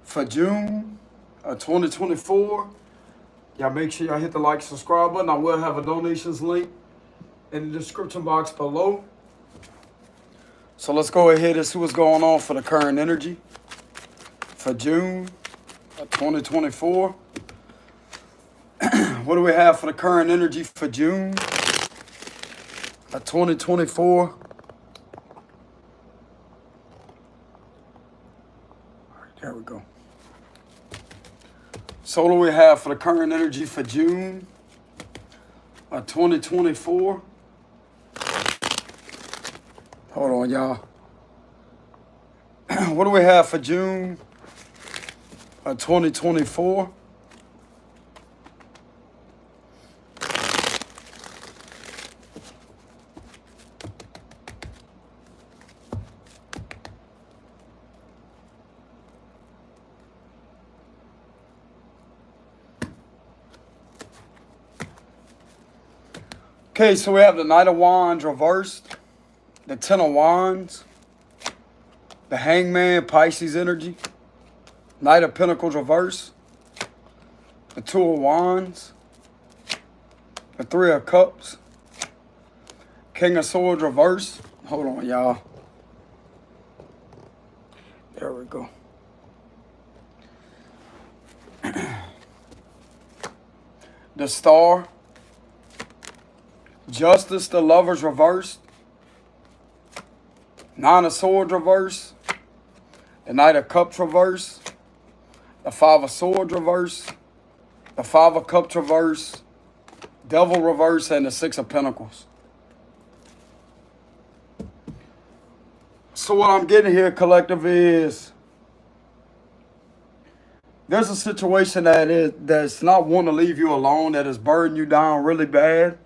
for June of 2024. Y'all make sure y'all hit the like, subscribe button. I will have a donations link in the description box below. So let's go ahead and see what's going on for the current energy for June of 2024. What do we have for the current energy for June of 2024? All right, there we go. So what do we have for the current energy for June of 2024? Hold on, y'all. What do we have for June of 2024? Okay, so we have the Knight of Wands reversed, the Ten of Wands, the Hangman, Pisces energy, Knight of Pentacles reversed, the Two of Wands, the Three of Cups, King of Swords reversed. Hold on, y'all. There we go. The Star, Justice, the Lovers reversed, Nine of Swords reversed, the Knight of Cups reversed, the Five of Swords reversed, the Five of Cups reversed, Devil reversed, and the Six of Pentacles. So what I'm getting here, collective, is there's a situation that's not wanting to leave you alone, that is burdening you down really bad.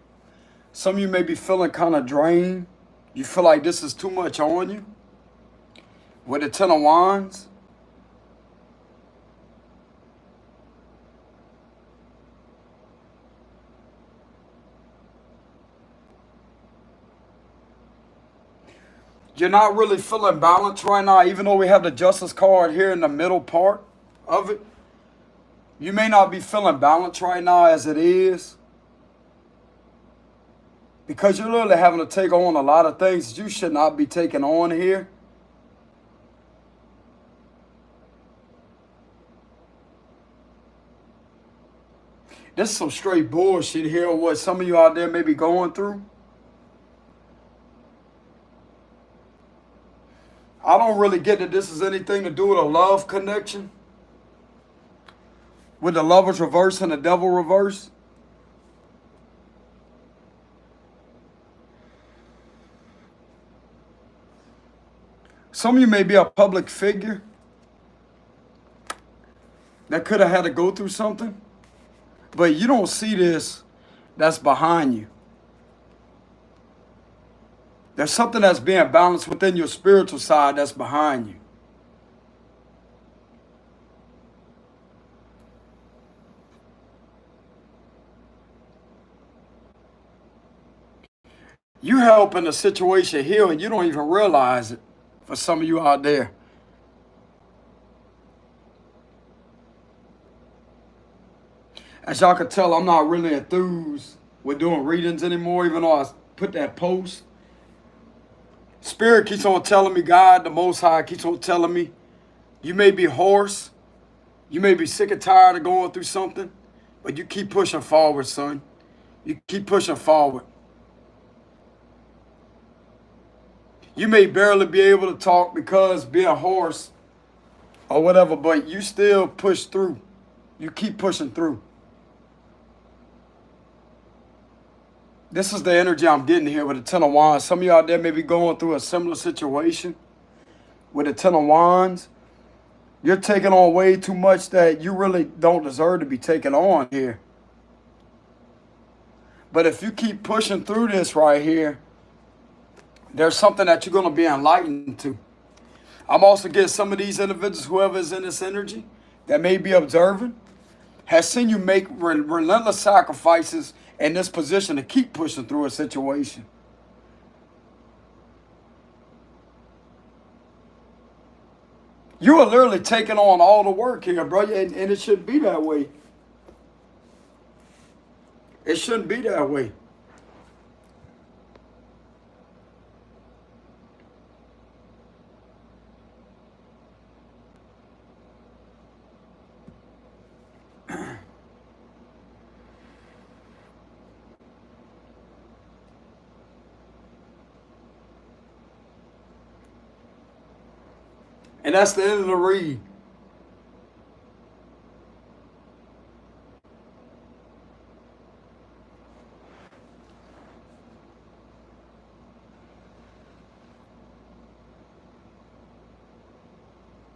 Some of you may be feeling kind of drained. You feel like this is too much on you. With the Ten of Wands, you're not really feeling balanced right now, even though we have the Justice card here in the middle part of it. You may not be feeling balanced right now as it is, because you're literally having to take on a lot of things that you should not be taking on here. This is some straight bullshit here, what some of you out there may be going through. I don't really get that this is anything to do with a love connection, with the Lovers reverse and the Devil reverse. Some of you may be a public figure that could have had to go through something, but you don't see this that's behind you. There's something that's being balanced within your spiritual side that's behind you. You helping the situation heal and you don't even realize it, for some of you out there. As y'all can tell, I'm not really enthused with doing readings anymore, even though I put that post. Spirit keeps on telling me, God, the Most High, keeps on telling me, you may be hoarse, you may be sick and tired of going through something, but you keep pushing forward, son. You keep pushing forward. You may barely be able to talk because being hoarse or whatever, but you still push through. You keep pushing through. This is the energy I'm getting here with the Ten of Wands. Some of you out there may be going through a similar situation with the Ten of Wands. You're taking on way too much that you really don't deserve to be taking on here. But if you keep pushing through this right here, there's something that you're going to be enlightened to. I'm also getting some of these individuals, whoever is in this energy, that may be observing, has seen you make relentless sacrifices in this position to keep pushing through a situation. You are literally taking on all the work here, bro, and it shouldn't be that way. It shouldn't be that way. And that's the end of the read.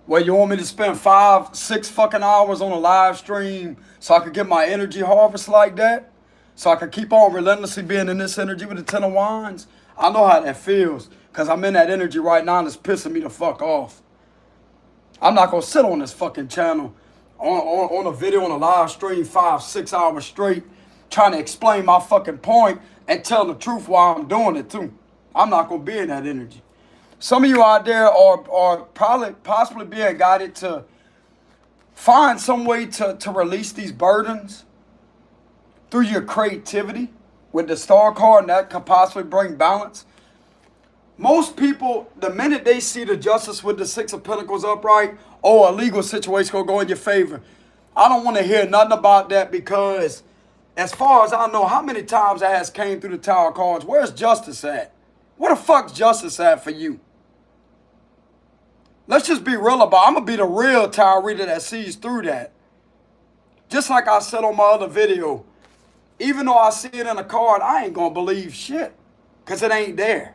Well, you want me to spend 5, 6 fucking hours on a live stream so I could get my energy harvest like that? So I could keep on relentlessly being in this energy with the 10 of Wands? I know how that feels because I'm in that energy right now and it's pissing me the fuck off. I'm not going to sit on this fucking channel on a video, on a live stream 5, 6 hours straight trying to explain my fucking point and tell the truth while I'm doing it too. I'm not going to be in that energy. Some of you out there are possibly being guided to find some way to release these burdens through your creativity with the Star card, and that could possibly bring balance. Most people, the minute they see the Justice with the 6 of Pentacles upright, oh, a legal situation gonna go in your favor. I don't want to hear nothing about that because as far as I know, how many times that has came through the Tower cards, where's justice at? Where the fuck's justice at for you? Let's just be real about it. I'm going to be the real tarot reader that sees through that. Just like I said on my other video, even though I see it in a card, I ain't going to believe shit because it ain't there.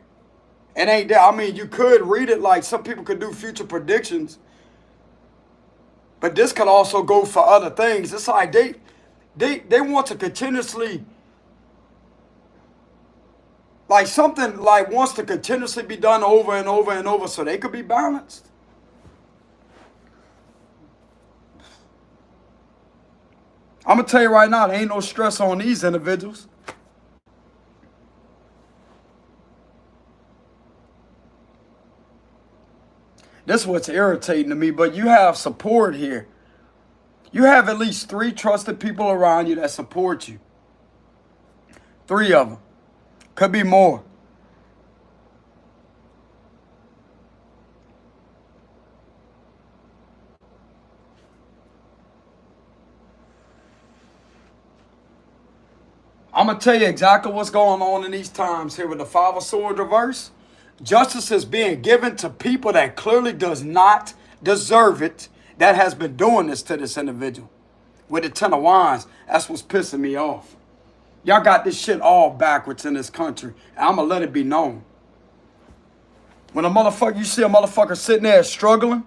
It ain't there. I mean, you could read it like some people could do future predictions, but this could also go for other things. It's like they want to continuously, like something like wants to continuously be done over and over and over so they could be balanced. I'm going to tell you right now, there ain't no stress on these individuals. This is what's irritating to me, but you have support here. You have at least 3 trusted people around you that support you. 3 of them. Could be more. I'm going to tell you exactly what's going on in these times here with the 5 of Swords reverse. Justice is being given to people that clearly does not deserve it, that has been doing this to this individual. With the 10 of Wands, that's what's pissing me off. Y'all got this shit all backwards in this country, and I'm going to let it be known. When you see a motherfucker sitting there struggling,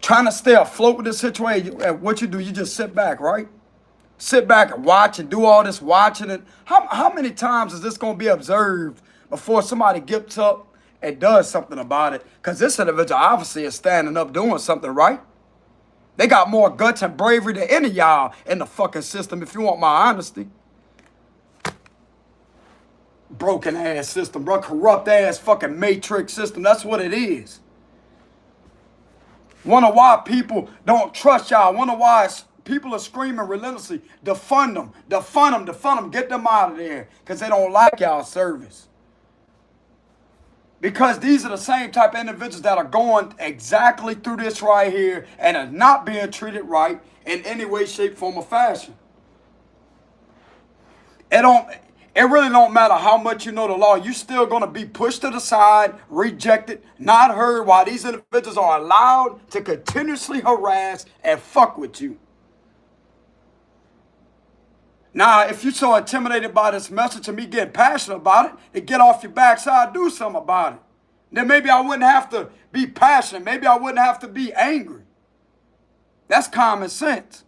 trying to stay afloat with the situation, what you do, you just sit back, right? Sit back and watch and do all this watching it. How many times is this going to be observed before somebody gets up and does something about it? Because this individual obviously is standing up doing something, right? They got more guts and bravery than any of y'all in the fucking system, if you want my honesty. Broken ass system, bro. Corrupt ass fucking matrix system. That's what it is. Wonder why people don't trust y'all. Wonder why people are screaming relentlessly, defund them, defund them, defund them, get them out of there because they don't like y'all service. Because these are the same type of individuals that are going exactly through this right here and are not being treated right in any way, shape, form, or fashion. It really don't matter how much you know the law. You're still going to be pushed to the side, rejected, not heard, while these individuals are allowed to continuously harass and fuck with you. Now, if you're so intimidated by this message and me getting passionate about it, to get off your backside, do something about it. Then maybe I wouldn't have to be passionate. Maybe I wouldn't have to be angry. That's common sense.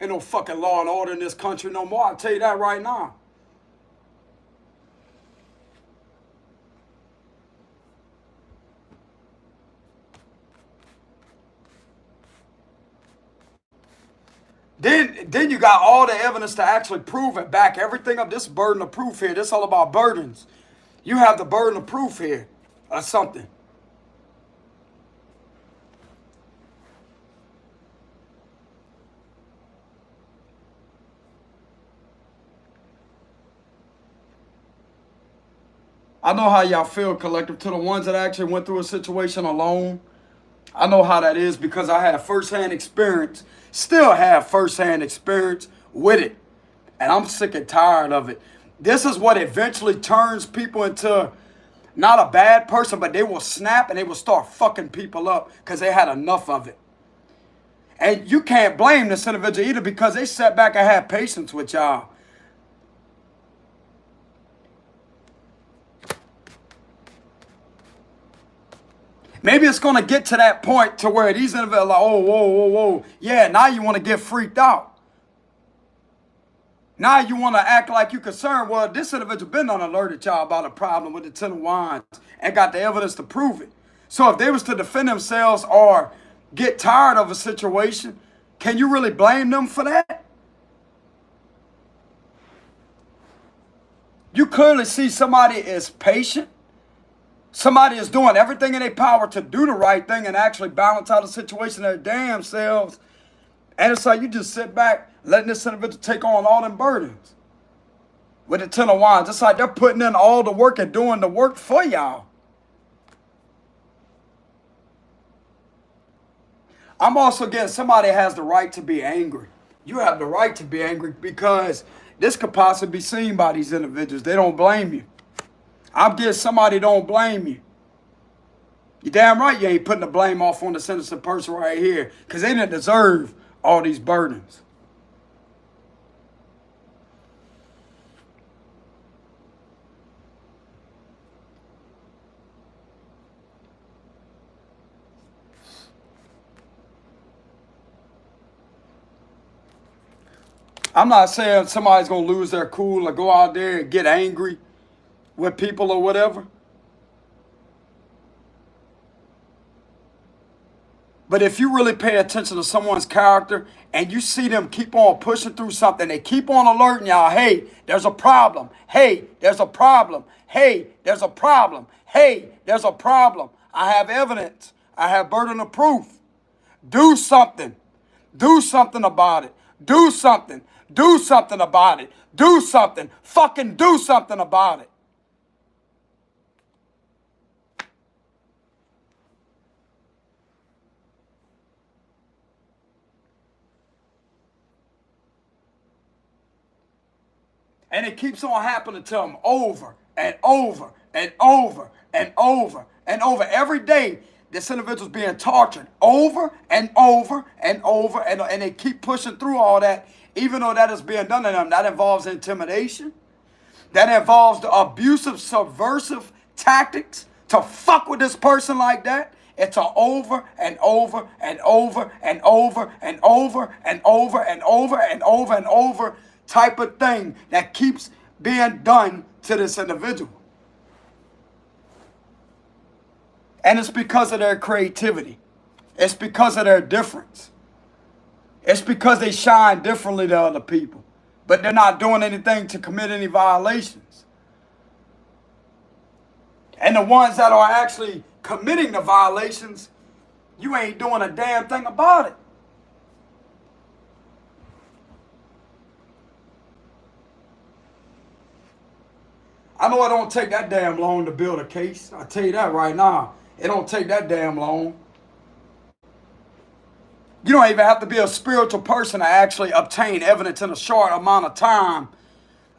Ain't no fucking law and order in this country no more. I'll tell you that right now. Then you got all the evidence to actually prove and back everything up. This burden of proof here. This all about burdens. You have the burden of proof here or something. I know how y'all feel, collective. To the ones that actually went through a situation alone, I know how that is because I had firsthand experience, still have firsthand experience with it. And I'm sick and tired of it. This is what eventually turns people into not a bad person, but they will snap and they will start fucking people up because they had enough of it. And you can't blame this individual either because they sat back and had patience with y'all. Maybe it's going to get to that point to where these individuals are like, oh, whoa, whoa, whoa. Yeah, now you want to get freaked out. Now you want to act like you're concerned. Well, this individual been on alerted y'all about a problem with the Ten of Wands and got the evidence to prove it. So if they was to defend themselves or get tired of a situation, can you really blame them for that? You clearly see somebody is patient. Somebody is doing everything in their power to do the right thing and actually balance out a situation their damn selves. And it's like you just sit back, letting this individual take on all them burdens. With the Ten of Wands, it's like they're putting in all the work and doing the work for y'all. I'm also getting somebody has the right to be angry. You have the right to be angry because this could possibly be seen by these individuals. They don't blame you. I'm getting somebody don't blame you. You're damn right you ain't putting the blame off on the innocent person right here because they didn't deserve all these burdens. I'm not saying somebody's going to lose their cool or go out there and get angry with people or whatever. But if you really pay attention to someone's character and you see them keep on pushing through something, they keep on alerting y'all, hey, there's a problem. Hey, there's a problem. Hey, there's a problem. Hey, there's a problem. I have evidence. I have burden of proof. Do something. Do something about it. Do something. Do something about it. Do something. Fucking do something about it. And it keeps on happening to them over and over and over and over and over. Every day, this individual's being tortured over and over and over. And they keep pushing through all that, even though that is being done to them. That involves intimidation. That involves the abusive, subversive tactics to fuck with this person like that. It's a over and over and over and over and over and over and over and over and over type of thing that keeps being done to this individual. And it's because of their creativity. It's because of their difference. It's because they shine differently than other people. But they're not doing anything to commit any violations. And the ones that are actually committing the violations, you ain't doing a damn thing about it. I know it don't take that damn long to build a case. I'll tell you that right now. It don't take that damn long. You don't even have to be a spiritual person to actually obtain evidence in a short amount of time.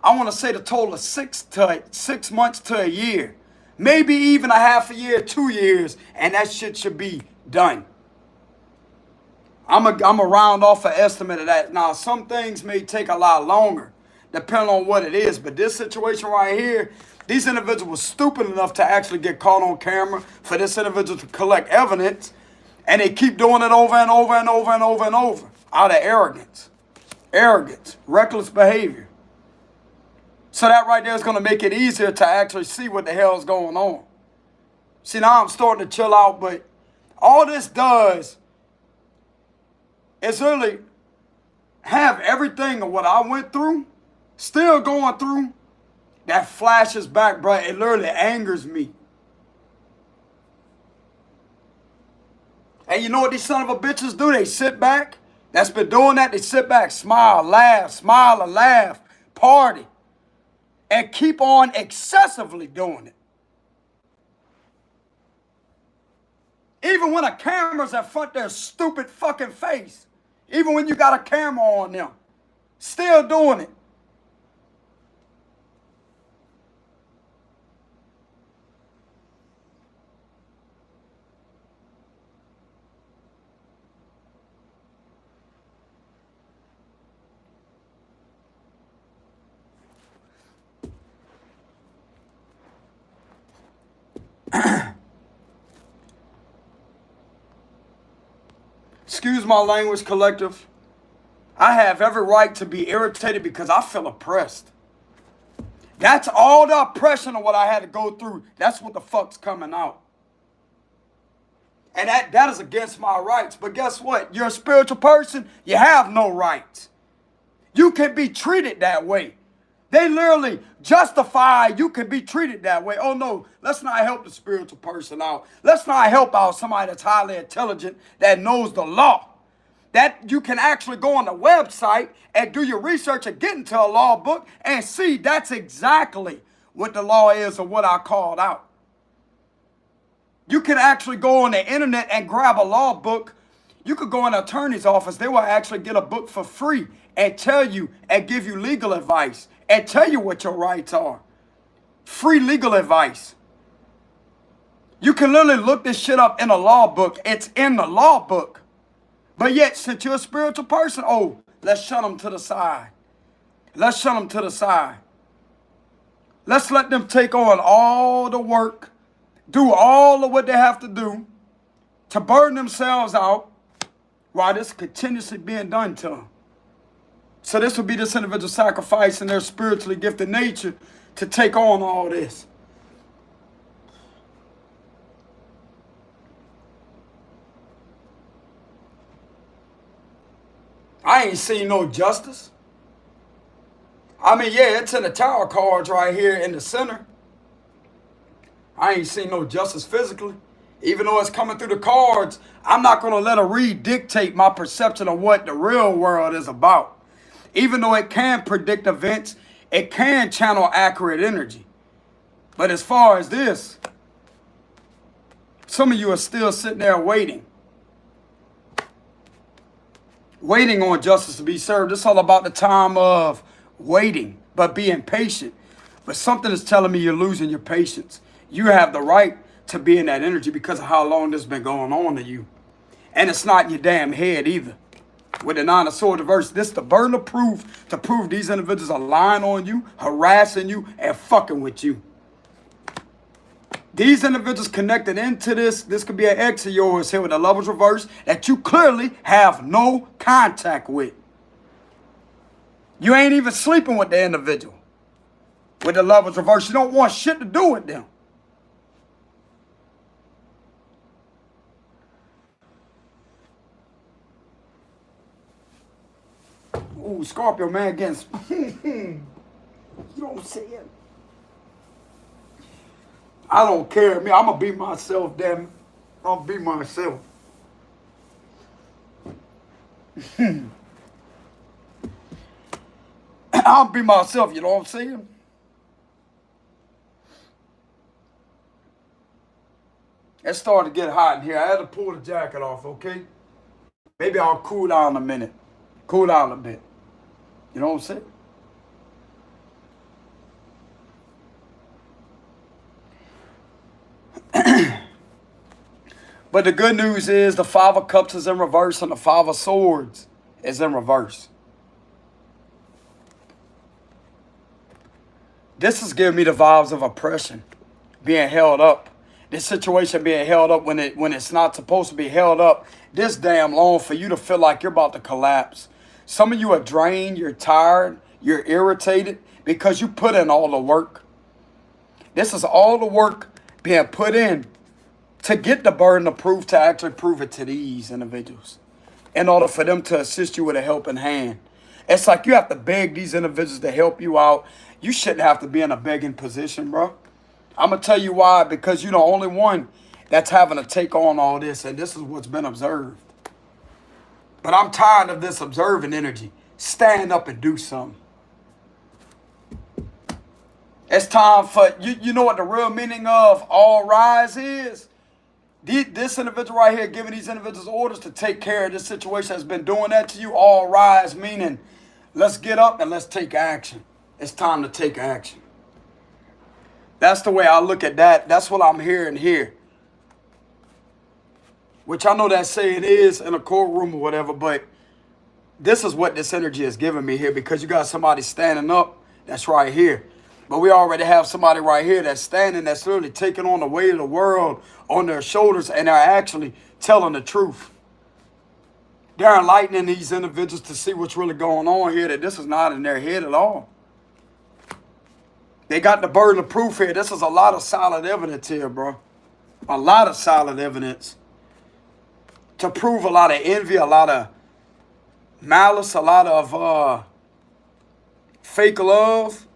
I want to say the total of 6 months to a year. Maybe even a half a year, 2 years, and that shit should be done. I'm a round off an estimate of that. Now, some things may take a lot longer, depending on what it is. But this situation right here, these individuals were stupid enough to actually get caught on camera for this individual to collect evidence. And they keep doing it over and over and over and over and over out of arrogance. Arrogance, reckless behavior. So that right there is going to make it easier to actually see what the hell is going on. See, now I'm starting to chill out, but all this does is really have everything of what I went through, still going through, that flashes back, bro. It literally angers me. And you know what these son of a bitches do? They sit back. That's been doing that. They sit back, smile, and laugh, party, and keep on excessively doing it. Even when a camera's in front of their stupid fucking face. Even when you got a camera on them. Still doing it. Excuse my language, collective. I have every right to be irritated because I feel oppressed. That's all the oppression of what I had to go through. That's what the fuck's coming out. And that is against my rights. But guess what? You're a spiritual person. You have no rights. You can be treated that way. They literally justify you can be treated that way. Oh no, let's not help the spiritual person out. Let's not help out somebody that's highly intelligent that knows the law. That you can actually go on the website and do your research and get into a law book and see that's exactly what the law is or what I called out. You can actually go on the internet and grab a law book. You could go in an attorney's office. They will actually get a book for free and tell you and give you legal advice and tell you what your rights are. Free legal advice. You can literally look this shit up in a law book. It's in the law book. But yet, since you're a spiritual person, oh, let's shut them to the side. Let's shut them to the side. Let's let them take on all the work, do all of what they have to do to burn themselves out while this is continuously being done to them. So this would be this individual sacrificing their spiritually gifted nature to take on all this. I ain't seen no justice. I mean, yeah, it's in the tower cards right here in the center. I ain't seen no justice physically. Even though it's coming through the cards, I'm not going to let a read dictate my perception of what the real world is about. Even though it can predict events, it can channel accurate energy. But as far as this, some of you are still sitting there waiting. Waiting on justice to be served. It's all about the time of waiting, but being patient. But something is telling me you're losing your patience. You have the right to be in that energy because of how long this has been going on to you. And it's not in your damn head either. With the Nine of Swords reverse, this is the burden of proof to prove these individuals are lying on you, harassing you, and fucking with you. These individuals connected into this could be an ex of yours here with the Lovers reverse that you clearly have no contact with. You ain't even sleeping with the individual. With the Lovers reverse, you don't want shit to do with them. Ooh, Scorpio, man, against. You don't say it. I don't care. I'm going to be myself, damn it. I'm going to be myself. I'll be myself, you know what I'm saying? It started to get hot in here. I had to pull the jacket off, okay? Maybe I'll cool down a minute. Cool down a bit. You know what I'm saying? But the good news is the Five of Cups is in reverse and the Five of Swords is in reverse. This is giving me the vibes of oppression, being held up. This situation being held up when it's not supposed to be held up this damn long for you to feel like you're about to collapse. Some of you are drained, you're tired, you're irritated because you put in all the work. This is all the work being put in to get the burden of proof to actually prove it to these individuals in order for them to assist you with a helping hand. It's like you have to beg these individuals to help you out. You shouldn't have to be in a begging position, bro. I'm going to tell you why. Because you're the only one that's having to take on all this. And this is what's been observed. But I'm tired of this observing energy. Stand up and do something. It's time for, you know what the real meaning of all rise is? This individual right here giving these individuals orders to take care of this situation that's been doing that to you. All rise meaning let's get up and let's take action. It's time to take action. That's the way I look at that. That's what I'm hearing here. Which I know that saying is in a courtroom or whatever, but this is what this energy is giving me here, because you got somebody standing up that's right here. But we already have somebody right here that's standing, that's literally taking on the weight of the world on their shoulders, and they're actually telling the truth. They're enlightening these individuals to see what's really going on here, that this is not in their head at all. They got the burden of proof here. This is a lot of solid evidence here, bro. A lot of solid evidence to prove a lot of envy, a lot of malice, a lot of fake love,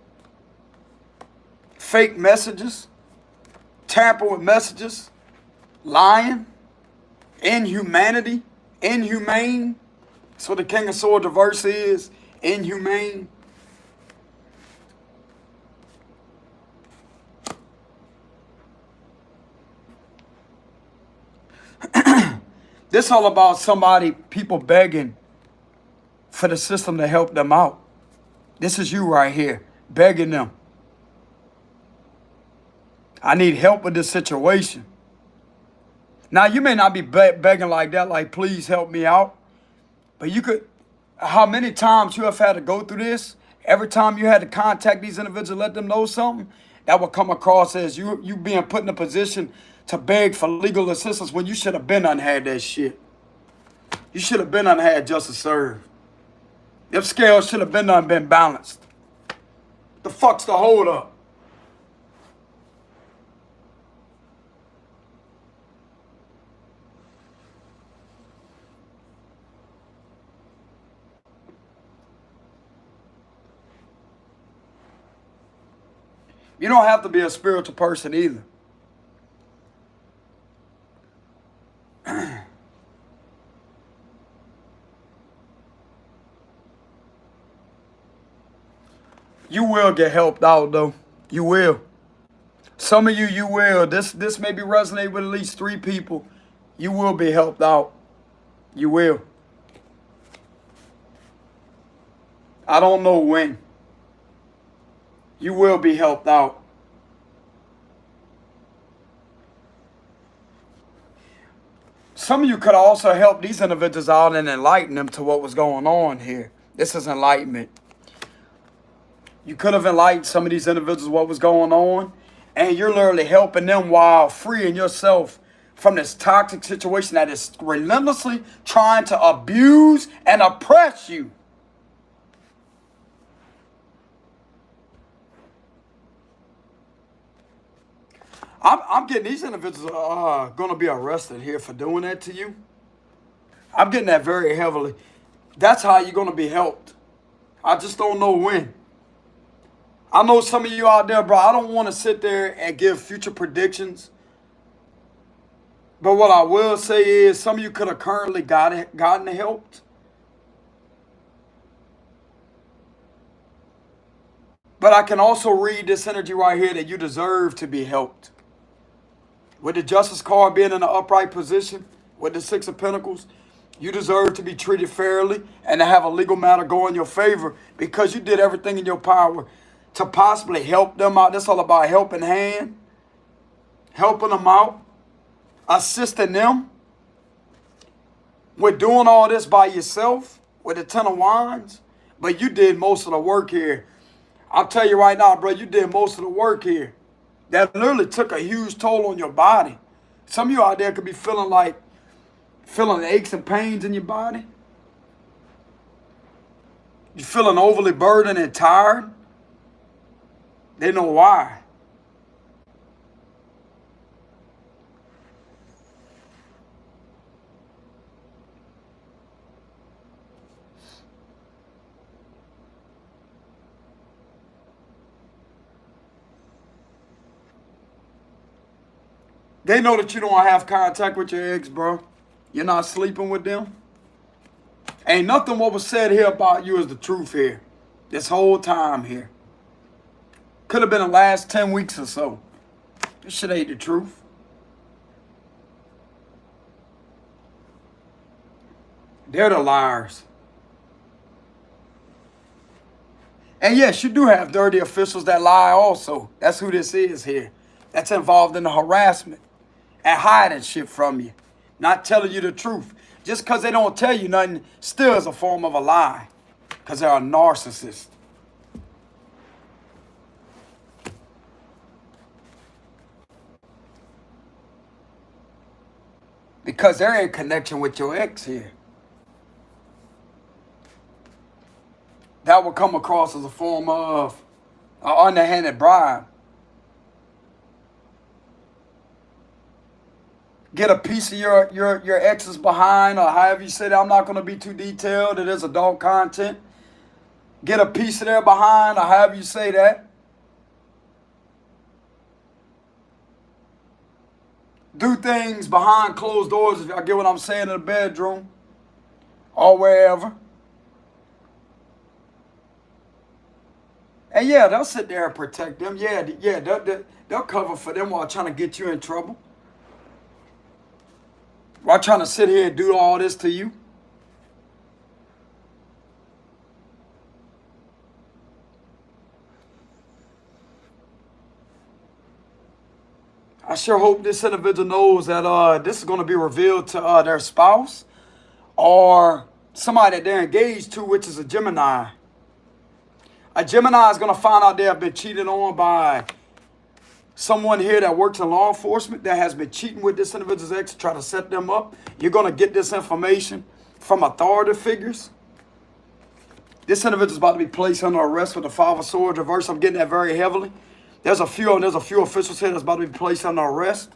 fake messages, tamper with messages, lying, inhumanity, inhumane. That's what the King of Swords reverse is, inhumane. This all about people begging for the system to help them out. This is you right here, begging them. I need help with this situation. Now, you may not be begging like that, like, please help me out. But you could, how many times you have had to go through this? Every time you had to contact these individuals, let them know something, that would come across as you being put in a position to beg for legal assistance when you should have been unhad that shit. You should have been unhad justice served. Them scales should have been balanced. The fuck's the hold up? You don't have to be a spiritual person either. You will get helped out, though. You will. Some of you will. This maybe resonate with at least 3 people. You will be helped out. You will. I don't know when. You will be helped out. Some of you could also help these individuals out and enlighten them to what was going on here. This is enlightenment. You could have enlightened some of these individuals what was going on, and you're literally helping them while freeing yourself from this toxic situation that is relentlessly trying to abuse and oppress you. I'm getting these individuals are going to be arrested here for doing that to you. I'm getting that very heavily. That's how you're going to be helped. I just don't know when. I know some of you out there, bro, I don't want to sit there and give future predictions. But what I will say is some of you could have currently gotten helped. But I can also read this energy right here that you deserve to be helped. With the Justice card being in an upright position, with the 6 of Pentacles, you deserve to be treated fairly and to have a legal matter go in your favor because you did everything in your power to possibly help them out. That's all about helping hand, helping them out, assisting them. With doing all this by yourself with the 10 of Wands, but you did most of the work here. I'll tell you right now, bro, you did most of the work here. That literally took a huge toll on your body. Some of you out there could be feeling aches and pains in your body. You're feeling overly burdened and tired. They know why. They know that you don't have contact with your ex, bro. You're not sleeping with them. Ain't nothing what was said here about you is the truth here. This whole time here. Could have been the last 10 weeks or so. This shit ain't the truth. They're the liars. And yes, you do have dirty officials that lie also. That's who this is here. That's involved in the harassment and hiding shit from you. Not telling you the truth. Just because they don't tell you nothing still is a form of a lie. Because they're a narcissist. Because they're in connection with your ex here. That would come across as a form of an underhanded bribe. Get a piece of your ex's behind, or however you say that. I'm not going to be too detailed. It is adult content. Get a piece of their behind, or however you say that. Do things behind closed doors, if y'all get what I'm saying, in the bedroom. Or wherever. And yeah, they'll sit there and protect them. Yeah, they'll cover for them while trying to get you in trouble. While trying to sit here and do all this to you. I sure hope this individual knows that this is going to be revealed to their spouse or somebody that they're engaged to, which is a Gemini. A Gemini is going to find out they have been cheated on by someone here that works in law enforcement that has been cheating with this individual's ex to try to set them up. You're going to get this information from authority figures. This individual is about to be placed under arrest with the Five of Swords reverse. I'm getting that very heavily. There's a few officials here that's about to be placed under arrest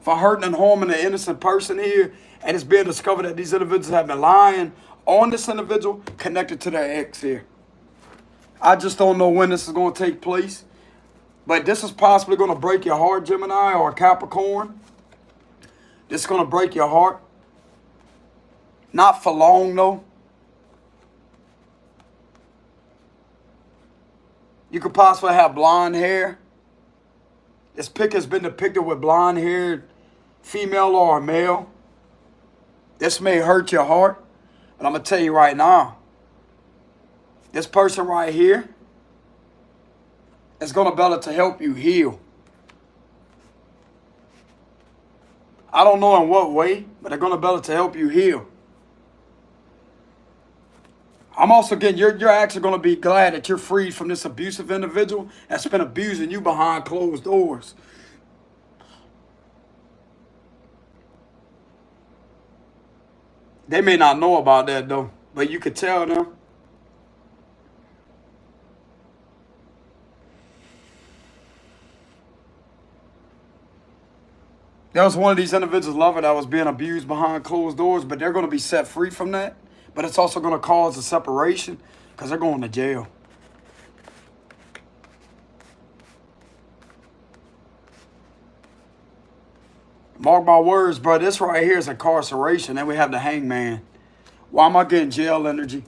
for hurting and harming an innocent person here. And it's being discovered that these individuals have been lying on this individual connected to their ex here. I just don't know when this is going to take place. But this is possibly going to break your heart, Gemini or Capricorn. This is going to break your heart. Not for long, though. You could possibly have blonde hair. This pic has been depicted with blonde hair, female or male. This may hurt your heart. But I'm going to tell you right now. This person right here is going to be able to help you heal. I don't know in what way, but they're going to be able to help you heal. I'm also getting, you're actually going to be glad that you're freed from this abusive individual that's been abusing you behind closed doors. They may not know about that though, but you could tell them. There was one of these individuals' lover that was being abused behind closed doors, but they're going to be set free from that. But it's also going to cause a separation because they're going to jail. Mark my words, bro. This right here is incarceration. Then we have the hangman. Why am I getting jail energy?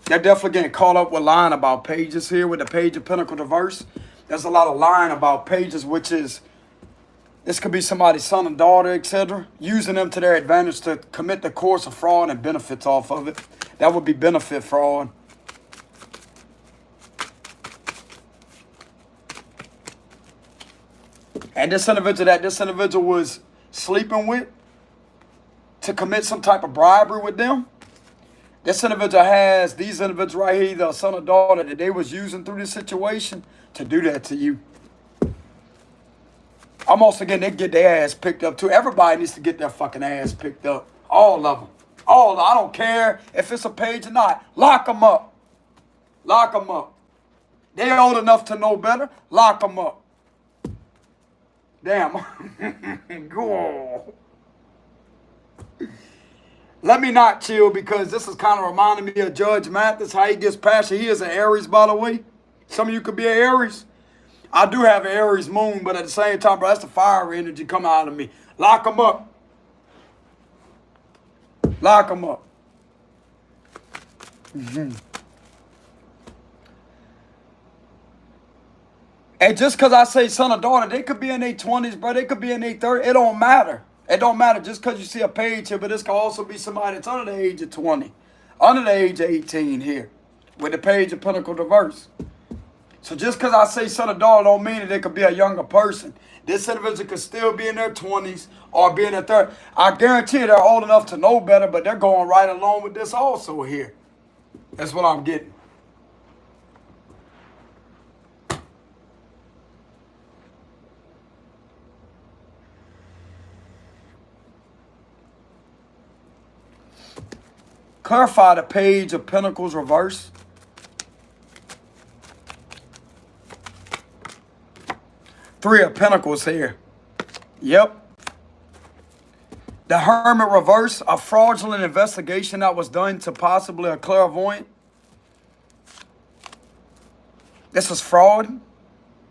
They're definitely getting caught up with lying about pages here with the Page of Pentacles reverse. There's a lot of lying about pages, which is, this could be somebody's son and daughter, etc. Using them to their advantage to commit the course of fraud and benefits off of it. That would be benefit fraud. And this individual was sleeping with to commit some type of bribery with them. This individual has these individuals right here, the son or daughter that they was using through this situation to do that to you. I'm also getting, they get their ass picked up too. Everybody needs to get their fucking ass picked up. All of them. All of them. I don't care if it's a page or not. Lock them up. Lock them up. They're old enough to know better. Lock them up. Damn. Go. Let me not chill because this is kind of reminding me of Judge Mathis, how he gets passionate. He is an Aries, by the way. Some of you could be an Aries. I do have an Aries moon, but at the same time, bro, that's the fire energy coming out of me. Lock them up. Lock them up. And just because I say son or daughter, they could be in their 20s, bro. They could be in their 30s. It don't matter. It don't matter just because you see a page here, but this could also be somebody that's under the age of 20, under the age of 18 here, with the page of Pentacle reverse. So just because I say son or daughter don't mean that it could be a younger person. This individual could still be in their 20s or be in their 30s. I guarantee you they're old enough to know better, but they're going right along with this also here. That's what I'm getting. Clarify the page of Pentacles reverse. Three of Pentacles here. Yep. The Hermit reverse, a fraudulent investigation that was done to possibly a clairvoyant. This is fraud.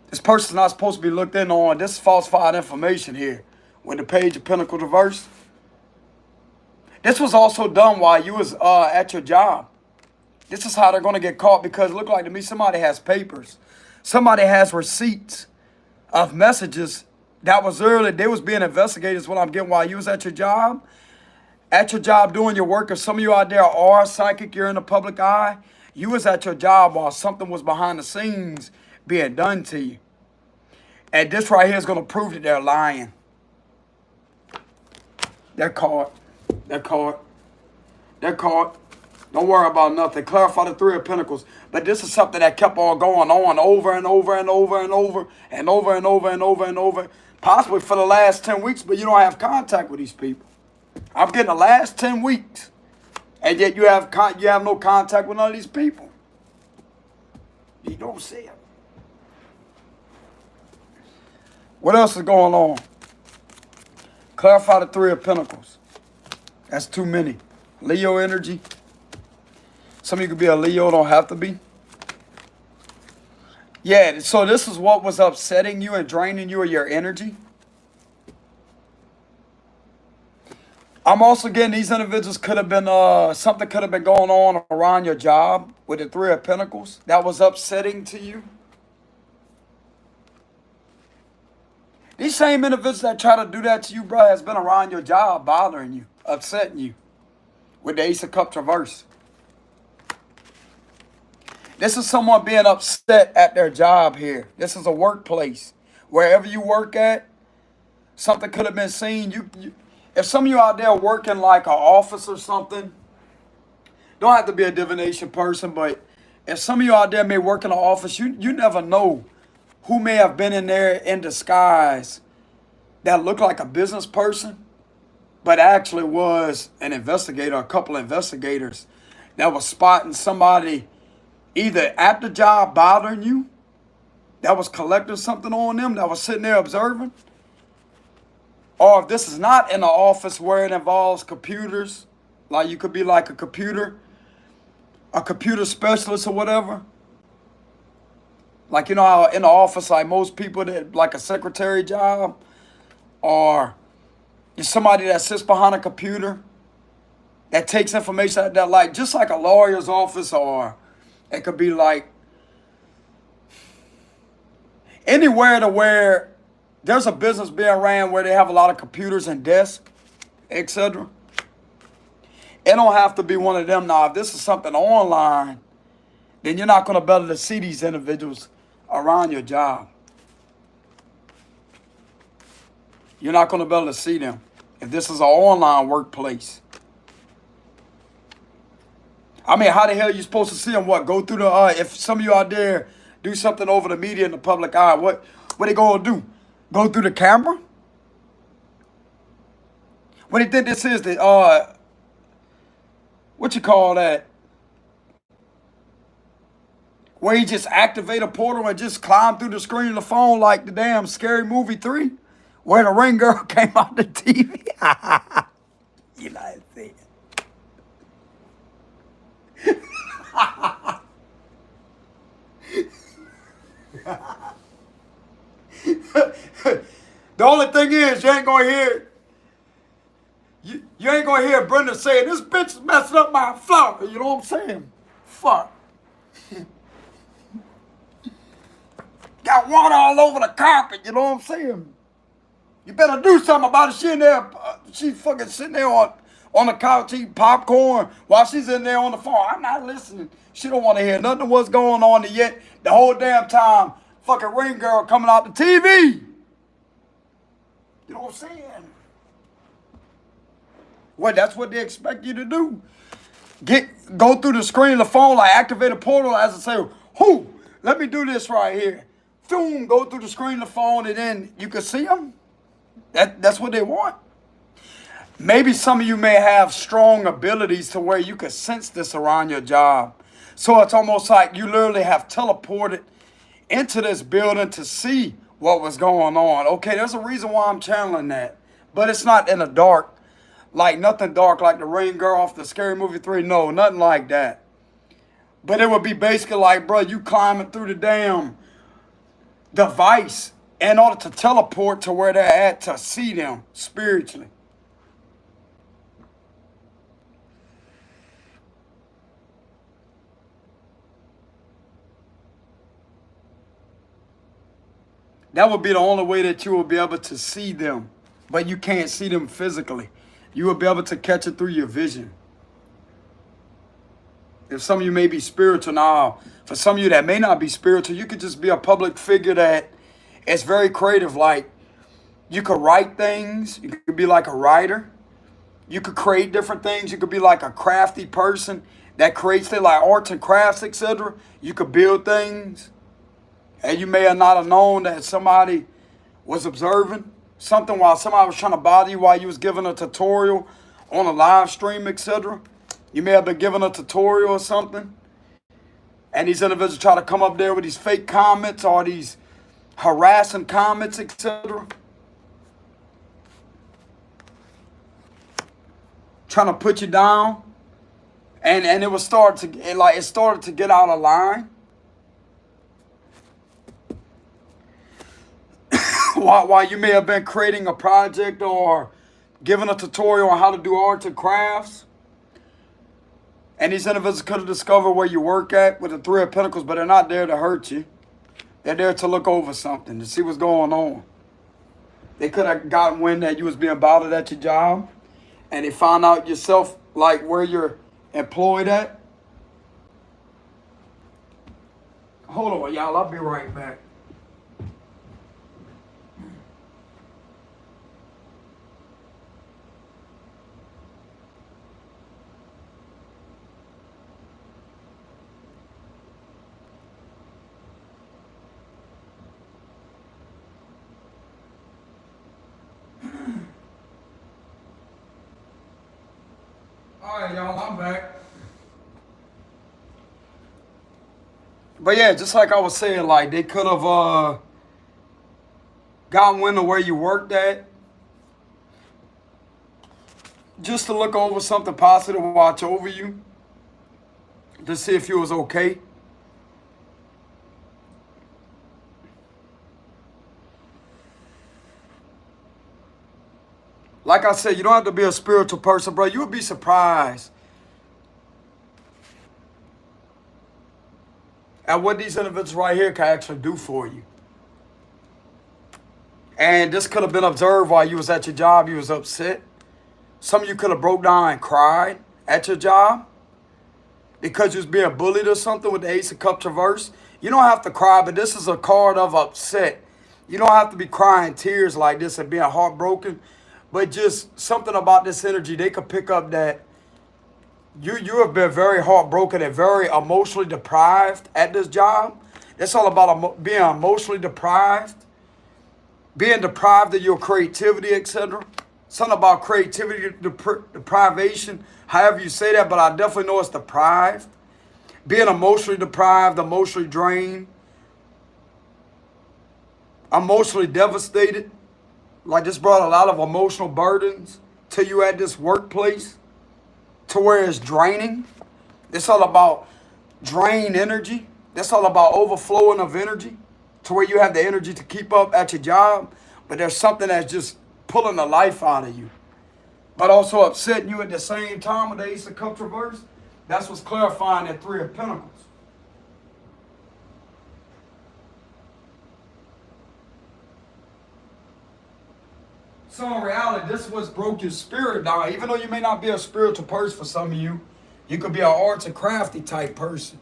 This person's not supposed to be looked in on. This is falsified information here with the page of Pentacles reverse. This was also done while you was at your job. This is how they're going to get caught because it looked like to me somebody has papers. Somebody has receipts of messages that was early. They was being investigated is what I'm getting while you was at your job. At your job doing your work. If some of you out there are psychic, you're in the public eye. You was at your job while something was behind the scenes being done to you. And this right here is going to prove that they're lying. They're caught. They're caught. They're caught. Don't worry about nothing. Clarify the Three of Pentacles. But this is something that kept on going on over and over and over and over and over and over and over and over. Possibly for the last 10 weeks, but you don't have contact with these people. I'm getting the last 10 weeks. And yet you have no contact with none of these people. You don't see it. What else is going on? Clarify the Three of Pentacles. That's too many. Leo energy. Some of you could be a Leo, don't have to be. Yeah, so this is what was upsetting you and draining you of your energy. I'm also getting these individuals could have been, something could have been going on around your job with the Three of Pentacles that was upsetting to you. These same individuals that try to do that to you, bro, has been around your job bothering you, upsetting you with the Ace of Cups reverse. This is someone being upset at their job here. This is a workplace. Wherever you work at, something could have been seen. If some of you out there working like an office or something, don't have to be a divination person, but if some of you out there may work in an office, you never know who may have been in there in disguise that looked like a business person, but actually was an investigator, a couple of investigators that was spotting somebody either at the job bothering you, that was collecting something on them, that was sitting there observing. Or if this is not in an office where it involves computers, like you could be like a computer specialist or whatever. Like, you know how in the office, like most people that like a secretary job, or you're somebody that sits behind a computer that takes information out that, like just like a lawyer's office, or it could be like anywhere to where there's a business being ran where they have a lot of computers and desks, etc. It don't have to be one of them. Now, if this is something online, then you're not going to be able to see these individuals around your job. You're not going to be able to see them if this is an online workplace. I mean, how the hell are you supposed to see them? What, go through the, if some of you out there do something over the media in the public eye, what they going to do? Go through the camera? What do you think this is? The, what you call that? Where you just activate a portal and just climb through the screen of the phone like the damn Scary Movie 3? Where the ring girl came out the TV? You know what I'm saying? The only thing is, you ain't gonna hear you ain't gonna hear Brenda saying, this bitch is messing up my flower. You know what I'm saying? Fuck. Got water all over the carpet. You know what I'm saying? You better do something about it. She in there, she fucking sitting there on the couch eating popcorn while she's in there on the phone. I'm not listening. She don't want to hear nothing of what's going on, and yet the whole damn time, fucking Ring Girl coming out the TV. You know what I'm saying? Well, that's what they expect you to do. Go through the screen of the phone, like activate a portal as I say, whoo, let me do this right here. Boom, go through the screen of the phone, and then you can see them. That's what they want. Maybe some of you may have strong abilities to where you can sense this around your job. So it's almost like you literally have teleported into this building to see what was going on. Okay, there's a reason why I'm channeling that. But it's not in the dark. Like nothing dark like the Rain Girl off the Scary Movie 3. No, nothing like that. But it would be basically like, bro, you climbing through the damn device in order to teleport to where they're at to see them spiritually. That would be the only way that you will be able to see them. But you can't see them physically. You will be able to catch it through your vision. If some of you may be spiritual now, for some of you that may not be spiritual, you could just be a public figure that is very creative. Like, you could write things. You could be like a writer. You could create different things. You could be like a crafty person that creates things like arts and crafts, etc. You could build things. And you may have not have known that somebody was observing something while somebody was trying to bother you while you was giving a tutorial on a live stream, etc. You may have been giving a tutorial or something. And these individuals try to come up there with these fake comments or these harassing comments, etc. Trying to put you down. And it was started to get out of line. While you may have been creating a project or giving a tutorial on how to do arts and crafts. And these individuals could have discovered where you work at with the Three of Pentacles, but they're not there to hurt you. They're there to look over something, to see what's going on. They could have gotten wind that you was being bothered at your job, and they found out yourself, like where you're employed at. Hold on, y'all. I'll be right back. All right, y'all, I'm back. But yeah, just like I was saying, like they could have gotten wind of where you worked at just to look over something positive, watch over you, to see if you was okay. Like I said, you don't have to be a spiritual person, bro. You would be surprised at what these individuals right here can actually do for you. And this could have been observed while you was at your job. You was upset. Some of you could have broke down and cried at your job because you was being bullied or something with the Ace of Cups reverse. You don't have to cry, but this is a card of upset. You don't have to be crying tears like this and being heartbroken. But just something about this energy, they could pick up that you have been very heartbroken and very emotionally deprived at this job. That's all about being emotionally deprived, being deprived of your creativity, etc. Something about creativity, deprivation, however you say that, but I definitely know it's deprived. Being emotionally deprived, emotionally drained, emotionally devastated. Like this brought a lot of emotional burdens to you at this workplace to where it's draining. It's all about drain energy. That's all about overflowing of energy to where you have the energy to keep up at your job, but there's something that's just pulling the life out of you, but also upsetting you at the same time with the Ace of Cups reversed. That's what's clarifying that Three of Pentacles. So in reality, this is what's broke your spirit down. Even though you may not be a spiritual person for some of you, you could be an arts and crafty type person.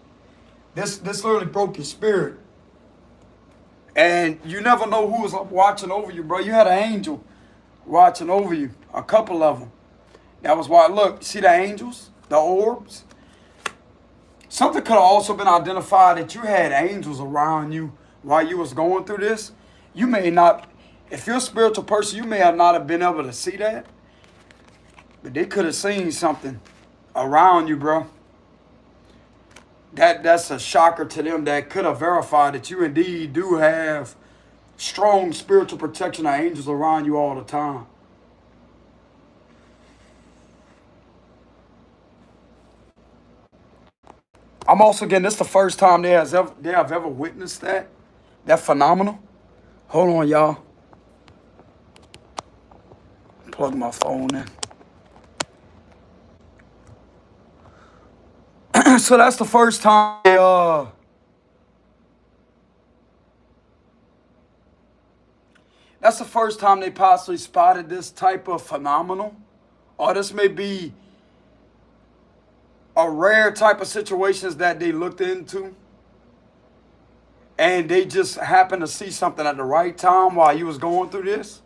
This literally broke your spirit. And you never know who was watching over you, bro. You had an angel watching over you, a couple of them. That was why, look, see the angels, the orbs? Something could have also been identified that you had angels around you while you was going through this. You may not, if you're a spiritual person, you may have not have been able to see that. But they could have seen something around you, bro. That's a shocker to them that could have verified that you indeed do have strong spiritual protection of angels around you all the time. I'm also getting this the first time they have ever witnessed that. That phenomenal. Hold on, y'all. Plug my phone in. So that's the first time that's the first time they possibly spotted this type of phenomenon. Or this may be a rare type of situations that they looked into. And they just happened to see something at the right time while you was going through this.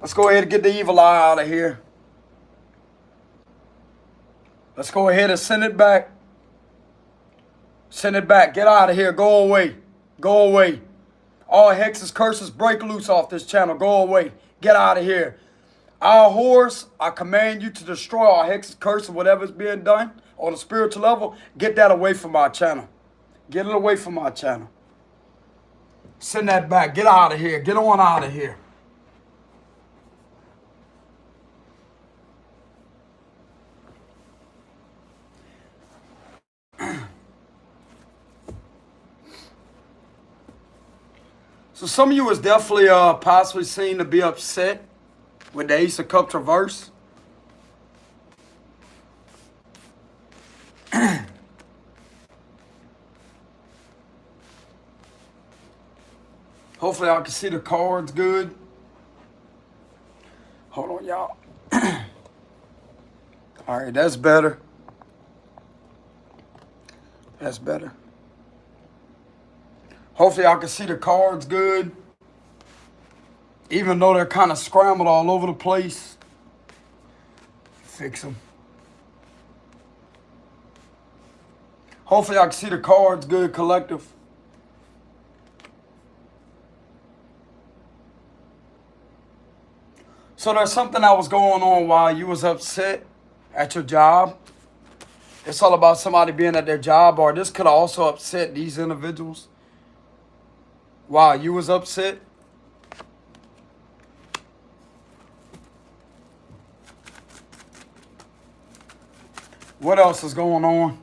Let's go ahead and get the evil eye out of here. Let's go ahead and send it back. Send it back. Get out of here. Go away. Go away. All hexes, curses, break loose off this channel. Go away. Get out of here. Our horse, I command you to destroy all hexes, curses, whatever's being done on a spiritual level. Get that away from our channel. Get it away from our channel. Send that back. Get out of here. Get on out of here. So some of you was definitely possibly seen to be upset with the Ace of Cups reverse. Hopefully I can see the cards good. Hold on, y'all. All right, that's better. That's better. Hopefully I can see the cards good. Even though they're kind of scrambled all over the place. Fix them. Hopefully I can see the cards good, collective. So there's something that was going on while you was upset at your job. It's all about somebody being at their job, or this could also upset these individuals while you was upset. What else is going on?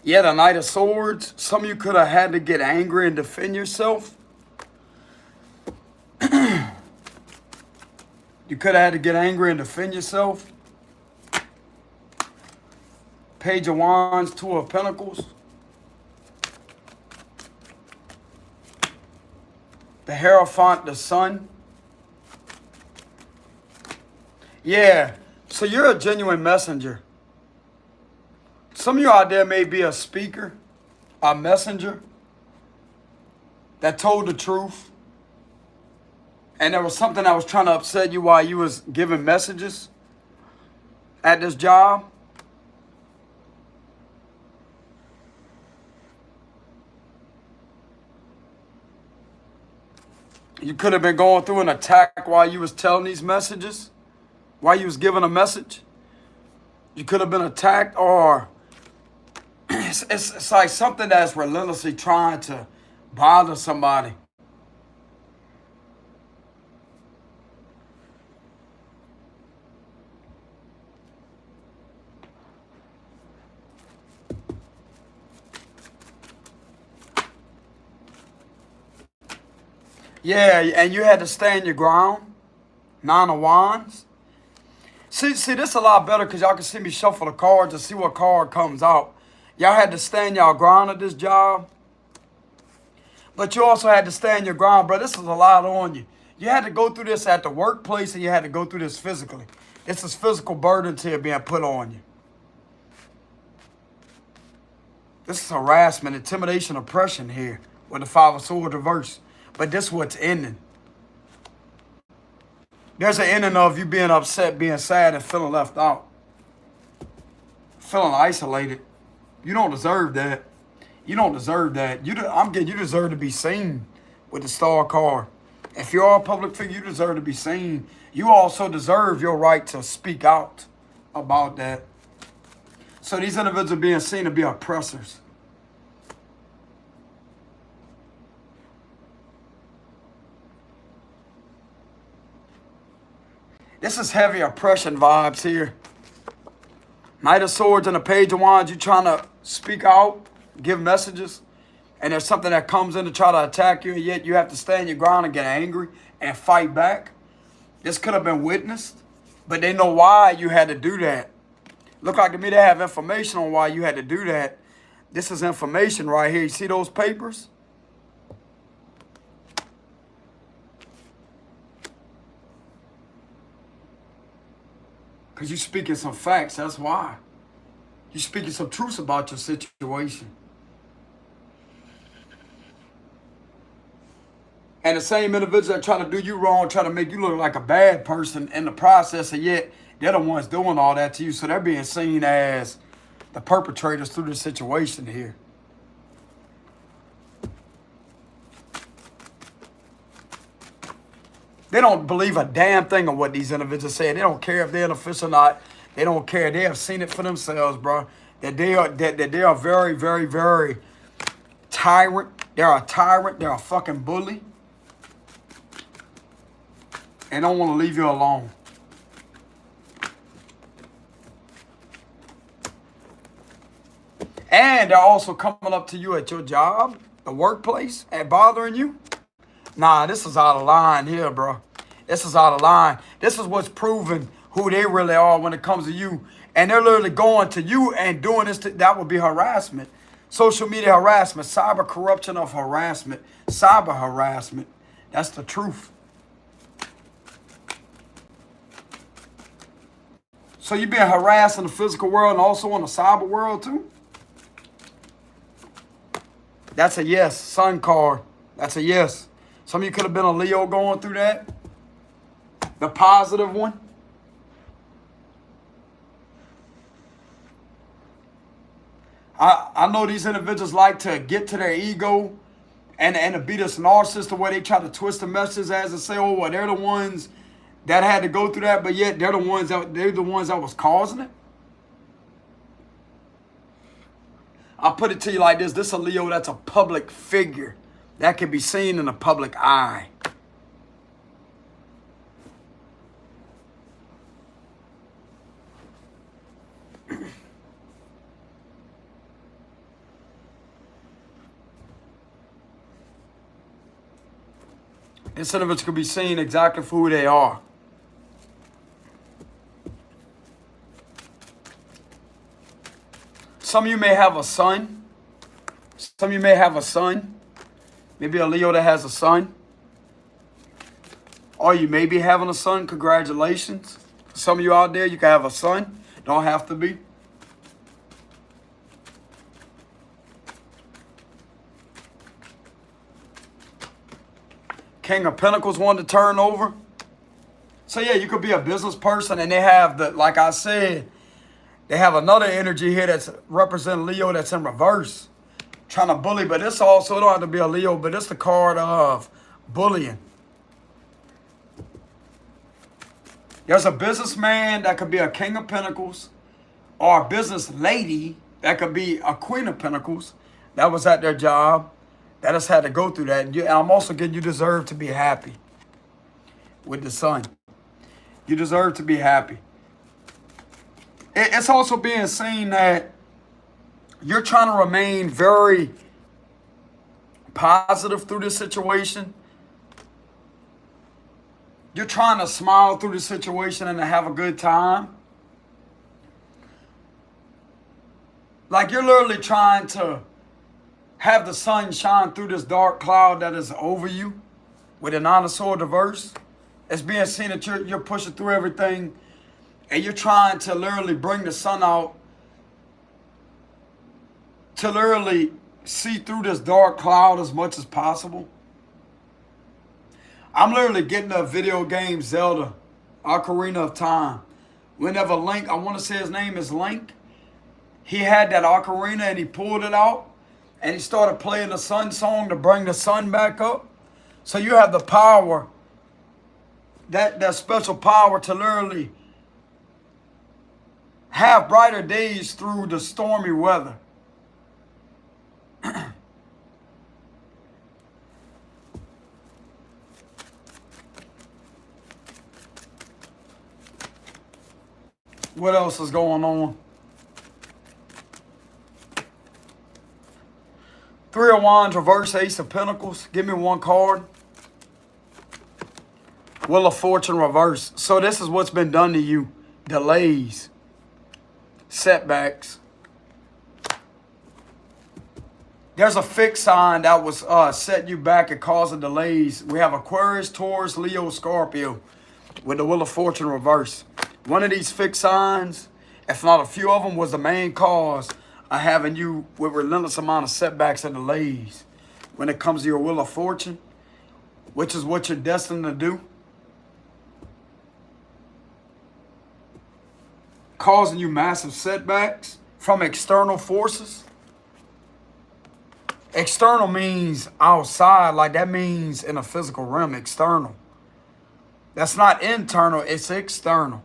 Yeah, the Knight of Swords. Some of you could have had to get angry and defend yourself. You could have had to get angry and defend yourself. Page of Wands, Two of Pentacles. The Hierophant, the Sun. Yeah, so you're a genuine messenger. Some of you out there may be a speaker, a messenger that told the truth. And there was something that was trying to upset you while you was giving messages at this job. You could have been going through an attack while you was telling these messages, while you was giving a message. You could have been attacked, or it's like something that's relentlessly trying to bother somebody. Yeah, and you had to stand your ground. Nine of Wands. See, this is a lot better because y'all can see me shuffle the cards to see what card comes out. Y'all had to stand y'all ground at this job. But you also had to stand your ground, bro. This is a lot on you. You had to go through this at the workplace and you had to go through this physically. This is physical burdens here being put on you. This is harassment, intimidation, oppression here with the Five of Swords reversed. But this is what's ending. There's an ending of you being upset, being sad, and feeling left out. Feeling isolated. You don't deserve that. You don't deserve that. You deserve to be seen with the Star card. If you're a public figure, you deserve to be seen. You also deserve your right to speak out about that. So these individuals are being seen to be oppressors. This is heavy oppression vibes here. Knight of Swords and the Page of Wands, you trying to speak out, give messages, and there's something that comes in to try to attack you, and yet you have to stand your ground and get angry and fight back. This could have been witnessed, but they know why you had to do that. Look like to me they have information on why you had to do that. This is information right here. You see those papers? Because you're speaking some facts, that's why. You're speaking some truths about your situation. And the same individuals that try to do you wrong, try to make you look like a bad person in the process, and yet they're the ones doing all that to you. So they're being seen as the perpetrators through the situation here. They don't believe a damn thing of what these individuals say. They don't care if they're an official or not. They don't care. They have seen it for themselves, bro. That they are very, very, very tyrant. They're a tyrant. They're a fucking bully. And don't want to leave you alone. And they're also coming up to you at your job, the workplace, and bothering you. Nah, this is out of line here, bro. This is out of line. This is what's proving who they really are when it comes to you. And they're literally going to you and doing this. That would be harassment. Social media harassment. Cyber corruption of harassment. Cyber harassment. That's the truth. So you're being harassed in the physical world and also in the cyber world too? That's a yes. Sun card. That's a yes. Some of you could have been a Leo going through that. The positive one. I know these individuals like to get to their ego and to be this narcissist the way they try to twist the messages as to say, oh, well, they're the ones that had to go through that, but yet they're the ones that was causing it. I'll put it to you like this. This is a Leo that's a public figure. That can be seen in the public eye. Instead of it could be seen exactly for who they are. Some of you may have a son. Some of you may have a son. Maybe a Leo that has a son. Or you may be having a son. Congratulations. Some of you out there, you can have a son. Don't have to be. King of Pentacles wanted to turn over. So yeah, you could be a business person and they have the, like I said, they have another energy here that's representing Leo that's in reverse. Trying to bully, but this also don't have to be a Leo, but it's the card of bullying. There's a businessman that could be a King of Pentacles, or a business lady that could be a Queen of Pentacles that was at their job, that has had to go through that. And I'm also getting you deserve to be happy with the sun. You deserve to be happy. It's also being seen that you're trying to remain very positive through this situation. You're trying to smile through the situation and to have a good time. Like you're literally trying to have the sun shine through this dark cloud that is over you with an honor sword diverse. It's being seen that you're pushing through everything and you're trying to literally bring the sun out to literally see through this dark cloud as much as possible. I'm literally getting a video game Zelda, Ocarina of Time. Whenever Link, I want to say his name is Link, he had that ocarina and he pulled it out and he started playing the sun song to bring the sun back up. So you have the power, that special power to literally have brighter days through the stormy weather. What else is going on? Three of Wands, reverse Ace of Pentacles. Give me one card. Wheel of Fortune, reverse. So this is what's been done to you. Delays. Setbacks. There's a fixed sign that was set you back and causing delays. We have Aquarius, Taurus, Leo, Scorpio with the Wheel of Fortune reverse. One of these fixed signs, if not a few of them, was the main cause of having you with relentless amount of setbacks and delays when it comes to your Wheel of Fortune, which is what you're destined to do. Causing you massive setbacks from external forces. External means outside, like that means in a physical realm, external. That's not internal, it's external.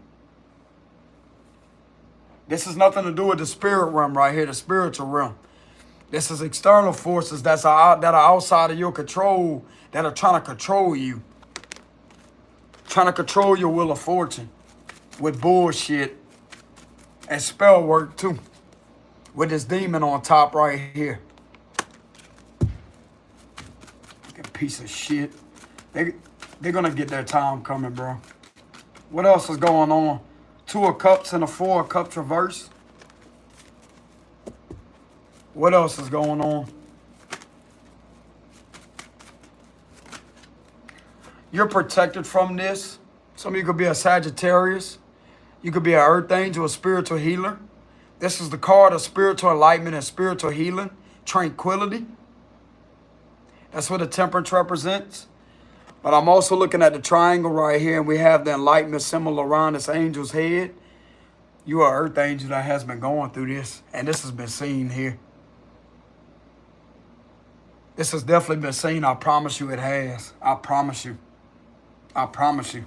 This has nothing to do with the spirit realm right here, the spiritual realm. This is external forces that are outside of your control, that are trying to control you. Trying to control your Wheel of Fortune with bullshit and spell work too. With this demon on top right here. Like a piece of shit. They're going to get their time coming, bro. What else is going on? Two of Cups and a Four of Cups reverse. What else is going on? You're protected from this. Some of you could be a Sagittarius. You could be an Earth Angel, a spiritual healer. This is the card of spiritual enlightenment and spiritual healing. Tranquility. That's what the Temperance represents. But I'm also looking at the triangle right here, and we have the enlightenment symbol around this angel's head. You are an Earth Angel that has been going through this, and this has been seen here. This has definitely been seen. I promise you it has. I promise you. I promise you.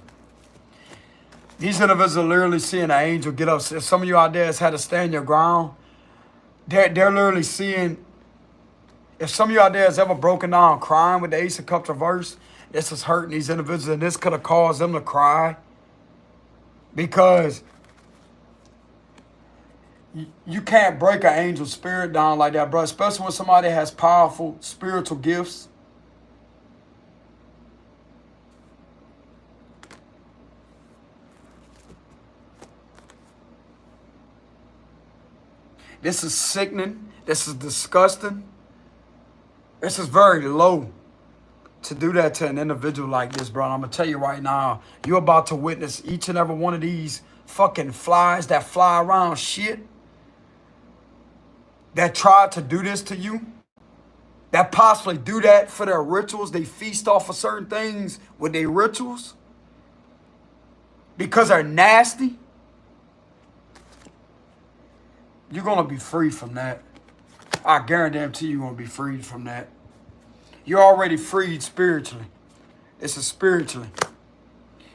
These individuals are literally seeing an angel get up. If some of you out there has had to stand your ground, they're literally seeing. If some of you out there has ever broken down crying with the Ace of Cups reverse, this is hurting these individuals, and this could have caused them to cry. Because you can't break an angel's spirit down like that, bro. Especially when somebody has powerful spiritual gifts. This is sickening. This is disgusting. This is very low to do that to an individual like this, bro. And I'm going to tell you right now, you're about to witness each and every one of these fucking flies that fly around shit, that try to do this to you, that possibly do that for their rituals. They feast off of certain things with their rituals because they're nasty. You're going to be free from that. I guarantee you're going to be freed from that. You're already freed spiritually. This is spiritually.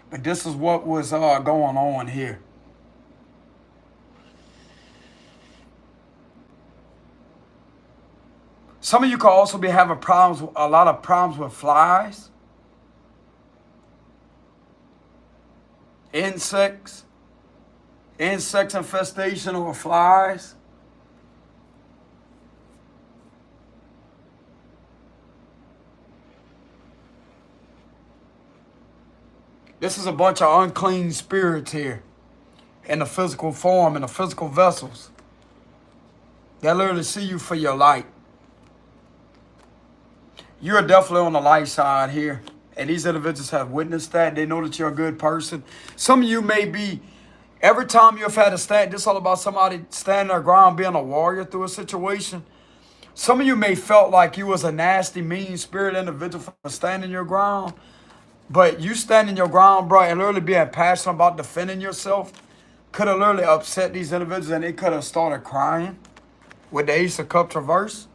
But this is what was going on here. Some of you could also be having problems, a lot of problems with flies, insects infestation or flies. This is a bunch of unclean spirits here in the physical form, in the physical vessels. They literally see you for your light. You're definitely on the light side here. And these individuals have witnessed that. They know that you're a good person. Some of you may be, every time you've had to stand, this is all about somebody standing their ground, being a warrior through a situation. Some of you may felt like you was a nasty, mean spirit individual for standing your ground. But you standing your ground, bro, and literally being passionate about defending yourself could have literally upset these individuals and they could have started crying with the Ace of Cups reverse.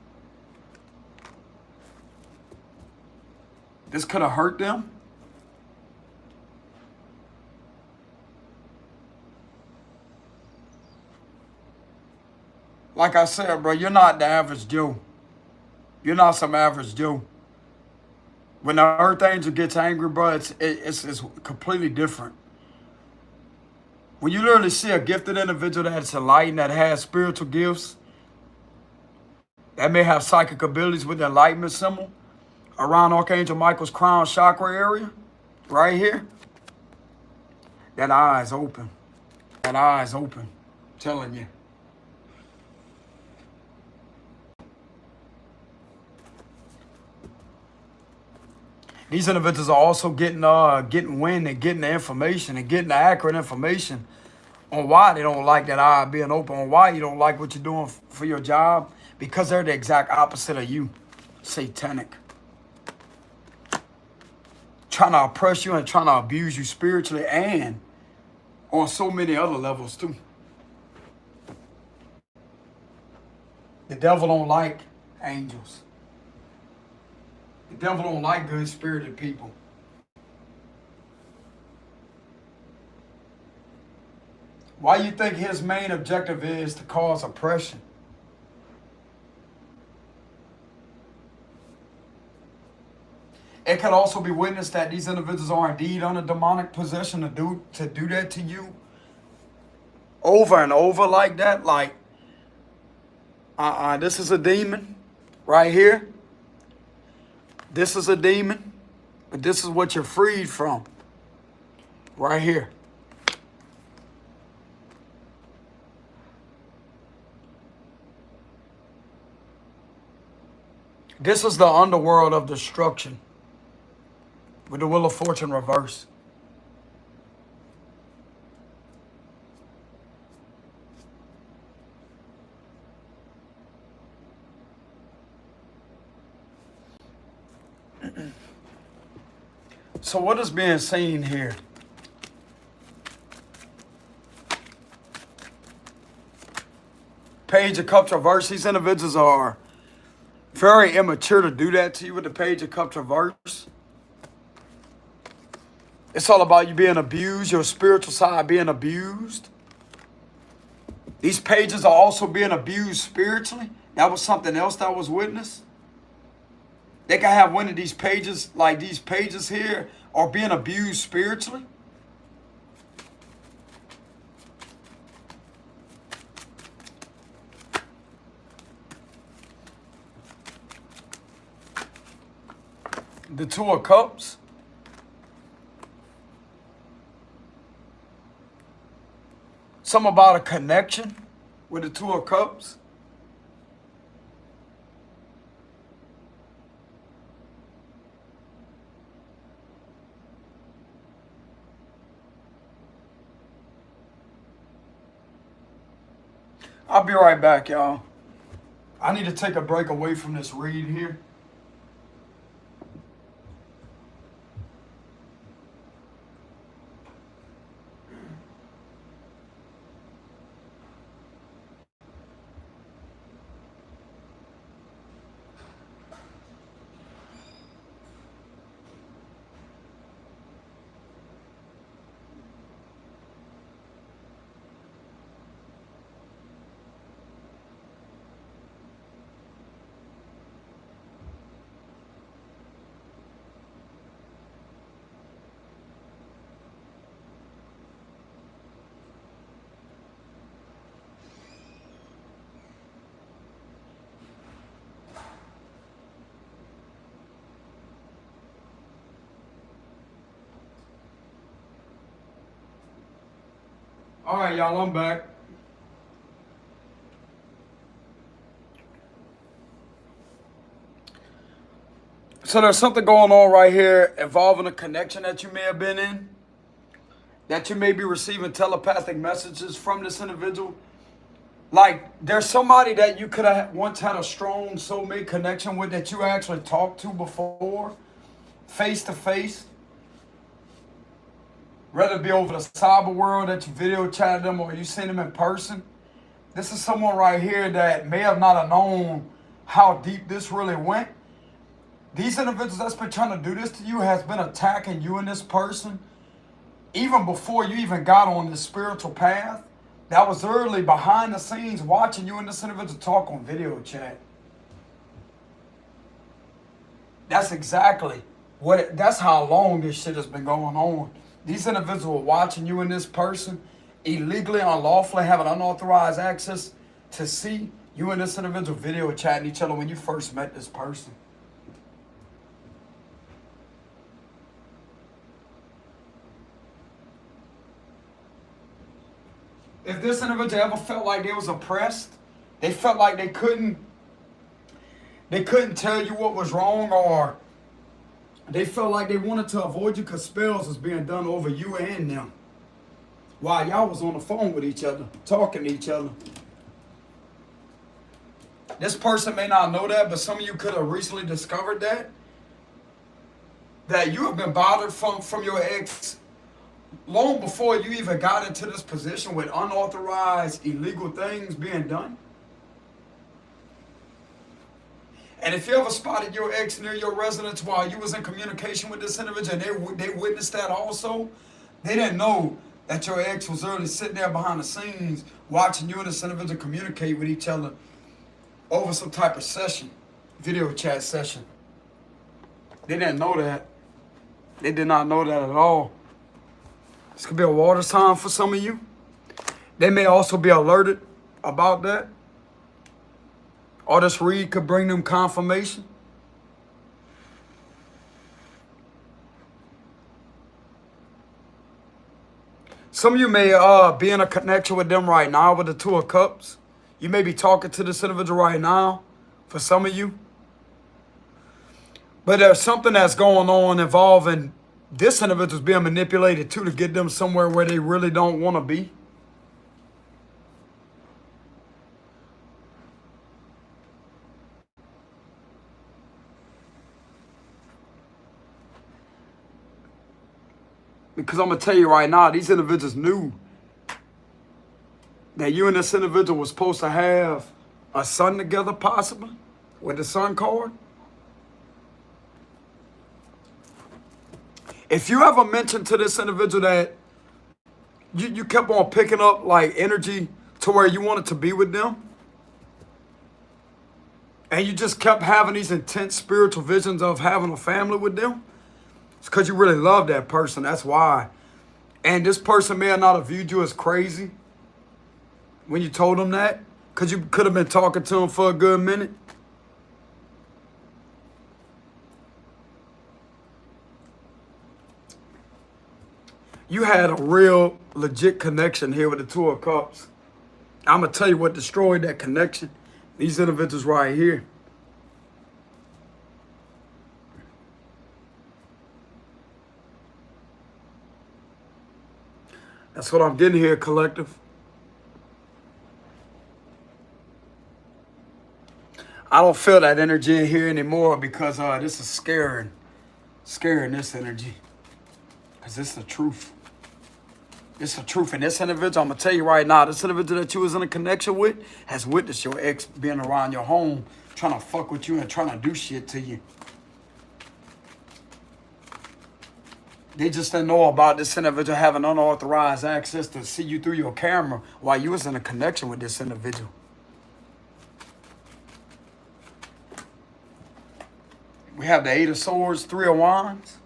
This could have hurt them. Like I said, bro, you're not the average Joe. You're not some average Joe. When the Earth Angel gets angry, bro, it's completely different. When you literally see a gifted individual that's enlightened, that has spiritual gifts, that may have psychic abilities with the enlightenment symbol around Archangel Michael's crown chakra area, right here, that eye is open. That eye is open, I'm telling you. These individuals are also getting wind and getting the information and getting the accurate information on why they don't like that eye being open, on why you don't like what you're doing for your job, because they're the exact opposite of you, satanic. Trying to oppress you and trying to abuse you spiritually and on so many other levels too. The devil don't like angels. The devil don't like good-spirited people. Why you think his main objective is to cause oppression? It could also be witnessed that these individuals are indeed under demonic possession to do that to you over and over like that. Like, this is a demon right here. This is a demon, but this is what you're freed from right here. This is the underworld of destruction with the Wheel of Fortune reverse. So what is being seen here? Page of Cups reverse. These individuals are very immature to do that to you with the Page of Cups reverse. It's all about you being abused, your spiritual side being abused. These pages are also being abused spiritually. That was something else that was witnessed. They can have one of these pages, like these pages here, are being abused spiritually. The Two of Cups. Something about a connection with the Two of Cups. I'll be right back, y'all. I need to take a break away from this read here. All right, y'all, I'm back. So there's something going on right here involving a connection that you may have been in, that you may be receiving telepathic messages from this individual. Like, there's somebody that you could have once had a strong soulmate connection with that you actually talked to before, face to face. Whether it be over the cyber world that you video chatted them or you seen them in person. This is someone right here that may have not have known how deep this really went. These individuals that's been trying to do this to you has been attacking you and this person even before you even got on this spiritual path. That was early behind the scenes watching you and this individual talk on video chat. That's exactly that's how long this shit has been going on. These individuals were watching you and this person illegally, unlawfully, having unauthorized access to see you and this individual video chatting each other when you first met this person. If this individual ever felt like they was oppressed, they felt like they couldn't tell you what was wrong, or they felt like they wanted to avoid you because spells was being done over you and them while y'all was on the phone with each other, talking to each other. This person may not know that, but some of you could have recently discovered that you have been bothered from your ex long before you even got into this position with unauthorized, illegal things being done. And if you ever spotted your ex near your residence while you was in communication with this individual and they witnessed that also, they didn't know that your ex was really sitting there behind the scenes watching you and this individual communicate with each other over some type of session, video chat session. They didn't know that. They did not know that at all. This could be a water sign for some of you. They may also be alerted about that. Or this read could bring them confirmation. Some of you may be in a connection with them right now with the Two of Cups. You may be talking to this individual right now for some of you. But there's something that's going on involving this individual's being manipulated too to get them somewhere where they really don't want to be. Because I'm going to tell you right now, these individuals knew that you and this individual was supposed to have a son together, possibly, with the Sun card. If you ever mentioned to this individual that you kept on picking up like energy to where you wanted to be with them, and you just kept having these intense spiritual visions of having a family with them, it's because you really love that person. That's why. And this person may not have viewed you as crazy when you told them that, because you could have been talking to them for a good minute. You had a real legit connection here with the Two of Cups. I'm going to tell you what destroyed that connection. These individuals right here. That's what I'm getting here, collective. I don't feel that energy in here anymore because this is scaring this energy. Because it's the truth. It's the truth. And this individual, I'm going to tell you right now, this individual that you was in a connection with has witnessed your ex being around your home, trying to fuck with you and trying to do shit to you. They just didn't know about this individual having unauthorized access to see you through your camera while you was in a connection with this individual. We have the Eight of Swords, Three of Wands.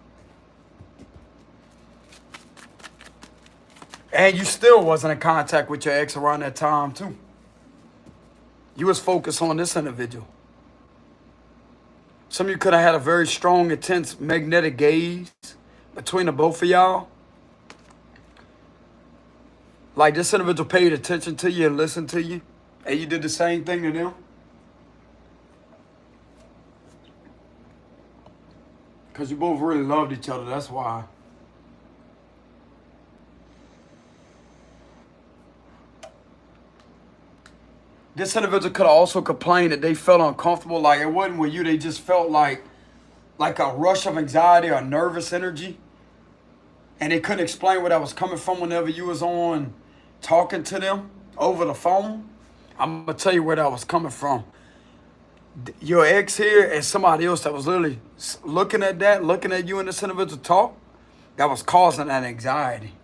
And you still wasn't in contact with your ex around that time, too. You was focused on this individual. Some of you could have had a very strong, intense magnetic gaze between the both of y'all. Like this individual paid attention to you and listened to you, and you did the same thing to them. Because you both really loved each other, that's why. This individual could also complain that they felt uncomfortable, like it wasn't with you, they just felt like a rush of anxiety or nervous energy. And they couldn't explain where that was coming from whenever you was on talking to them over the phone. I'm going to tell you where that was coming from. Your ex here and somebody else that was literally looking at you and this individual talk, that was causing that anxiety.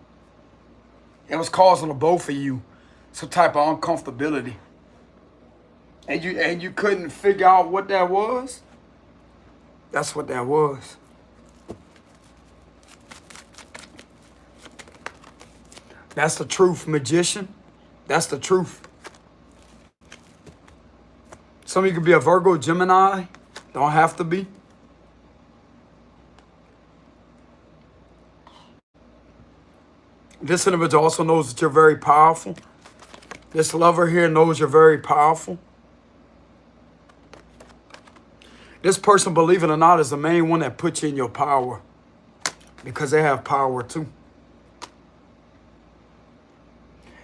It was causing the both of you some type of uncomfortability. And you couldn't figure out what that was. That's what that was. That's the truth, magician. That's the truth. Some of you could be a Virgo, Gemini. Don't have to be. This individual also knows that you're very powerful. This lover here knows you're very powerful. This person, believe it or not, is the main one that puts you in your power. Because they have power too.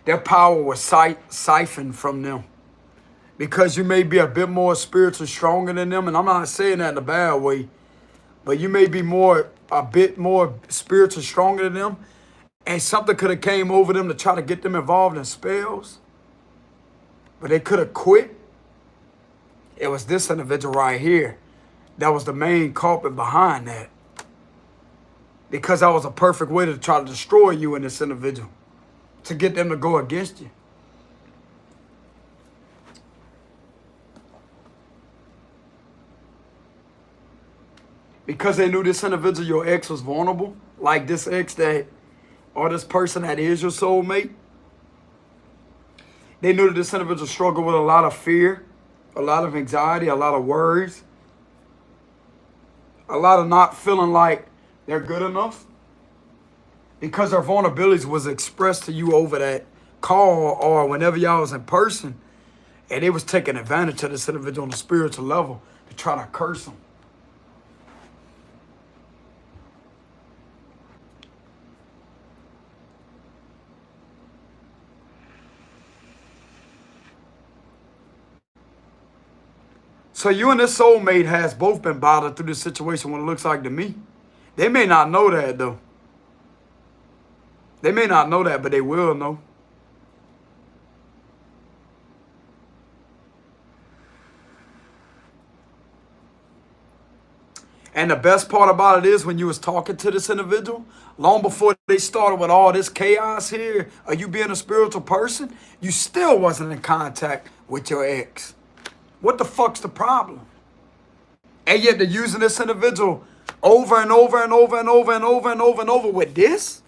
Their power was siphoned from them. Because you may be a bit more spiritually stronger than them. And I'm not saying that in a bad way. But you may be a bit more spiritually stronger than them. And something could have came over them to try to get them involved in spells. But they could have quit. It was this individual right here that was the main culprit behind that. Because that was a perfect way to try to destroy you and this individual. To get them to go against you. Because they knew this individual, your ex, was vulnerable. Like this ex that, or this person that is your soulmate. They knew that this individual struggled with a lot of fear, a lot of anxiety, a lot of worries. A lot of not feeling like they're good enough. Because their vulnerabilities was expressed to you over that call or whenever y'all was in person. And they was taking advantage of this individual on a spiritual level to try to curse them. So you and this soulmate has both been bothered through this situation, what it looks like to me. They may not know that though. They may not know that, but they will know. And the best part about it is when you was talking to this individual, long before they started with all this chaos here, or you being a spiritual person, you still wasn't in contact with your ex. What the fuck's the problem? And yet they're using this individual over and over and over and over and over and over and over with this?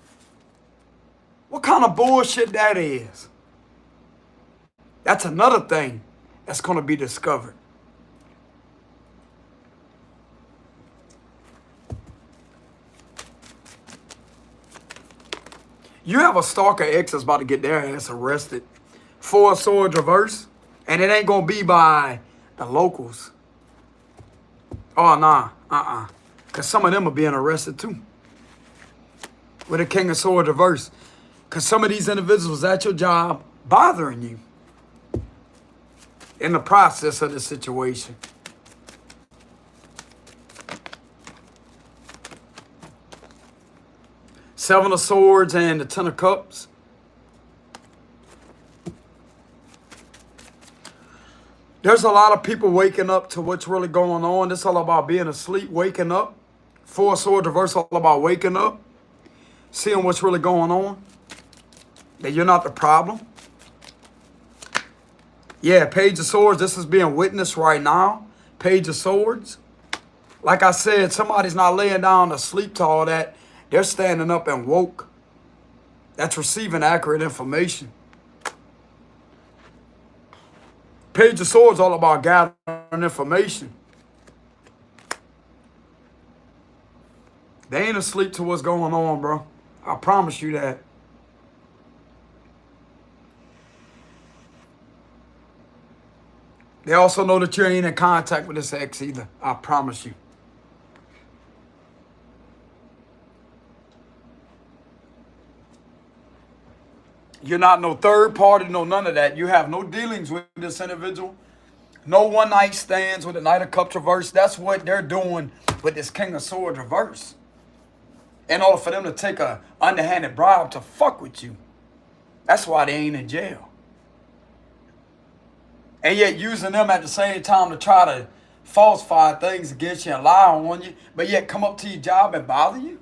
What kind of bullshit that is? That's another thing that's going to be discovered. You have a stalker ex that's about to get their ass arrested. 4 of Swords reverse. And it ain't going to be by the locals. Oh, nah. Because some of them are being arrested too. With a King of Swords reverse. Because some of these individuals at your job bothering you in the process of the situation. Seven of Swords and the Ten of Cups. There's a lot of people waking up to what's really going on. This all about being asleep, waking up. 4 of Swords reverse, all about waking up. Seeing what's really going on. That you're not the problem. Yeah, Page of Swords, this is being witnessed right now. Page of Swords. Like I said, somebody's not laying down asleep to all that. They're standing up and woke. That's receiving accurate information. Page of Swords all about gathering information. They ain't asleep to what's going on, bro. I promise you that. They also know that you ain't in contact with this ex either. I promise you. You're not no third party, no none of that. You have no dealings with this individual. No one night stands with the Knight of Cups reverse. That's what they're doing with this King of Swords reverse. In order for them to take a underhanded bribe to fuck with you. That's why they ain't in jail. And yet using them at the same time to try to falsify things against you and lie on you, but yet come up to your job and bother you?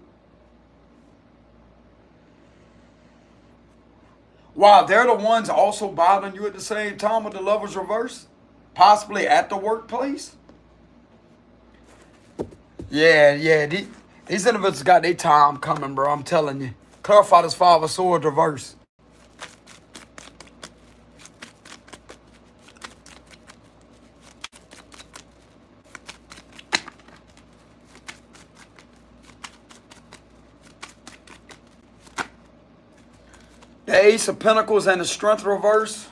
While they're the ones also bothering you at the same time with the Lovers reverse? Possibly at the workplace? Yeah. These individuals got their time coming, bro. I'm telling you. Clarify this Five of Swords reverse. The Ace of Pentacles and the Strength reverse.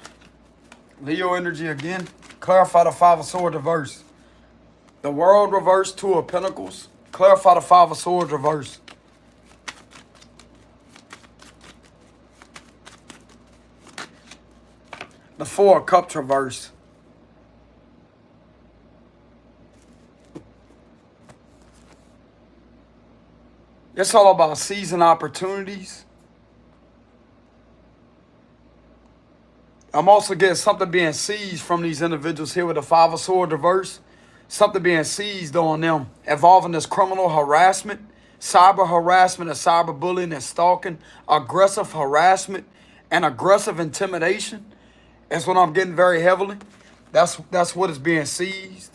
Leo energy again. Clarify the Five of Swords reverse. The World reverse, Two of Pentacles. Clarify the Five of Swords reverse. The Four of Cups reverse. It's all about seizing opportunities. I'm also getting something being seized from these individuals here with the Five of Swords reverse. Something being seized on them involving this criminal harassment, cyber harassment, and cyber bullying and stalking, aggressive harassment, and aggressive intimidation. That's what I'm getting very heavily. That's what is being seized.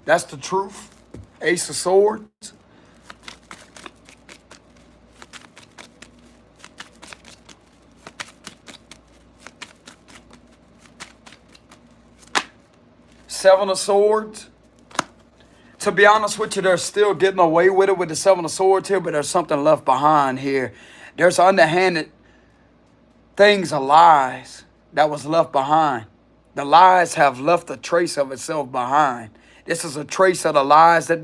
That's the truth. Ace of Swords. Seven of Swords. To be honest with you, they're still getting away with it with the Seven of Swords here, but there's something left behind here. There's underhanded things of lies that was left behind. The lies have left a trace of itself behind. This is a trace of the lies that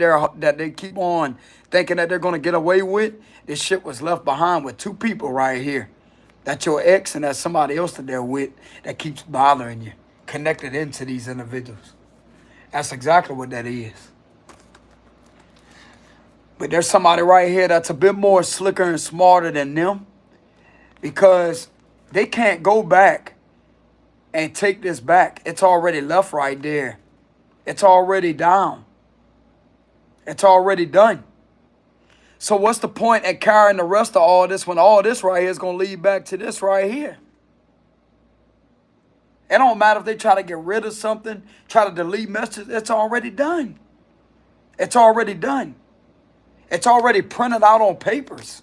they keep on thinking that they're going to get away with. This shit was left behind with two people right here. That's your ex and that's somebody else that they're with that keeps bothering you. Connected into these individuals. That's exactly what that is. But there's somebody right here that's a bit more slicker and smarter than them because they can't go back and take this back. It's already left right there. It's already down. It's already done. So what's the point at carrying the rest of all this when all this right here is going to lead back to this right here? It don't matter if they try to get rid of something, try to delete messages. It's already done. It's already done. It's already printed out on papers.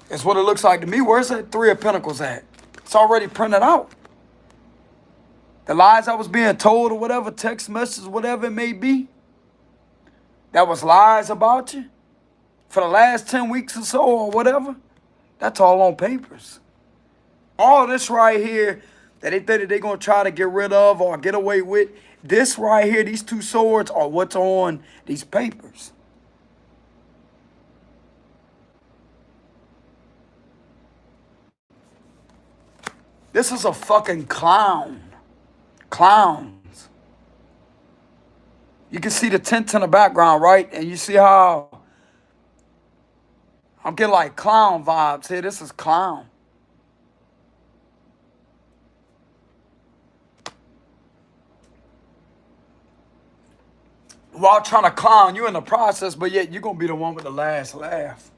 It's what it looks like to me. Where's that Three of Pentacles at? It's already printed out. The lies I was being told or whatever, text messages, whatever it may be, that was lies about you for the last 10 weeks or so or whatever, that's all on papers. All this right here that they think that they're going to try to get rid of or get away with, this right here, these two swords are what's on these papers. This is a fucking clown. Clowns. You can see the tents in the background, right? And you see how I'm getting like clown vibes here. This is clown. While trying to clown you in the process, but yet you're going to be the one with the last laugh.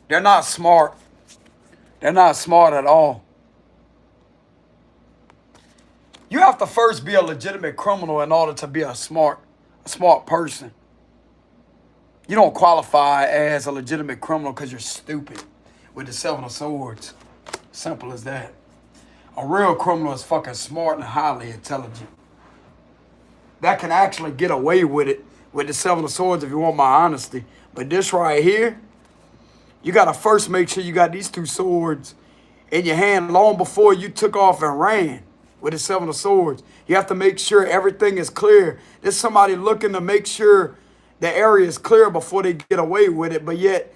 They're not smart. They're not smart at all. You have to first be a legitimate criminal in order to be a smart person. You don't qualify as a legitimate criminal because you're stupid. With the Seven of Swords. Simple as that. A real criminal is fucking smart and highly intelligent. That can actually get away with it with the Seven of Swords if you want my honesty. But this right here, you got to first make sure you got these two swords in your hand long before you took off and ran with the Seven of Swords. You have to make sure everything is clear. There's somebody looking to make sure the area is clear before they get away with it, but yet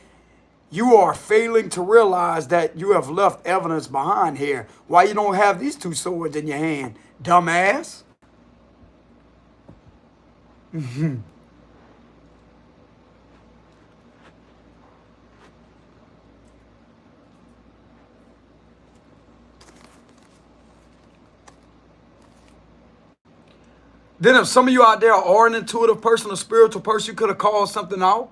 you are failing to realize that you have left evidence behind here. Why you don't have these two swords in your hand, dumbass? Then if some of you out there are an intuitive person, a spiritual person, you could have called something out.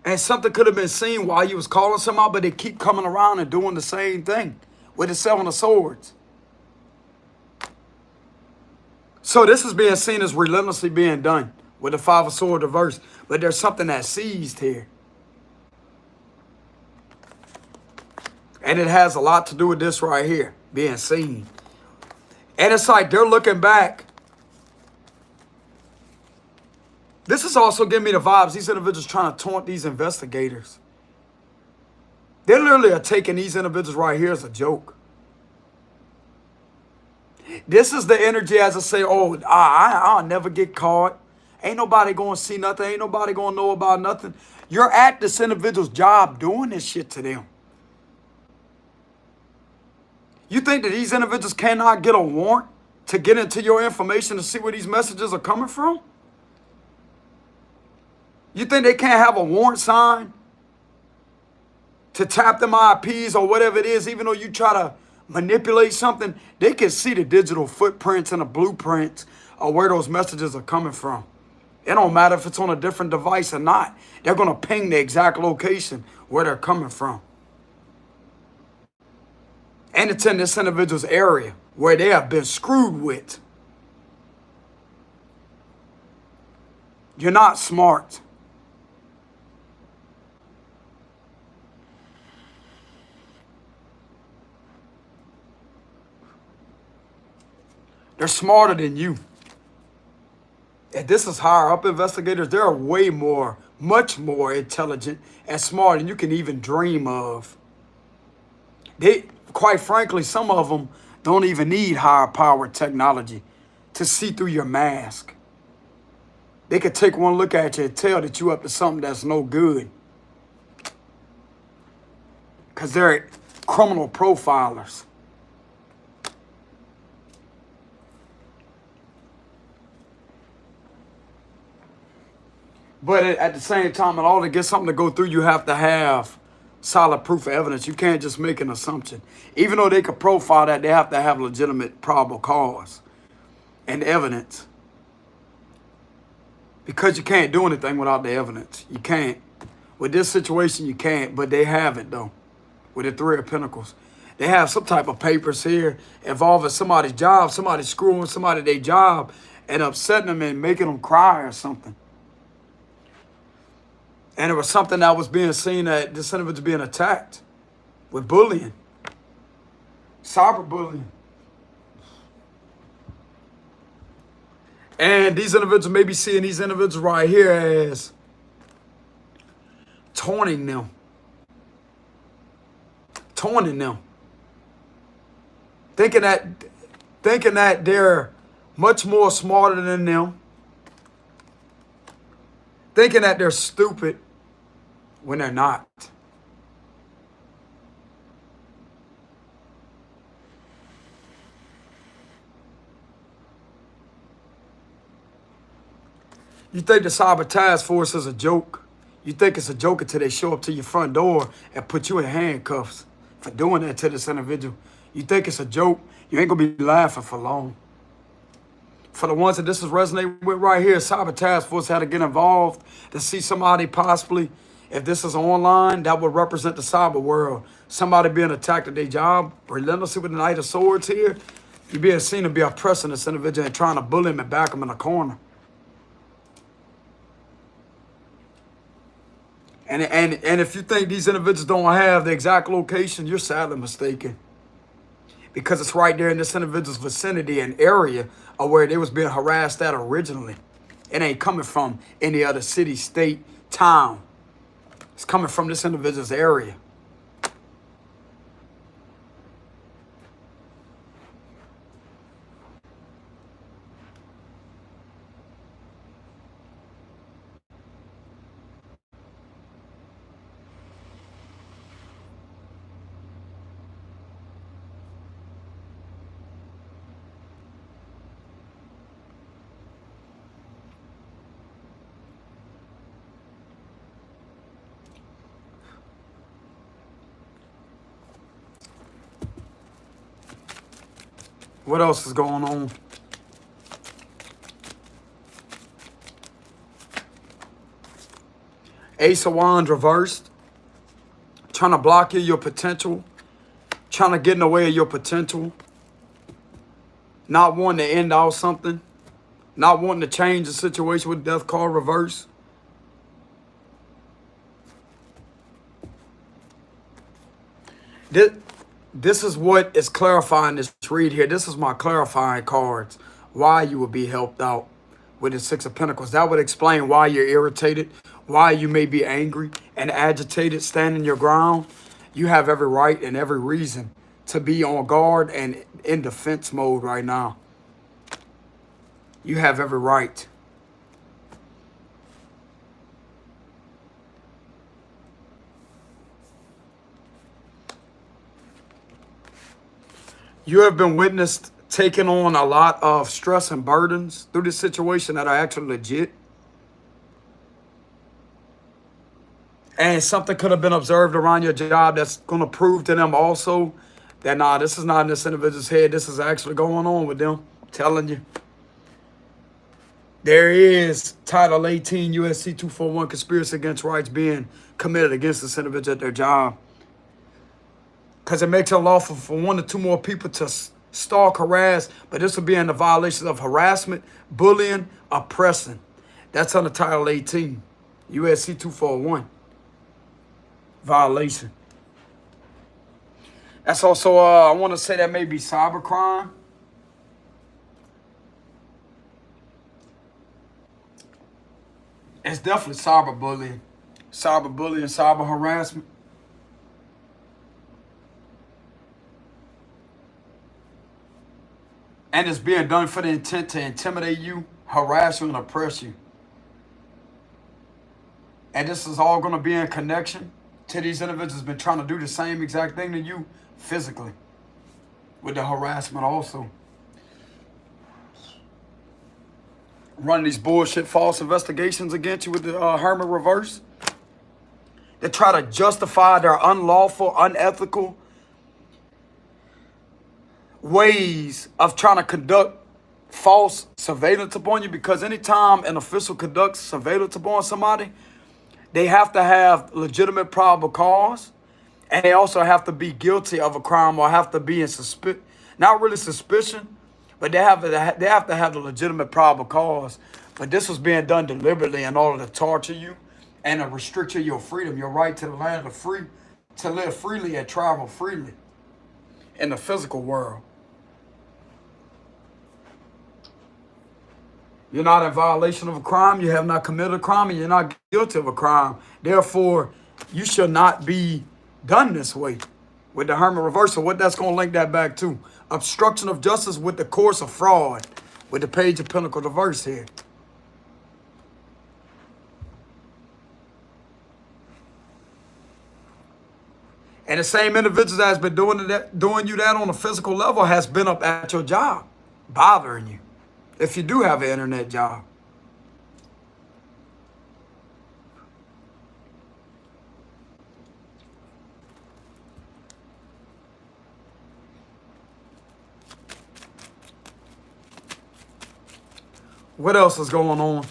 And something could have been seen while you was calling something out, but they keep coming around and doing the same thing with the Seven of Swords. So this is being seen as relentlessly being done with the Five of Swords reversed. But there's something that's seized here. And it has a lot to do with this right here, being seen. And it's like they're looking back. This is also giving me the vibes. These individuals trying to taunt these investigators. They literally are taking these individuals right here as a joke. This is the energy as I say, oh, I'll never get caught. Ain't nobody going to see nothing. Ain't nobody going to know about nothing. You're at this individual's job doing this shit to them. You think that these individuals cannot get a warrant to get into your information to see where these messages are coming from? You think they can't have a warrant signed to tap them IPs or whatever it is, even though you try to manipulate something? They can see the digital footprints and the blueprints of where those messages are coming from. It don't matter if it's on a different device or not. They're going to ping the exact location where they're coming from. And it's in this individual's area where they have been screwed with. You're not smart. They're smarter than you. And this is higher up investigators. They're way more, much more intelligent and smart than you can even dream of. They, quite frankly, some of them don't even need higher power technology to see through your mask. They could take one look at you and tell that you up to something that's no good. Because they're criminal profilers. But at the same time, in order to get something to go through, you have to have solid proof of evidence. You can't just make an assumption. Even though they could profile that, they have to have legitimate probable cause and evidence. Because you can't do anything without the evidence. You can't. With this situation, you can't, but they have it, though, with the Three of Pentacles. They have some type of papers here involving somebody's job, somebody screwing somebody their job and upsetting them and making them cry or something. And it was something that was being seen that this individual was being attacked with bullying, cyberbullying. And these individuals may be seeing these individuals right here as taunting them. Taunting them. Thinking that they're much more smarter than them. Thinking that they're stupid when they're not. You think the cyber task force is a joke. You think it's a joke until they show up to your front door and put you in handcuffs for doing that to this individual. You think it's a joke. You ain't going to be laughing for long. For the ones that this is resonating with right here, cyber task force had to get involved to see somebody possibly, if this is online, that would represent the cyber world. Somebody being attacked at their job, relentlessly with the Knight of Swords here. You're being seen to be oppressing this individual and trying to bully him and back him in a corner. And if you think these individuals don't have the exact location, you're sadly mistaken. because it's right there in this individual's vicinity and area of where they was being harassed at originally. It ain't coming from any other city, state, town. It's coming from this individual's area. What else is going on? Ace of Wands reversed. Trying to block your potential. Trying to get in the way of your potential. Not wanting to end out something. Not wanting to change the situation with death card reverse. This is what is clarifying this read here. This is my clarifying cards. Why you will be helped out with the Six of Pentacles. That would explain why you're irritated, why you may be angry and agitated, standing your ground. You have every right and every reason to be on guard and in defense mode right now. You have every right. You have been witnessed taking on a lot of stress and burdens through this situation that are actually legit. And something could have been observed around your job that's going to prove to them also that, nah, this is not in this individual's head. This is actually going on with them. I'm telling you. There is Title 18 USC 241 conspiracy against rights being committed against this individual at their job. Because it makes it lawful for 1 to 2 more people to stalk, harass, but this would be in the violations of harassment, bullying, oppressing. That's under Title 18, USC 241. Violation. That's also, I want to say that may be cybercrime. It's definitely cyberbullying, cyber harassment. And it's being done for the intent to intimidate you, harass you, and oppress you. And this is all going to be in connection to these individuals been trying to do the same exact thing to you physically. With the harassment also. Running these bullshit false investigations against you with the Hermit reverse. They try to justify their unlawful, unethical ways of trying to conduct false surveillance upon you, because anytime an official conducts surveillance upon somebody, they have to have legitimate probable cause, and they also have to be guilty of a crime or have to be in not really suspicion, but they have to have the legitimate probable cause. But this was being done deliberately in order to torture you and to restrict your freedom, your right to the land of the free, to live freely and travel freely in the physical world. You're not in violation of a crime. You have not committed a crime, and you're not guilty of a crime. Therefore, you should not be done this way. With the Hermit reversal, what that's going to link that back to? Obstruction of justice with the course of fraud. With the Page of Pentacles reverse here. And the same individual that has been doing you that on a physical level has been up at your job, bothering you. If you do have an internet job. What else is going on?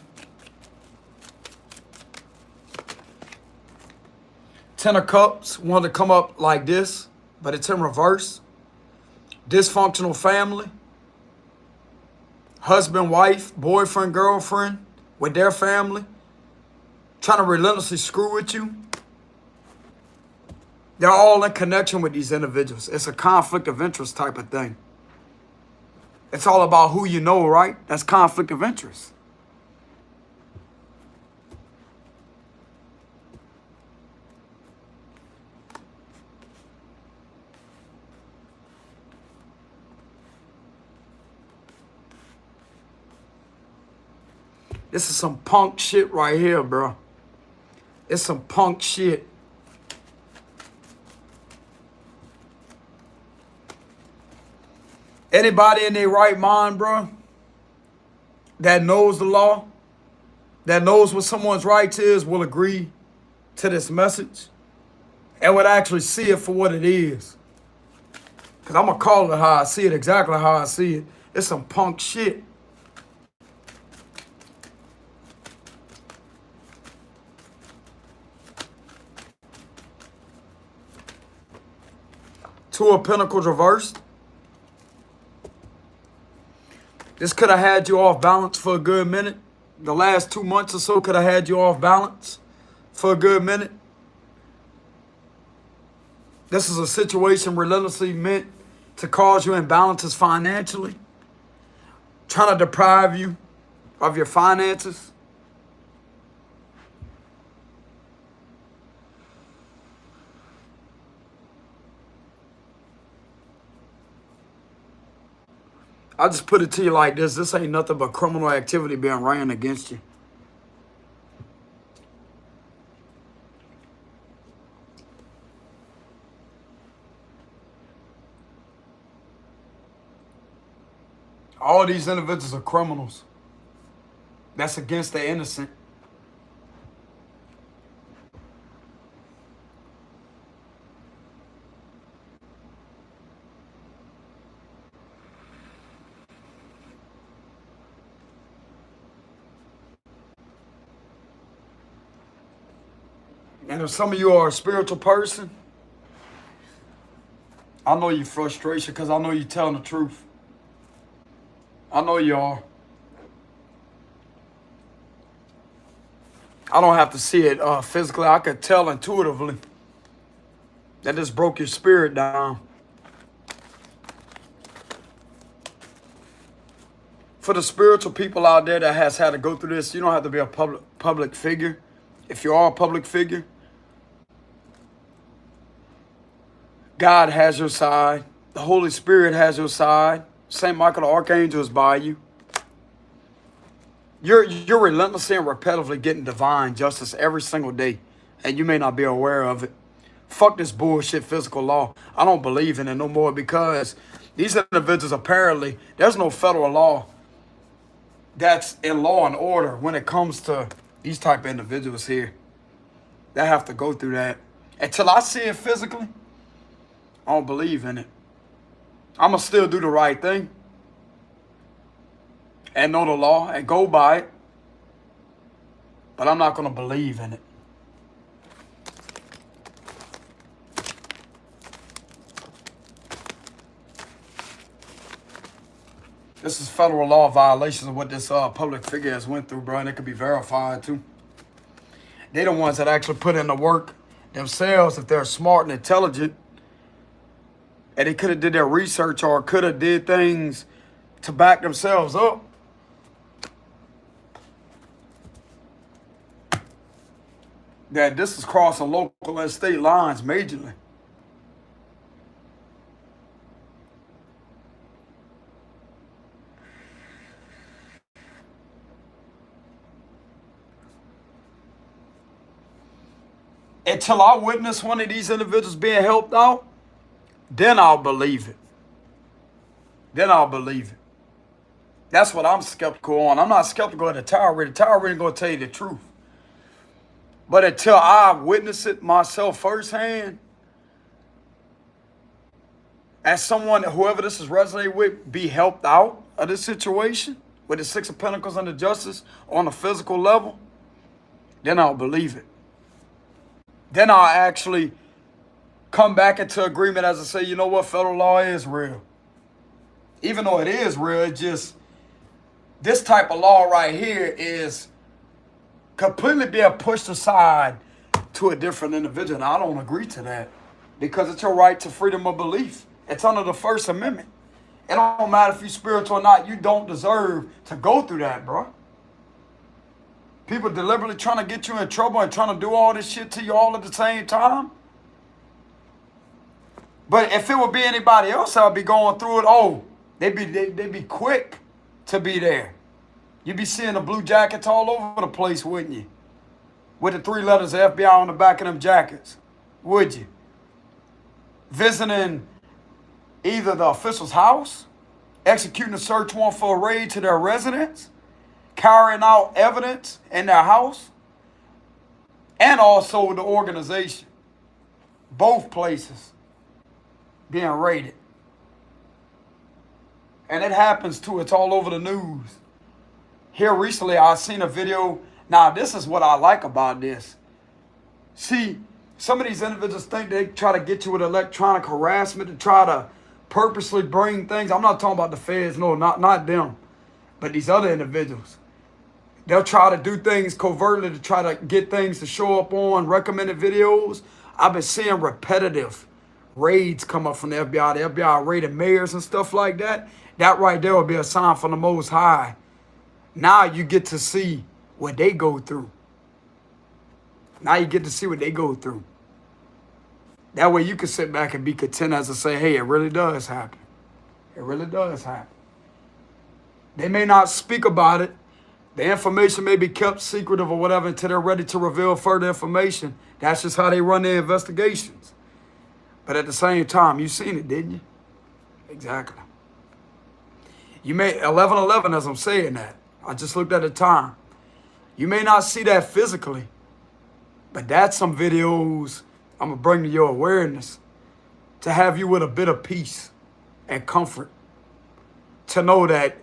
10 of Cups want to come up like this, but it's in reverse. Dysfunctional family. Husband, wife, boyfriend, girlfriend with their family. Trying to relentlessly screw with you. They're all in connection with these individuals. It's a conflict of interest type of thing. It's all about who you know, right? That's conflict of interest. This is some punk shit right here, bro. It's some punk shit. Anybody in their right mind, bro, that knows the law, that knows what someone's rights is, will agree to this message and would actually see it for what it is. Because I'm going to call it how I see it, exactly how I see it. It's some punk shit. Two of Pentacles reversed. This could have had you off balance for a good minute. The last 2 months or so could have had you off balance for a good minute. This is a situation relentlessly meant to cause you imbalances financially, trying to deprive you of your finances. I'll just put it to you like this. This ain't nothing but criminal activity being ran against you. All these individuals are criminals. That's against the innocent. And if some of you are a spiritual person, I know your frustration because I know you're telling the truth. I know you are. I don't have to see it physically. I could tell intuitively that this broke your spirit down. For the spiritual people out there that has had to go through this, you don't have to be a public figure. If you are a public figure, God has your side. The Holy Spirit has your side. St. Michael the Archangel is by you. You're relentlessly and repetitively getting divine justice every single day, and you may not be aware of it. Fuck this bullshit physical law. I don't believe in it no more because these individuals apparently, there's no federal law that's in law and order when it comes to these type of individuals here that have to go through that. Until I see it physically, I don't believe in it. I'm going to still do the right thing and know the law and go by it, but I'm not going to believe in it. This is federal law violations of what this public figure has went through, bro, and it could be verified too. They're the ones that actually put in the work themselves if they're smart and intelligent. And they could have did their research or could have did things to back themselves up. That this is crossing local and state lines majorly. Until I witness one of these individuals being helped out, then I'll believe it. Then I'll believe it. That's what I'm skeptical on. I'm not skeptical of the tarot reading. Tarot reading going to tell you the truth. But until I witness it myself firsthand, as someone, whoever this is resonating with, be helped out of this situation with the Six of Pentacles and the Justice on a physical level, then I'll believe it. Then I'll actually come back into agreement as I say, you know what, federal law is real. Even though it is real, it just, this type of law right here is completely being pushed aside to a different individual. And I don't agree to that. because it's your right to freedom of belief. It's under the First Amendment. It don't matter if you're spiritual or not. You don't deserve to go through that, bro. People deliberately trying to get you in trouble and trying to do all this shit to you all at the same time. But if it would be anybody else, I'd be going through it. Oh, they'd be quick to be there. You'd be seeing the blue jackets all over the place, wouldn't you? With the 3 letters of FBI on the back of them jackets, would you? Visiting either the official's house, executing a search warrant for a raid to their residence, carrying out evidence in their house, and also the organization. Both places being raided. And it happens too. It's all over the news. Here recently, I seen a video. Now, this is what I like about this. See, some of these individuals think they try to get you with electronic harassment to try to purposely bring things. I'm not talking about the feds. No, not them. But these other individuals. They'll try to do things covertly to try to get things to show up on recommended videos. I've been seeing repetitive raids come up from the FBI. The FBI raided mayors and stuff like that. That right there will be a sign from the Most High. Now you get to see what they go through. Now you get to see what they go through. That way you can sit back and be content as to say, hey, it really does happen. It really does happen. They may not speak about it. The information may be kept secretive or whatever until they're ready to reveal further information. That's just how they run their investigations. But at the same time, you seen it, didn't you? Exactly. You may, 11:11 as I'm saying that. I just looked at the time. You may not see that physically, but that's some videos I'm going to bring to your awareness to have you with a bit of peace and comfort. To know that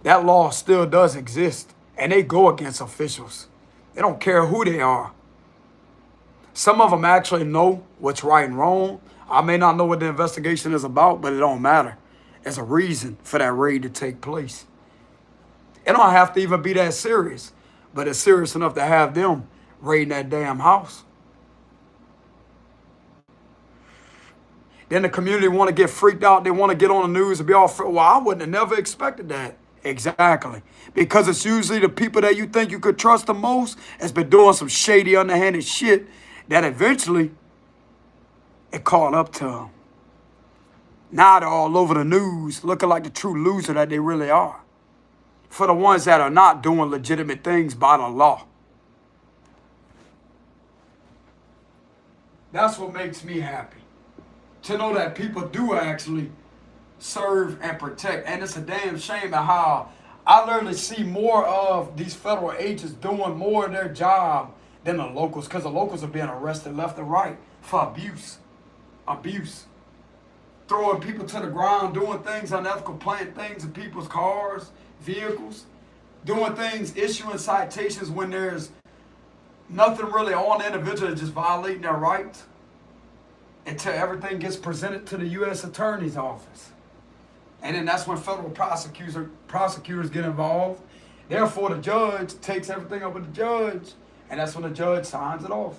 that law still does exist and they go against officials. They don't care who they are. Some of them actually know what's right and wrong. I may not know what the investigation is about, but it don't matter. There's a reason for that raid to take place. It don't have to even be that serious, but it's serious enough to have them raiding that damn house. Then the community want to get freaked out. They want to get on the news and be all, well, I wouldn't have never expected that. Exactly. Because it's usually the people that you think you could trust the most has been doing some shady, underhanded shit that eventually it caught up to them. Now they're all over the news looking like the true loser that they really are. For the ones that are not doing legitimate things by the law. That's what makes me happy. To know that people do actually serve and protect. And it's a damn shame at how I literally see more of these federal agents doing more of their job than the locals, because the locals are being arrested left and right for abuse. Throwing people to the ground, doing things unethical, planting things in people's cars, vehicles, doing things, issuing citations when there's nothing really on the individual, just violating their rights until everything gets presented to the U.S. Attorney's Office. And then that's when federal prosecutors get involved. Therefore, the judge takes everything up with the judge, and that's when the judge signs it off.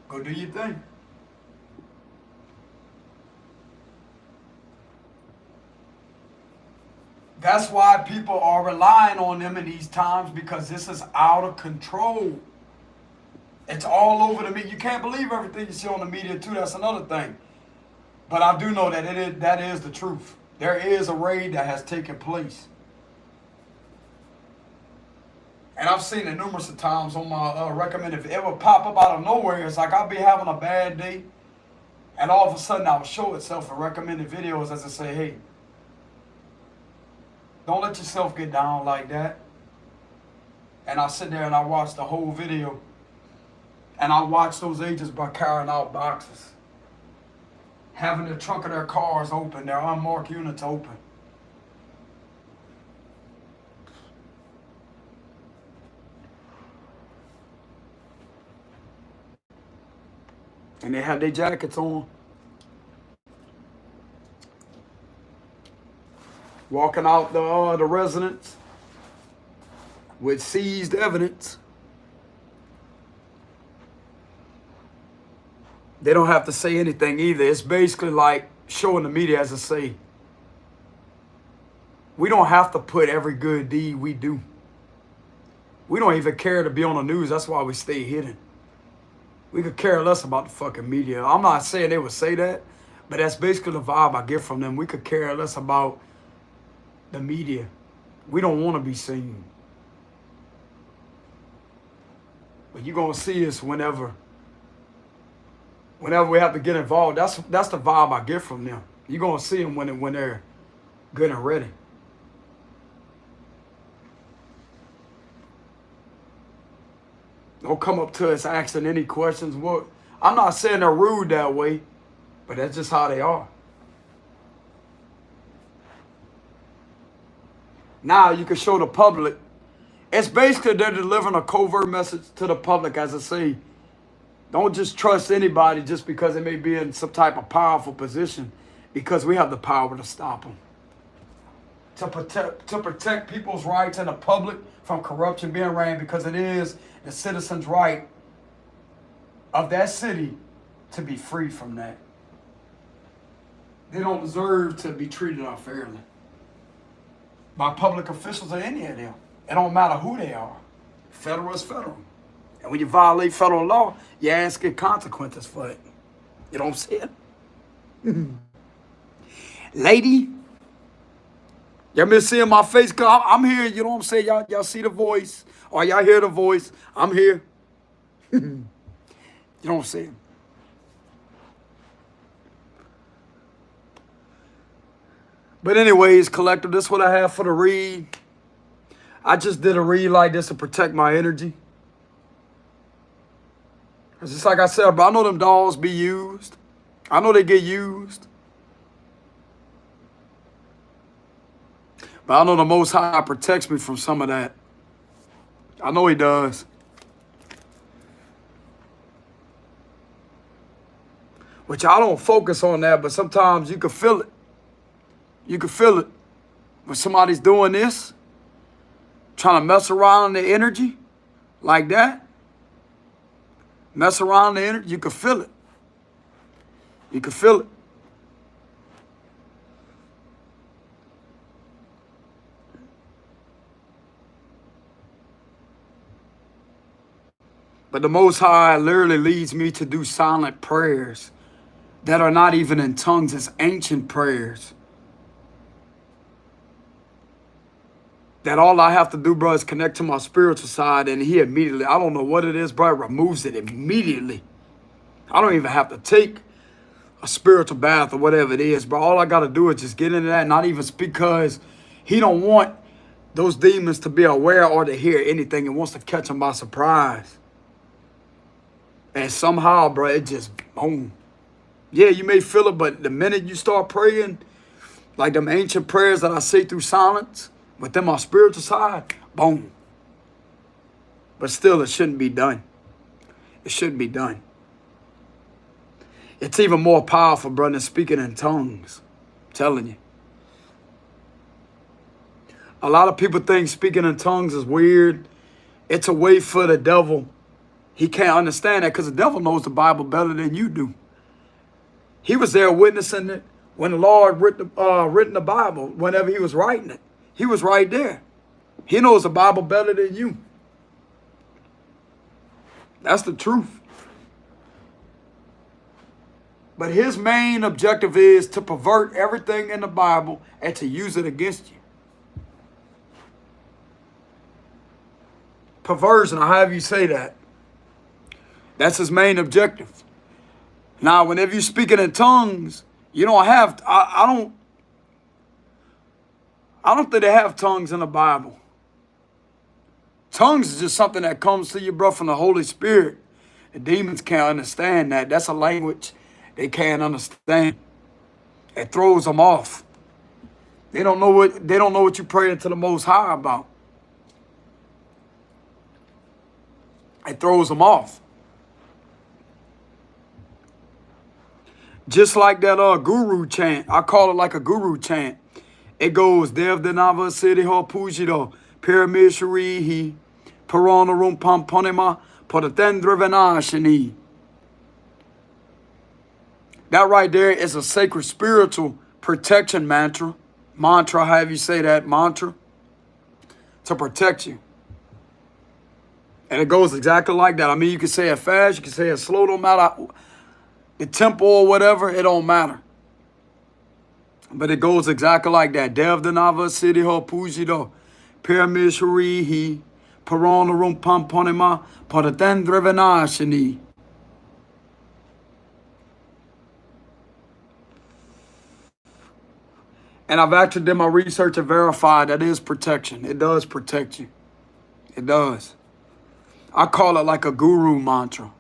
Go do your thing. That's why people are relying on them in these times, because this is out of control. It's all over the media. You can't believe everything you see on the media too. That's another thing. But I do know that that is the truth. There is a raid that has taken place. And I've seen it numerous of times on my recommended. It will pop up out of nowhere. It's like I'll be having a bad day, and all of a sudden I'll show itself in recommended videos as I say, hey, don't let yourself get down like that. And I sit there and I watch the whole video. And I watch those agents by carrying out boxes. Having the trunk of their cars open, their unmarked units open. And they have their jackets on. Walking out the residence with seized evidence. They don't have to say anything either. It's basically like showing the media as a say. We don't have to put every good deed we do. We don't even care to be on the news. That's why we stay hidden. We could care less about the fucking media. I'm not saying they would say that, but that's basically the vibe I get from them. We could care less about the media. We don't want to be seen. But you're going to see us whenever we have to get involved. That's the vibe I get from them. You're going to see them when they're good and ready. Don't come up to us asking any questions. Well, I'm not saying they're rude that way, but that's just how they are. Now you can show the public. It's basically they're delivering a covert message to the public, as I say. Don't just trust anybody just because they may be in some type of powerful position, because we have the power to stop them. To protect people's rights and the public from corruption being ran, because it is the citizens' right of that city to be free from that. They don't deserve to be treated unfairly by public officials or any of them. It don't matter who they are. Federal is federal. And when you violate federal law, you're asking consequences for it. You don't see it? Lady, y'all been seeing my face? Cause I'm here, you know what I'm saying? Y'all see the voice, or y'all hear the voice. I'm here. You know what I'm saying? But anyways, collective, this is what I have for the read. I just did a read like this to protect my energy. It's just like I said, but I know them dolls be used. I know they get used. But I know the Most High protects me from some of that. I know he does. Which I don't focus on that, but sometimes you can feel it. You can feel it. When somebody's doing this, trying to mess around in the energy like that, mess around the energy, you can feel it. You can feel it. But the Most High literally leads me to do silent prayers that are not even in tongues. It's ancient prayers. That all I have to do, bro, is connect to my spiritual side, and he immediately, I don't know what it is, bro, removes it immediately. I don't even have to take a spiritual bath or whatever it is, bro. All I got to do is just get into that, not even speak, because he don't want those demons to be aware or to hear anything, and wants to catch them by surprise. And somehow, bro, it just, boom. Yeah, you may feel it, but the minute you start praying, like them ancient prayers that I say through silence, within my spiritual side, boom. But still, it shouldn't be done. It shouldn't be done. It's even more powerful, brother, than speaking in tongues. I'm telling you. A lot of people think speaking in tongues is weird. It's a way for the devil. He can't understand that because the devil knows the Bible better than you do. He was there witnessing it when the Lord written the Bible, whenever he was writing it. He was right there. He knows the Bible better than you. That's the truth. But his main objective is to pervert everything in the Bible and to use it against you. Perversion, or however you say that. That's his main objective. Now, whenever you're speaking in tongues, you don't have, I don't think they have tongues in the Bible. Tongues is just something that comes to you, bro, from the Holy Spirit. The demons can't understand that. That's a language they can't understand. It throws them off. They don't know what you're praying to the Most High about. It throws them off. Just like that guru chant. I call it like a guru chant. It goes, Dev Denava City Ho Pujido, Pyramid Sharihi, Parana Rumpam Ponema, Potatendra Venashini. That right there is a sacred spiritual protection mantra. Mantra, however you say that, mantra. To protect you. And it goes exactly like that. I mean, you can say it fast, you can say it slow, don't matter the tempo or whatever, it don't matter. But it goes exactly like that. Dev Danava City Ho Pujido. Pyramid Sharihi. Paron Rum Pam Ponema. Podatan Drivenashini. And I've actually did my research and verified that is protection. It does protect you. It does. I call it like a guru mantra.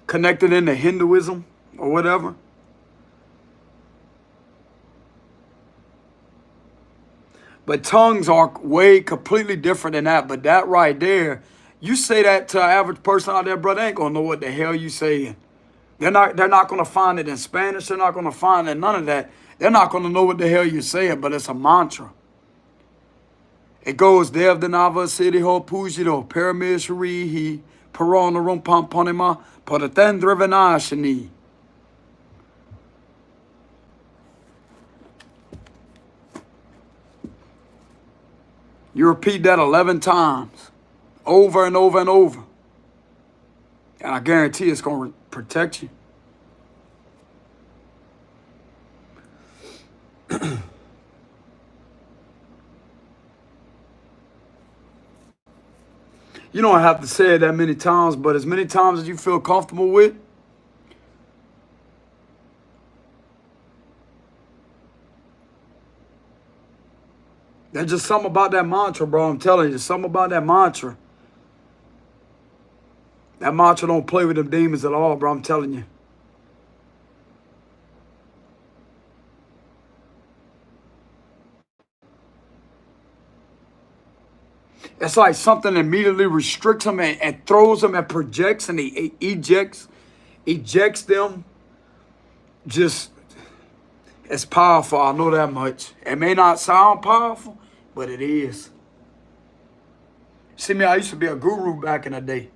Connected into Hinduism or whatever. But tongues are way completely different than that. But that right there, you say that to an average person out there, brother, they ain't gonna know what the hell you saying. They're not gonna find it in Spanish. They're not gonna find it, none of that. They're not gonna know what the hell you're saying, but it's a mantra. It goes Dev Danava City Ho Pujido, Pyramid Sharihi, Parona Rumpam Ponema, Podatan Drivenashini. You repeat that 11 times, over and over and over. And I guarantee it's going to protect you. You don't have to say it that many times, but as many times as you feel comfortable with. There's just something about that mantra, bro. I'm telling you, something about that mantra. That mantra don't play with them demons at all, bro. I'm telling you. It's like something immediately restricts them and throws them and projects and ejects them. Just, it's powerful. I know that much. It may not sound powerful, but it is. See me, I used to be a guru back in the day.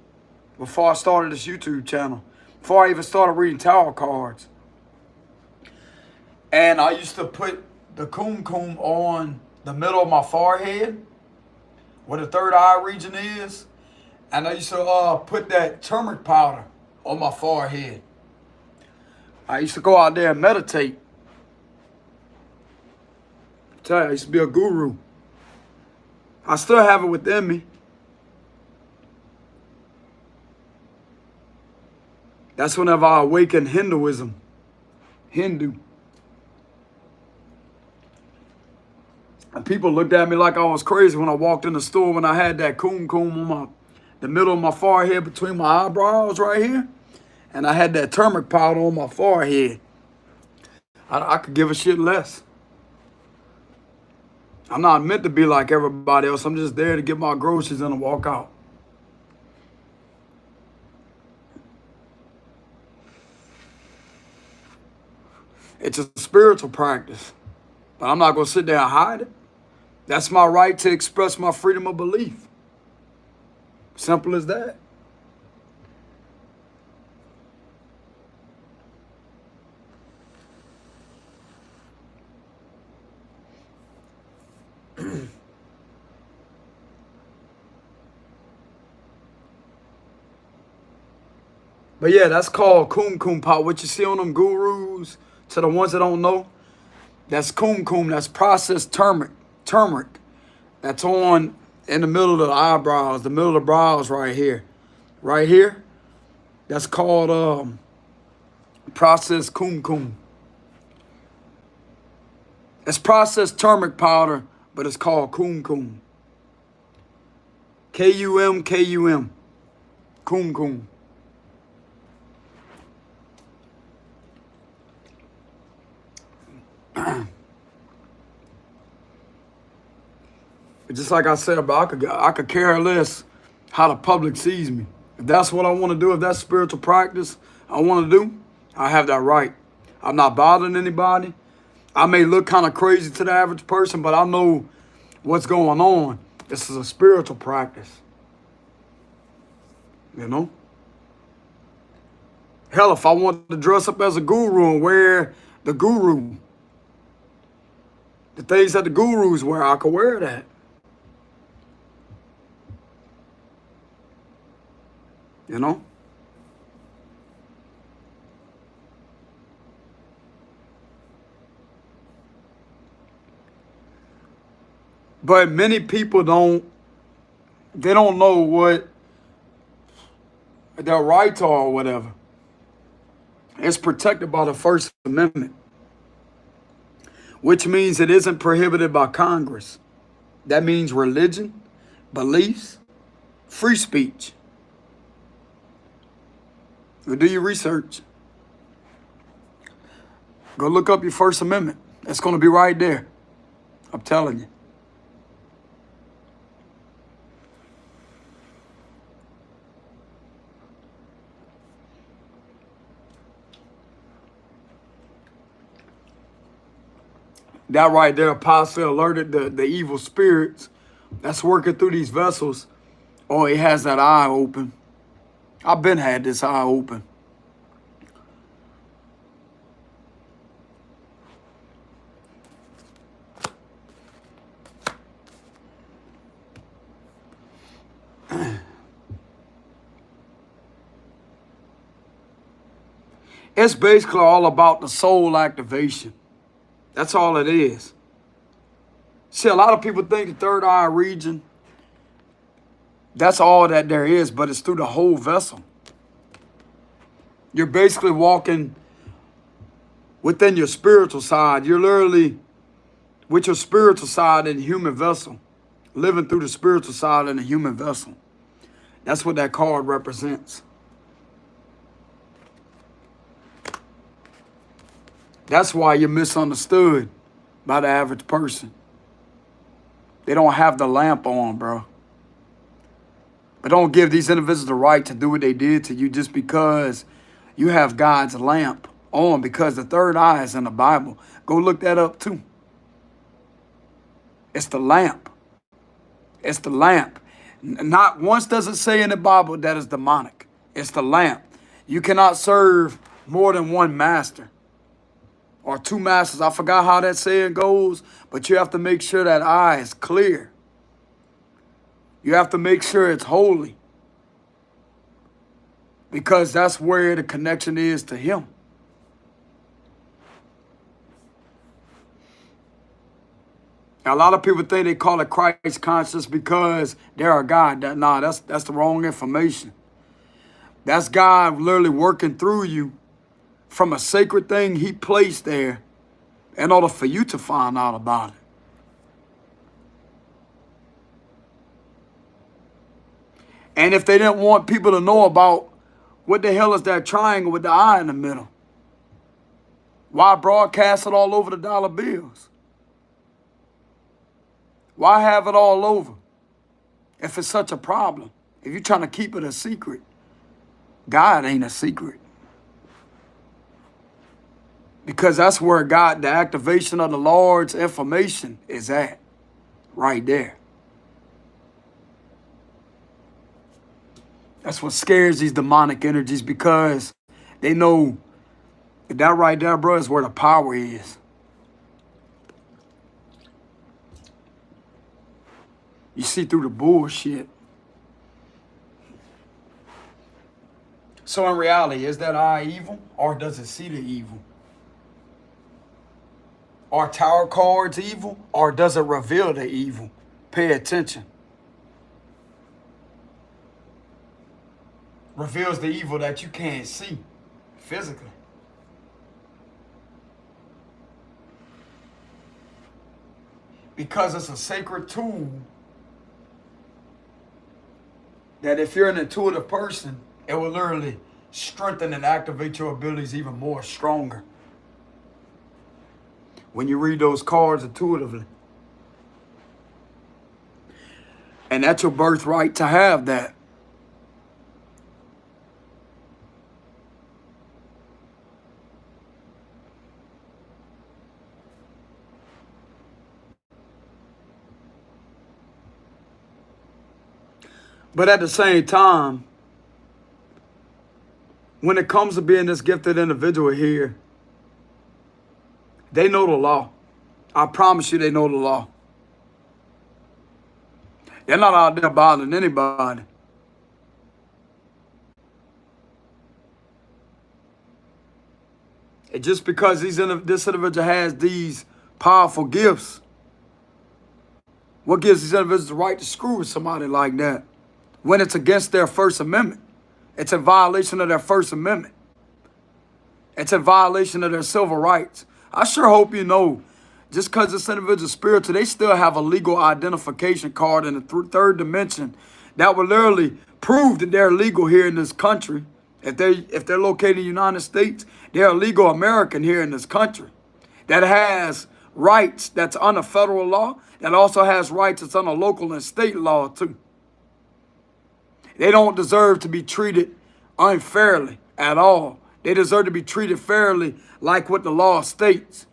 Before I started this YouTube channel. Before I even started reading tarot cards. And I used to put the kumkum on the middle of my forehead, where the third eye region is. And I used to put that turmeric powder on my forehead. I used to go out there and meditate. I tell you, I used to be a guru. I still have it within me. That's whenever I awaken Hinduism. Hindu. And people looked at me like I was crazy when I walked in the store when I had that kumkum on the middle of my forehead between my eyebrows right here. And I had that turmeric powder on my forehead. I could give a shit less. I'm not meant to be like everybody else. I'm just there to get my groceries and to walk out. It's a spiritual practice. But I'm not going to sit there and hide it. That's my right to express my freedom of belief. Simple as that. But yeah, that's called kumkum pot. What you see on them gurus, to the ones that don't know, that's kumkum. That's processed turmeric. That's on in the middle of the eyebrows, the middle of the brows right here. Right here, that's called processed kumkum. It's processed turmeric powder, but it's called kumkum. K-U-M, K-U-M. Kumkum. Just like I said, bro, I could care less how the public sees me. If that's what I want to do, if that's spiritual practice I want to do, I have that right. I'm not bothering anybody. I may look kind of crazy to the average person, but I know what's going on. This is a spiritual practice. You know? Hell, if I wanted to dress up as a guru and wear the things that the gurus wear, I could wear that. You know? But many people don't know what their rights are or whatever. It's protected by the First Amendment, which means it isn't prohibited by Congress. That means religion, beliefs, free speech. Go do your research. Go look up your First Amendment. It's going to be right there. I'm telling you. That right there, Apostle alerted the evil spirits that's working through these vessels. Oh, it has that eye open. I've been had this eye open. It's basically all about the soul activation. That's all it is. See, a lot of people think the third eye region, that's all that there is, but it's through the whole vessel. You're basically walking within your spiritual side. You're literally with your spiritual side in the human vessel, living through the spiritual side in the human vessel. That's what that card represents. That's why you're misunderstood by the average person. They don't have the lamp on, bro. But don't give these individuals the right to do what they did to you just because you have God's lamp on, because the third eye is in the Bible. Go look that up too. It's the lamp. It's the lamp. Not once does it say in the Bible that it's demonic. It's the lamp. You cannot serve more than one master. Or two masters. I forgot how that saying goes, but you have to make sure that eye is clear. You have to make sure it's holy, because that's where the connection is to him. Now, a lot of people think they call it Christ conscious because they're a God. Nah, that's the wrong information. That's God literally working through you from a sacred thing he placed there in order for you to find out about it. And if they didn't want people to know about what the hell is that triangle with the eye in the middle, why broadcast it all over the dollar bills? Why have it all over if it's such a problem? If you're trying to keep it a secret, God ain't a secret. Because that's where God, the activation of the Lord's information is at, right there. That's what scares these demonic energies, because they know that right there, bro, is where the power is. You see through the bullshit. So in reality, is that eye evil, or does it see the evil? Are tarot cards evil, or does it reveal the evil? Pay attention. Reveals the evil that you can't see physically. Because it's a sacred tool that if you're an intuitive person, it will literally strengthen and activate your abilities even more stronger when you read those cards intuitively. And that's your birthright to have that. But at the same time, when it comes to being this gifted individual here, they know the law. I promise you they know the law. They're not out there bothering anybody. And just because this individual has these powerful gifts, what gives these individuals the right to screw with somebody like that? When it's against their First Amendment. It's a violation of their First Amendment. It's a violation of their civil rights. I sure hope you know, just because this individual spiritual, they still have a legal identification card in the third dimension that will literally prove that they're legal here in this country. If they're located in the United States, they're a legal American here in this country that has rights that's under federal law, that also has rights that's under local and state law too. They don't deserve to be treated unfairly at all. They deserve to be treated fairly like what the law states.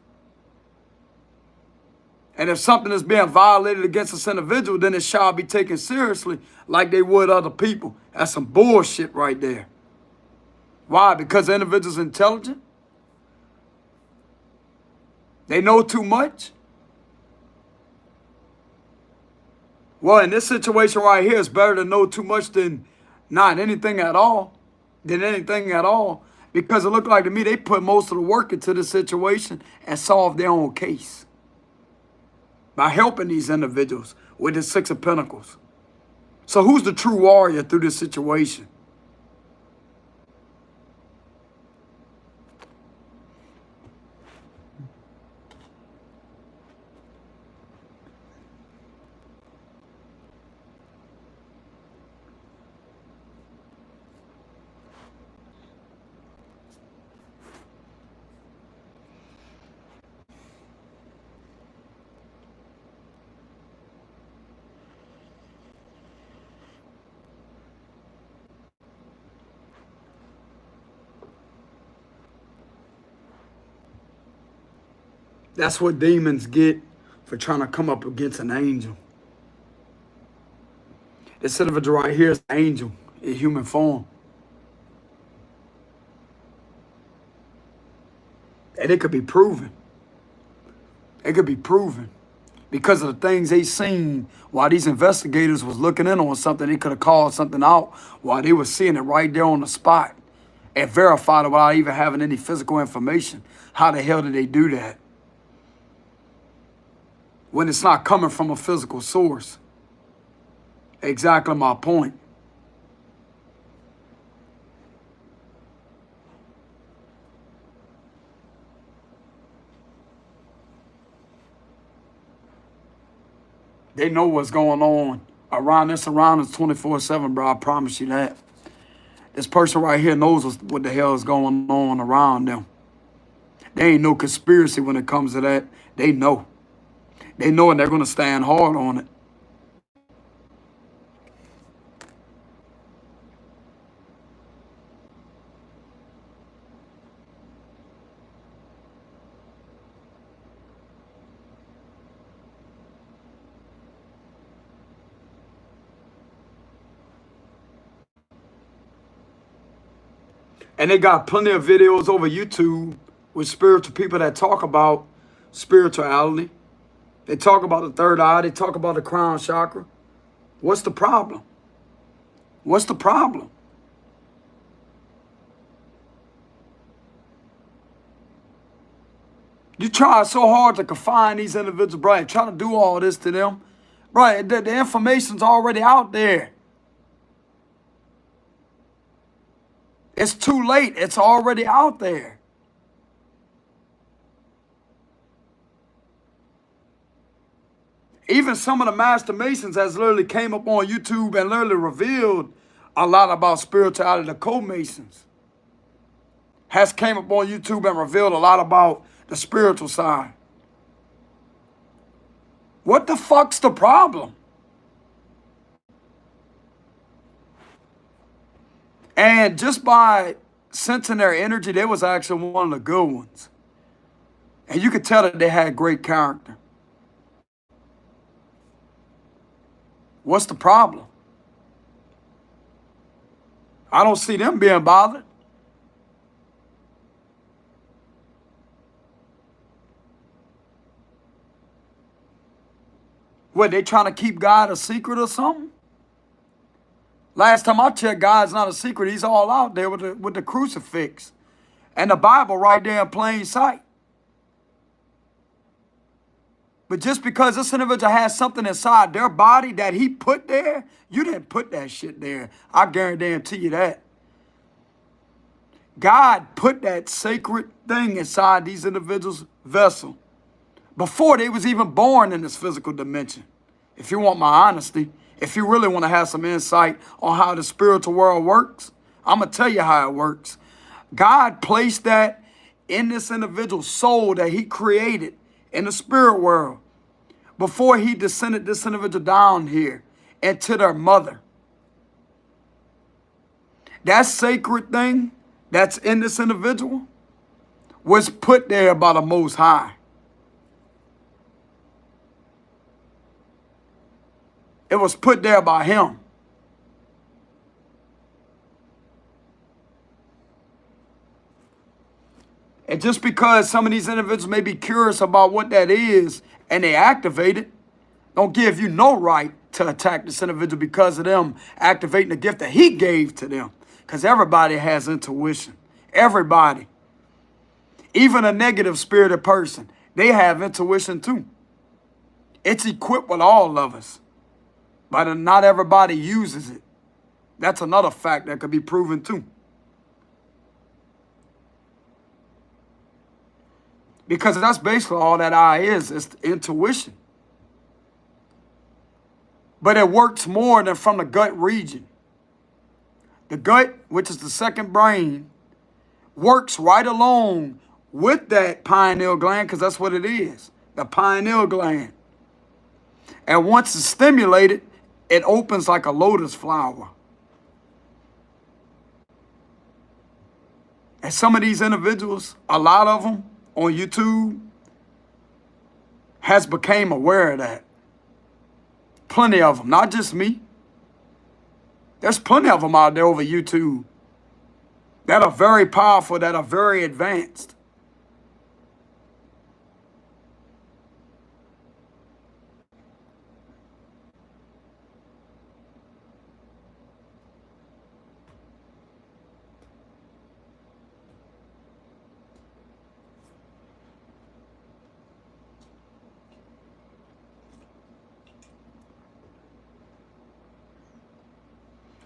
And if something is being violated against this individual, then it shall be taken seriously like they would other people. That's some bullshit right there. Why? Because the individual's intelligent? They know too much? Well, in this situation right here, it's better to know too much than not anything at all. Because it looked like to me they put most of the work into the situation and solved their own case by helping these individuals with the Six of Pentacles. So who's the true warrior through this situation? That's what demons get for trying to come up against an angel. This individual right here is an angel in human form. And it could be proven. It could be proven. Because of the things they seen while these investigators was looking in on something, they could have called something out while they were seeing it right there on the spot and verified it without even having any physical information. How the hell did they do that? When it's not coming from a physical source. Exactly my point. They know what's going on around this surroundings 24/7, bro. I promise you that. This person right here knows what the hell is going on around them. There ain't no conspiracy when it comes to that. They know. They know, and they're going to stand hard on it. And they got plenty of videos over YouTube with spiritual people that talk about spirituality. They talk about the third eye. They talk about the crown chakra. What's the problem? What's the problem? You try so hard to confine these individuals, bro, trying to do all this to them. Bro, the information's already out there. It's too late. It's already out there. Even some of the Master Masons has literally came up on YouTube and literally revealed a lot about spirituality. The co-Masons has came up on YouTube and revealed a lot about the spiritual side. What the fuck's the problem? And just by sensing their energy, they was actually one of the good ones. And you could tell that they had great character. What's the problem? I don't see them being bothered. What, they trying to keep God a secret or something? Last time I checked, God's not a secret. He's all out there with the crucifix. And the Bible right there in plain sight. But just because this individual has something inside their body that he put there, you didn't put that shit there. I guarantee you that. God put that sacred thing inside these individuals' vessel before they was even born in this physical dimension. If you want my honesty, if you really want to have some insight on how the spiritual world works, I'm going to tell you how it works. God placed that in this individual's soul that he created in the spirit world before he descended this individual down here into their mother. That sacred thing that's in this individual was put there by the Most High. It was put there by him. And just because some of these individuals may be curious about what that is and they activate it, don't give you no right to attack this individual because of them activating the gift that he gave to them. Because everybody has intuition. Everybody. Even a negative spirited person, they have intuition too. It's equipped with all of us. But not everybody uses it. That's another fact that could be proven too. Because that's basically all that eye is. It's intuition. But it works more than from the gut region. The gut, which is the second brain, works right along with that pineal gland, because that's what it is, the pineal gland. And once it's stimulated, it opens like a lotus flower. And some of these individuals, a lot of them on YouTube, has became aware of that. Plenty of them, not just me. There's plenty of them out there over YouTube that are very powerful, that are very advanced.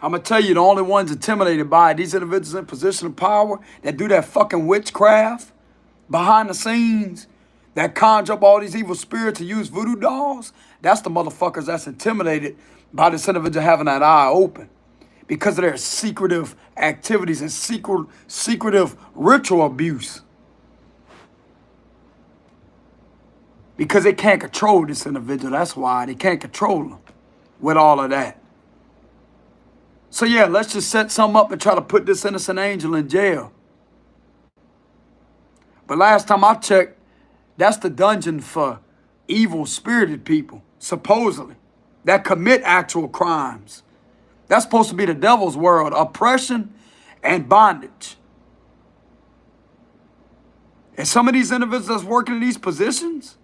I'm going to tell you, the only ones intimidated by it, these individuals in position of power that do that fucking witchcraft behind the scenes, that conjure up all these evil spirits to use voodoo dolls, that's the motherfuckers that's intimidated by this individual having that eye open because of their secretive activities and secretive ritual abuse. Because they can't control this individual. That's why they can't control them with all of that. So yeah, let's just set something up and try to put this innocent angel in jail. But last time I checked, that's the dungeon for evil spirited people, supposedly, that commit actual crimes. That's supposed to be the devil's world, oppression and bondage. And some of these individuals that's working in these positions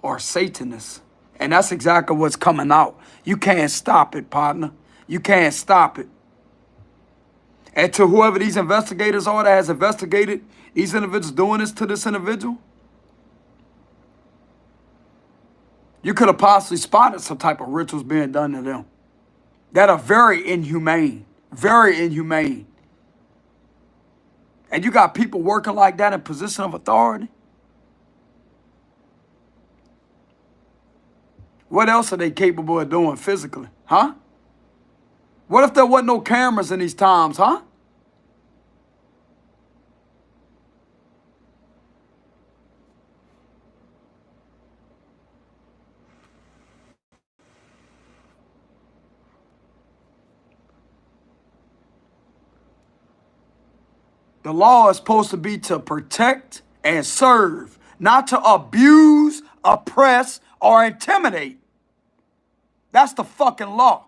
are Satanists. And that's exactly what's coming out. You can't stop it, partner. You can't stop it. And to whoever these investigators are that has investigated these individuals doing this to this individual, you could have possibly spotted some type of rituals being done to them that are very inhumane, very inhumane. And you got people working like that in position of authority. What else are they capable of doing physically, huh? What if there wasn't no cameras in these times, huh? The law is supposed to be to protect and serve, not to abuse, oppress, or intimidate. That's the fucking law.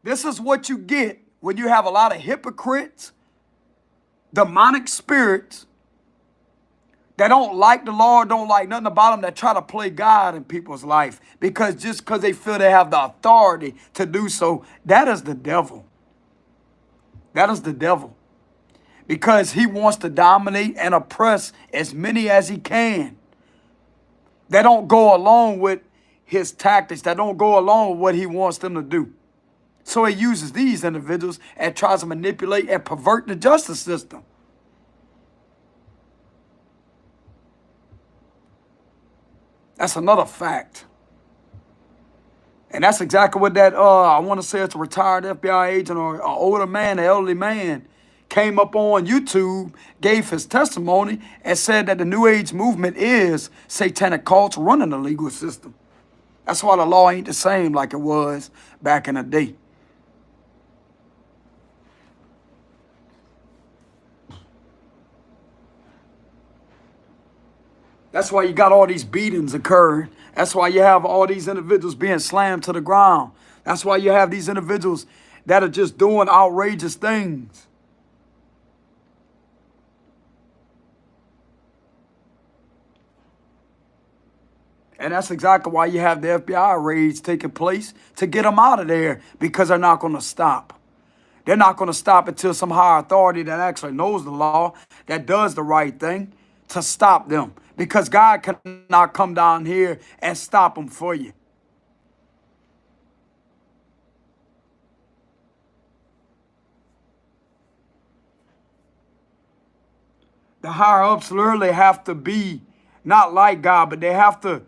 This is what you get when you have a lot of hypocrites, demonic spirits, That don't like the Lord, don't like nothing about them, that try to play God in people's life. Because just because they feel they have the authority to do so, that is the devil. That is the devil. Because he wants to dominate and oppress as many as he can. That don't go along with his tactics, that don't go along with what he wants them to do. So he uses these individuals and tries to manipulate and pervert the justice system. That's another fact. And that's exactly what that, I want to say it's a retired FBI agent or an older man, an elderly man, came up on YouTube, gave his testimony, and said that the New Age movement is satanic cults running the legal system. That's why the law ain't the same like it was back in the day. That's why you got all these beatings occurring. That's why you have all these individuals being slammed to the ground. That's why you have these individuals that are just doing outrageous things. And that's exactly why you have the FBI raids taking place, to get them out of there, because they're not going to stop. They're not going to stop until some higher authority that actually knows the law, that does the right thing, to stop them. Because God cannot come down here and stop them for you. The higher ups literally have to be not like God, but they have to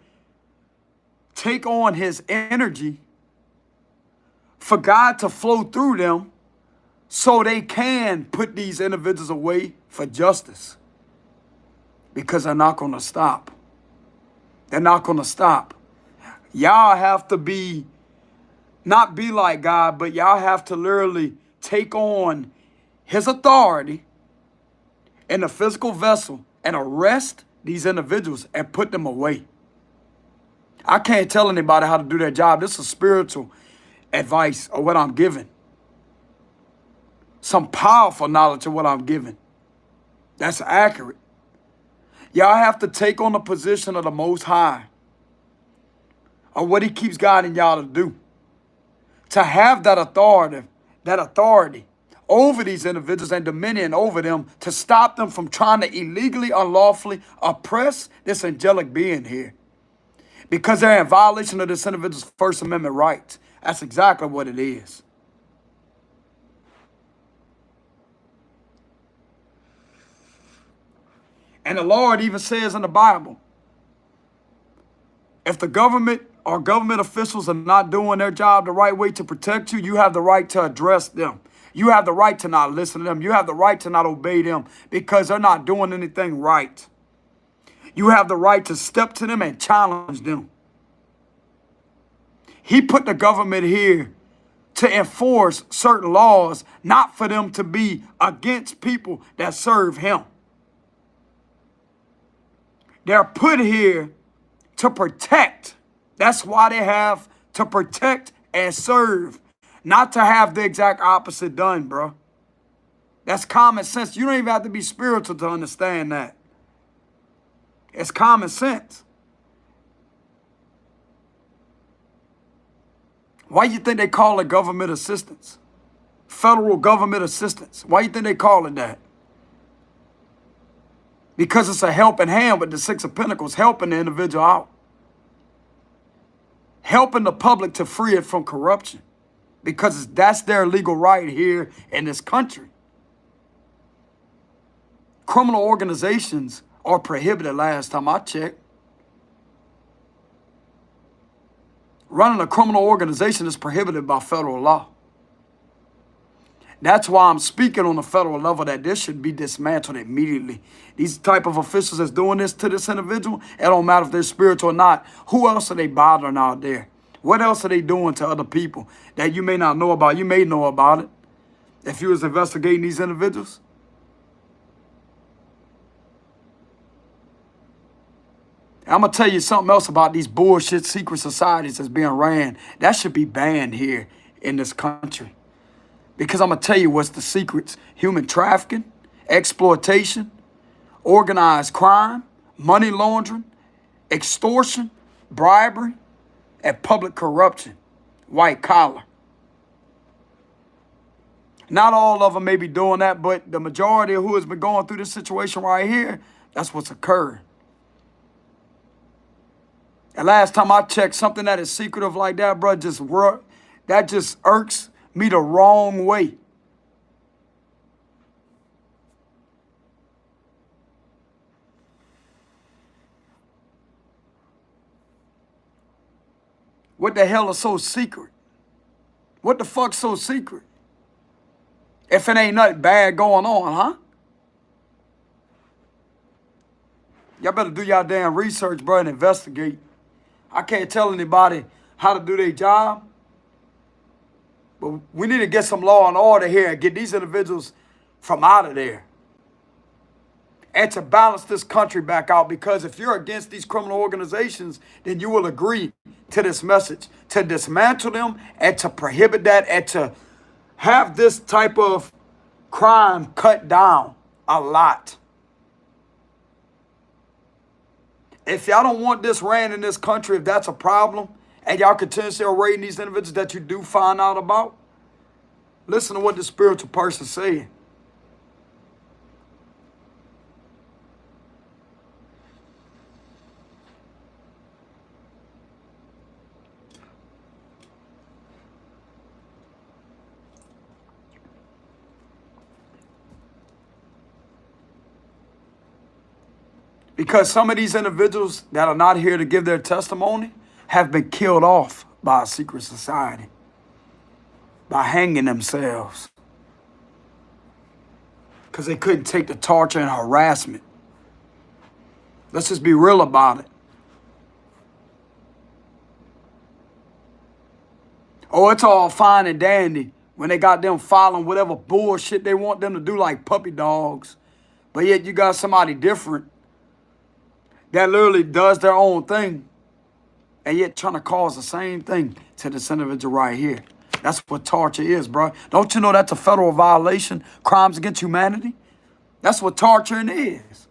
take on his energy for God to flow through them so they can put these individuals away for justice. Because they're not going to stop. They're not going to stop. Y'all have to be, not be like God, but y'all have to literally take on his authority in a physical vessel and arrest these individuals and put them away. I can't tell anybody how to do their job. This is spiritual advice or what I'm giving. Some powerful knowledge of what I'm giving. That's accurate. Y'all have to take on the position of the Most High, or what he keeps guiding y'all to do. To have that authority over these individuals and dominion over them, to stop them from trying to illegally, unlawfully oppress this angelic being here. Because they're in violation of this individual's First Amendment rights. That's exactly what it is. And the Lord even says in the Bible, if the government or government officials are not doing their job the right way to protect you, you have the right to address them. You have the right to not listen to them. You have the right to not obey them because they're not doing anything right. You have the right to step to them and challenge them. He put the government here to enforce certain laws, not for them to be against people that serve him. They're put here to protect. That's why they have to protect and serve, not to have the exact opposite done, bro. That's common sense. You don't even have to be spiritual to understand that. It's common sense. Why do you think they call it government assistance? Federal government assistance. Why do you think they call it that? Because it's a helping hand with the Six of Pentacles, helping the individual out. Helping the public to free it from corruption. Because that's their legal right here in this country. Criminal organizations are prohibited last time I checked. Running a criminal organization is prohibited by federal law. That's why I'm speaking on the federal level that this should be dismantled immediately. These type of officials that's doing this to this individual, it don't matter if they're spiritual or not. Who else are they bothering out there? What else are they doing to other people that you may not know about? You may know about it if you was investigating these individuals. I'm going to tell you something else about these bullshit secret societies that's being ran. That should be banned here in this country. Because I'm going to tell you what's the secrets. Human trafficking, exploitation, organized crime, money laundering, extortion, bribery, and public corruption, white collar. Not all of them may be doing that, but the majority of who has been going through this situation right here, that's what's occurred. And last time I checked, something that is secretive like that, bro, that just irks me the wrong way. What the hell is so secret? What the fuck's so secret? If it ain't nothing bad going on, huh? Y'all better do y'all damn research, bro, and investigate. I can't tell anybody how to do their job, but we need to get some law and order here and get these individuals from out of there. And to balance this country back out, because if you're against these criminal organizations, then you will agree to this message, to dismantle them and to prohibit that and to have this type of crime cut down a lot. If y'all don't want this ran in this country, if that's a problem, and y'all continuously are raiding these individuals that you do find out about, listen to what the spiritual person's saying. Because some of these individuals that are not here to give their testimony have been killed off by a secret society, by hanging themselves, because they couldn't take the torture and harassment. Let's just be real about it. Oh, it's all fine and dandy when they got them following whatever bullshit they want them to do like puppy dogs. But yet you got somebody different that literally does their own thing and yet trying to cause the same thing to this individual right here. That's what torture is, bro. Don't you know that's a federal violation? Crimes against humanity? That's what torturing is.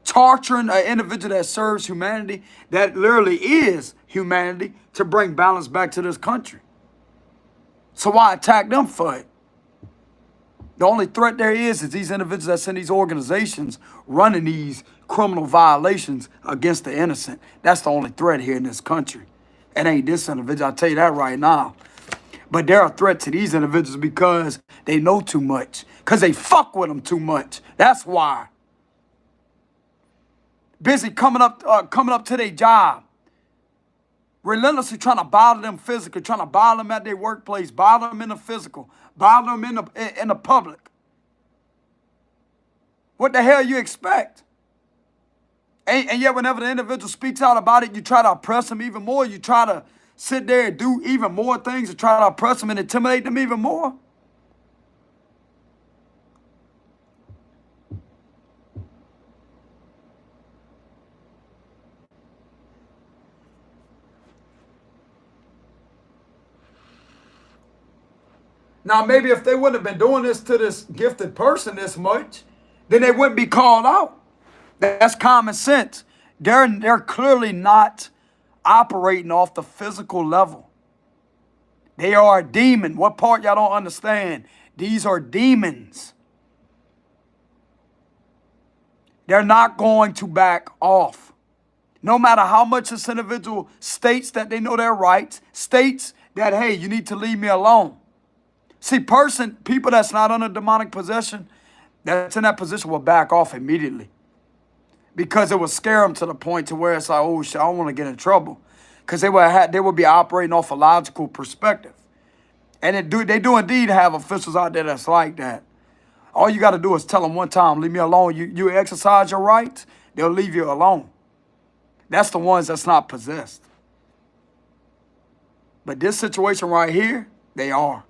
Torturing an individual that serves humanity, that literally is humanity, to bring balance back to this country. So why attack them for it? The only threat there is these individuals that's in these organizations running these criminal violations against the innocent. That's the only threat here in this country. It ain't this individual, I'll tell you that right now. But they're a threat to these individuals because they know too much, because they fuck with them too much. That's why. Busy coming up to their job, relentlessly trying to bother them physically, trying to bother them at their workplace, bother them in the physical, bother them in the public. What the hell you expect? And yet whenever the individual speaks out about it, you try to oppress them even more. You try to sit there and do even more things to try to oppress them and intimidate them even more. Now, maybe if they wouldn't have been doing this to this gifted person this much, then they wouldn't be called out. That's common sense. They're clearly not operating off the physical level. They are a demon. What part y'all don't understand? These are demons. They're not going to back off. No matter how much this individual states that they know their rights, states that, hey, you need to leave me alone. See, people that's not under demonic possession, that's in that position will back off immediately. Because it will scare them to the point to where it's like, oh shit, I don't want to get in trouble. Because they would be operating off a logical perspective. And they do indeed have officials out there that's like that. All you got to do is tell them one time, leave me alone. You exercise your rights, they'll leave you alone. That's the ones that's not possessed. But this situation right here, they are.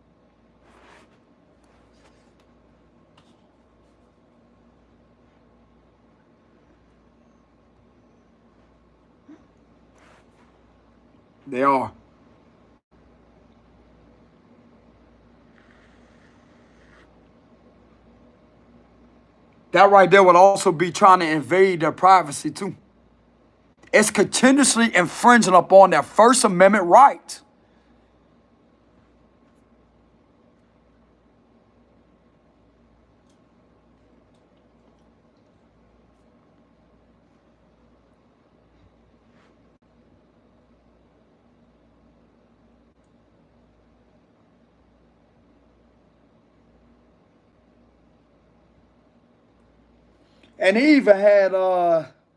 They are. That right there would also be trying to invade their privacy too. It's continuously infringing upon their First Amendment right. And he even had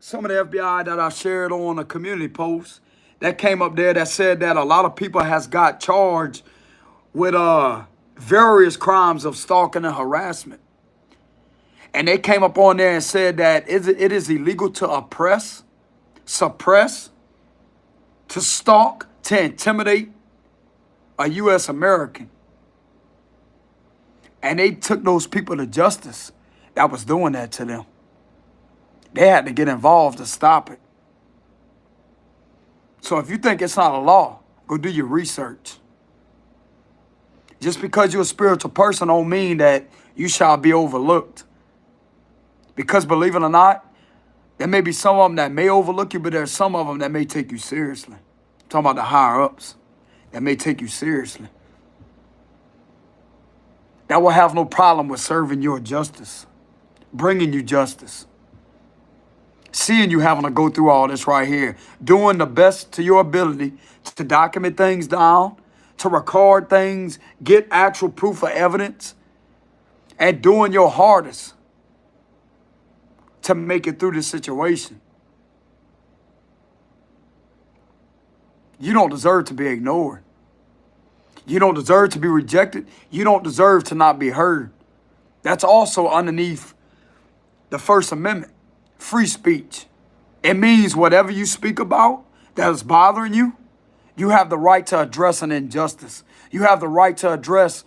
some of the FBI that I shared on a community post that came up there that said that a lot of people has got charged with various crimes of stalking and harassment. And they came up on there and said that it is illegal to oppress, suppress, to stalk, to intimidate a U.S. American. And they took those people to justice that was doing that to them. They had to get involved to stop it. So if you think it's not a law, go do your research. Just because you're a spiritual person don't mean that you shall be overlooked. Because believe it or not, there may be some of them that may overlook you, but there's some of them that may take you seriously. I'm talking about the higher ups that may take you seriously. That will have no problem with serving your justice, bringing you justice. Seeing you having to go through all this right here, doing the best to your ability to document things down, to record things, get actual proof of evidence, and doing your hardest to make it through this situation. You don't deserve to be ignored. You don't deserve to be rejected. You don't deserve to not be heard. That's also underneath the First Amendment. Free speech. It means whatever you speak about that is bothering you, you have the right to address an injustice. You have the right to address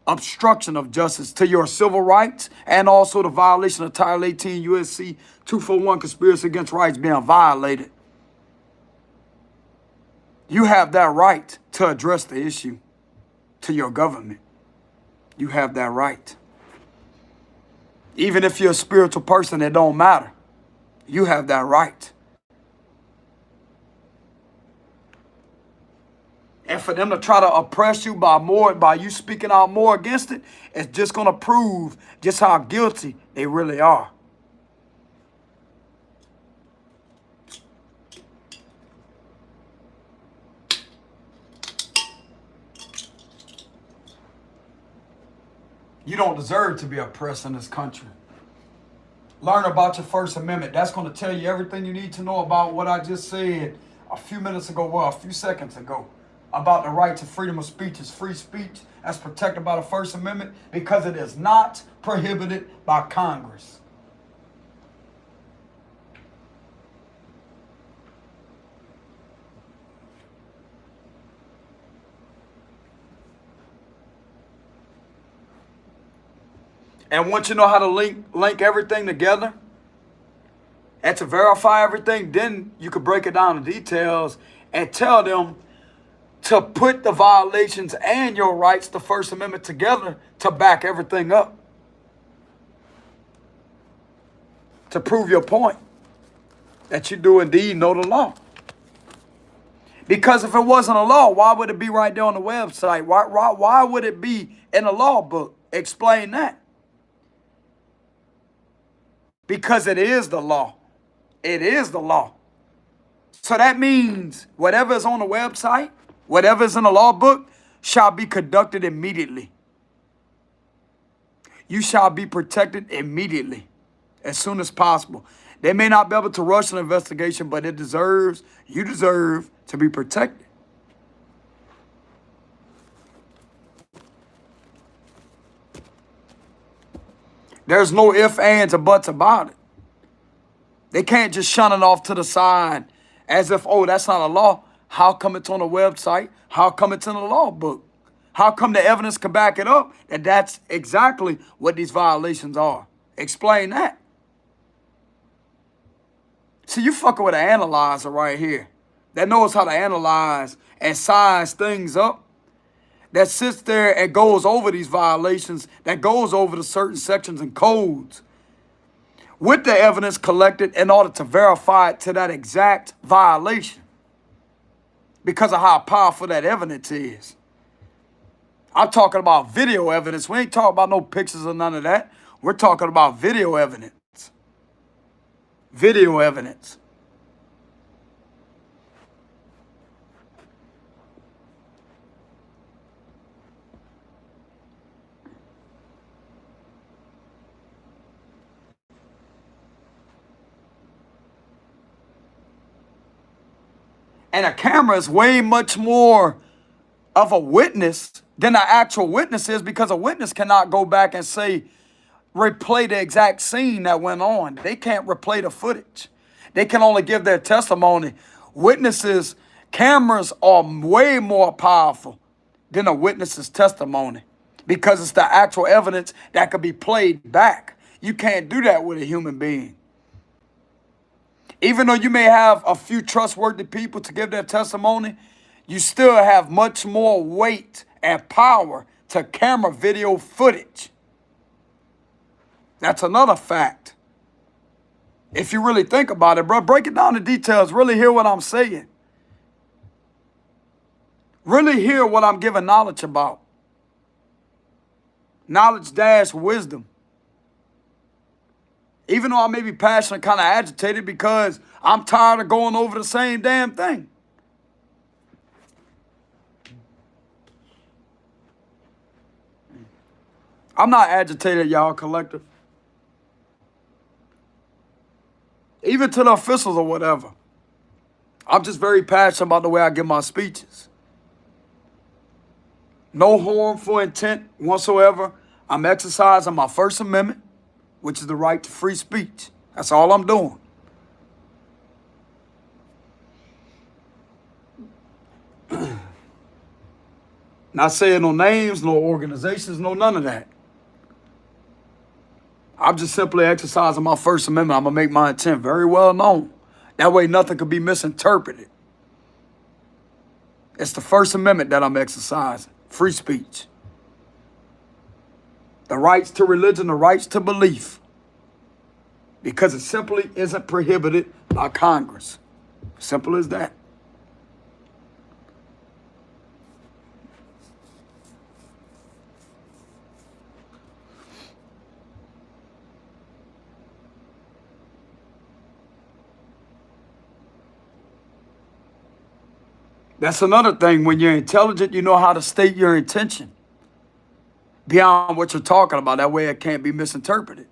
obstruction of justice to your civil rights and also the violation of Title 18 USC 241 conspiracy against rights being violated. You have that right to address the issue to your government. You have that right. Even if you're a spiritual person, it don't matter. You have that right. And for them to try to oppress you by you speaking out more against it, it's just going to prove just how guilty they really are. You don't deserve to be oppressed in this country. Learn about your First Amendment. That's going to tell you everything you need to know about what I just said a few minutes ago, well, a few seconds ago, about the right to freedom of speech. Is free speech that's protected by the First Amendment because it is not prohibited by Congress. And once you know how to link everything together and to verify everything, then you could break it down in details and tell them to put the violations and your rights, the First Amendment, together to back everything up. To prove your point that you do indeed know the law. Because if it wasn't a law, why would it be right there on the website? Why would it be in a law book? Explain that. Because it is the law. It is the law. So that means whatever is on the website, whatever is in the law book, shall be conducted immediately. You shall be protected immediately, as soon as possible. They may not be able to rush an investigation, but you deserve to be protected. There's no ifs, ands, or buts about it. They can't just shun it off to the side as if, oh, that's not a law. How come it's on a website? How come it's in a law book? How come the evidence can back it up that that's exactly what these violations are? Explain that. See, you fucking with an analyzer right here that knows how to analyze and size things up, that sits there and goes over these violations, that goes over the certain sections and codes with the evidence collected in order to verify it to that exact violation because of how powerful that evidence is. I'm talking about video evidence. We ain't talking about no pictures or none of that. We're talking about video evidence. Video evidence. And a camera is way much more of a witness than an actual witness is, because a witness cannot go back and say, replay the exact scene that went on. They can't replay the footage. They can only give their testimony. Witnesses, cameras are way more powerful than a witness's testimony because it's the actual evidence that could be played back. You can't do that with a human being. Even though you may have a few trustworthy people to give their testimony, you still have much more weight and power to camera video footage. That's another fact. If you really think about it, bro, break it down to details. Really hear what I'm saying. Really hear what I'm giving knowledge about. Knowledge dash wisdom. Even though I may be passionate, kind of agitated because I'm tired of going over the same damn thing. I'm not agitated, y'all, collective. Even to the officials or whatever. I'm just very passionate about the way I give my speeches. No harmful intent whatsoever. I'm exercising my First Amendment, which is the right to free speech. That's all I'm doing. Not saying no names, no organizations, no none of that. I'm just simply exercising my First Amendment. I'm going to make my intent very well known. That way nothing could be misinterpreted. It's the First Amendment that I'm exercising. Free speech. The rights to religion, the rights to belief. Because it simply isn't prohibited by Congress. Simple as that. That's another thing. When you're intelligent, you know how to state your intention beyond what you're talking about. That way it can't be misinterpreted.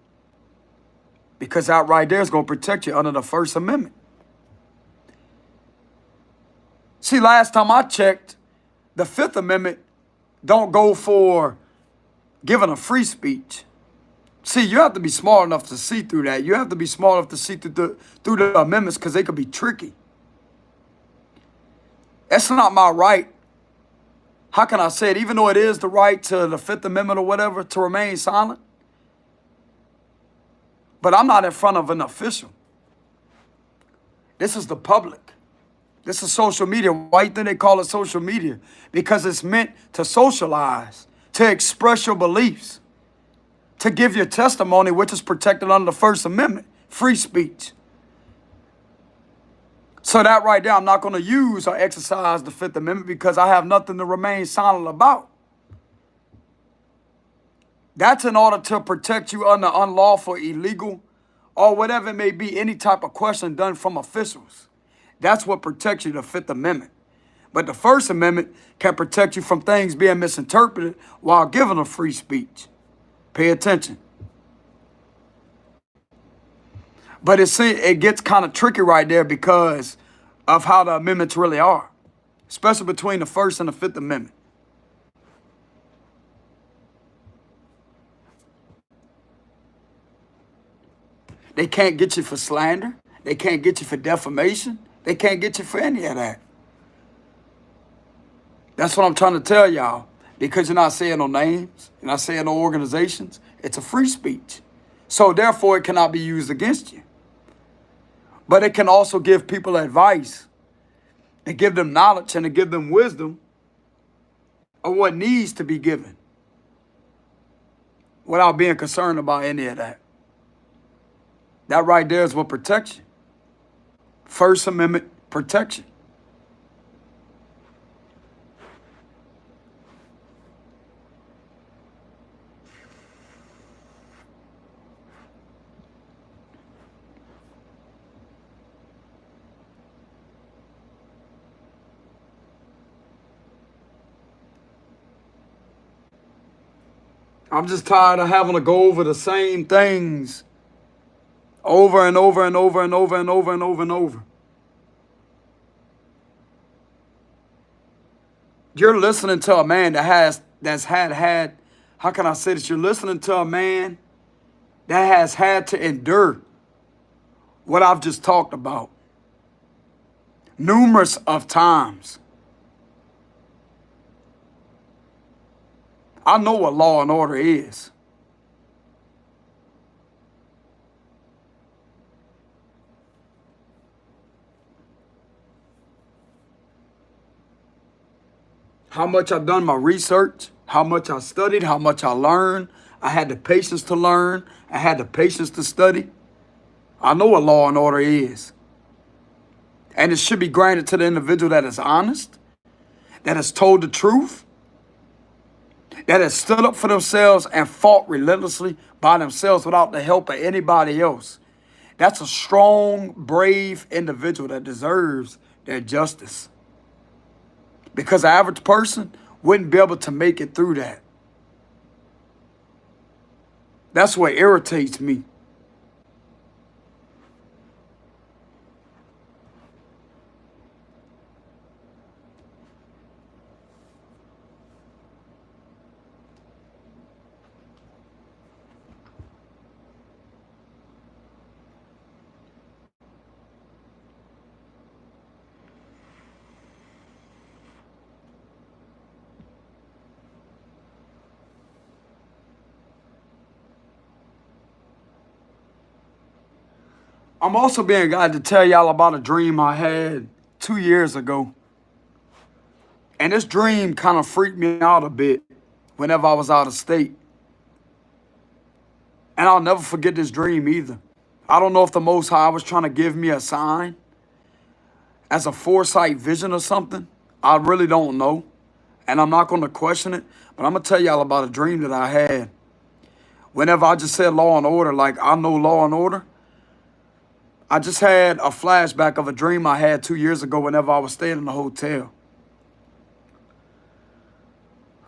Because that right there is going to protect you under the First Amendment. See, last time I checked, the Fifth Amendment don't go for giving a free speech. See, you have to be smart enough to see through that. You have to be smart enough to see through the amendments because they could be tricky. That's not my right. How can I say it? Even though it is the right to the Fifth Amendment or whatever to remain silent. But I'm not in front of an official. This is the public. This is social media. Why do they call it social media? Because it's meant to socialize, to express your beliefs, to give your testimony, which is protected under the First Amendment, free speech. So that right there, I'm not going to use or exercise the Fifth Amendment because I have nothing to remain silent about. That's in order to protect you under unlawful, illegal, or whatever it may be, any type of question done from officials. That's what protects you, the Fifth Amendment. But the First Amendment can protect you from things being misinterpreted while giving a free speech. Pay attention. But it gets kind of tricky right there because of how the amendments really are, especially between the First and the Fifth Amendment. They can't get you for slander. They can't get you for defamation. They can't get you for any of that. That's what I'm trying to tell y'all. Because you're not saying no names, you're not saying no organizations. It's a free speech. So therefore, it cannot be used against you. But it can also give people advice and give them knowledge and to give them wisdom of what needs to be given without being concerned about any of that. That right there is what protects you. First Amendment protection. I'm just tired of having to go over the same things over and over and over and over and over and over and over. You're listening to a man that's had how can I say this? You're listening to a man that has had to endure what I've just talked about numerous of times. I know what law and order is. How much I've done my research, how much I studied, how much I learned. I had the patience to learn. I had the patience to study. I know what law and order is. And it should be granted to the individual that is honest, that has told the truth, that has stood up for themselves and fought relentlessly by themselves without the help of anybody else. That's a strong, brave individual that deserves their justice. Because the average person wouldn't be able to make it through that. That's what irritates me. I'm also being guided to tell y'all about a dream I had 2 years ago. And this dream kind of freaked me out a bit whenever I was out of state. And I'll never forget this dream either. I don't know if the Most High was trying to give me a sign as a foresight vision or something. I really don't know. And I'm not going to question it. But I'm going to tell y'all about a dream that I had. Whenever I just said law and order, like I know law and order, I just had a flashback of a dream I had 2 years ago whenever I was staying in a hotel.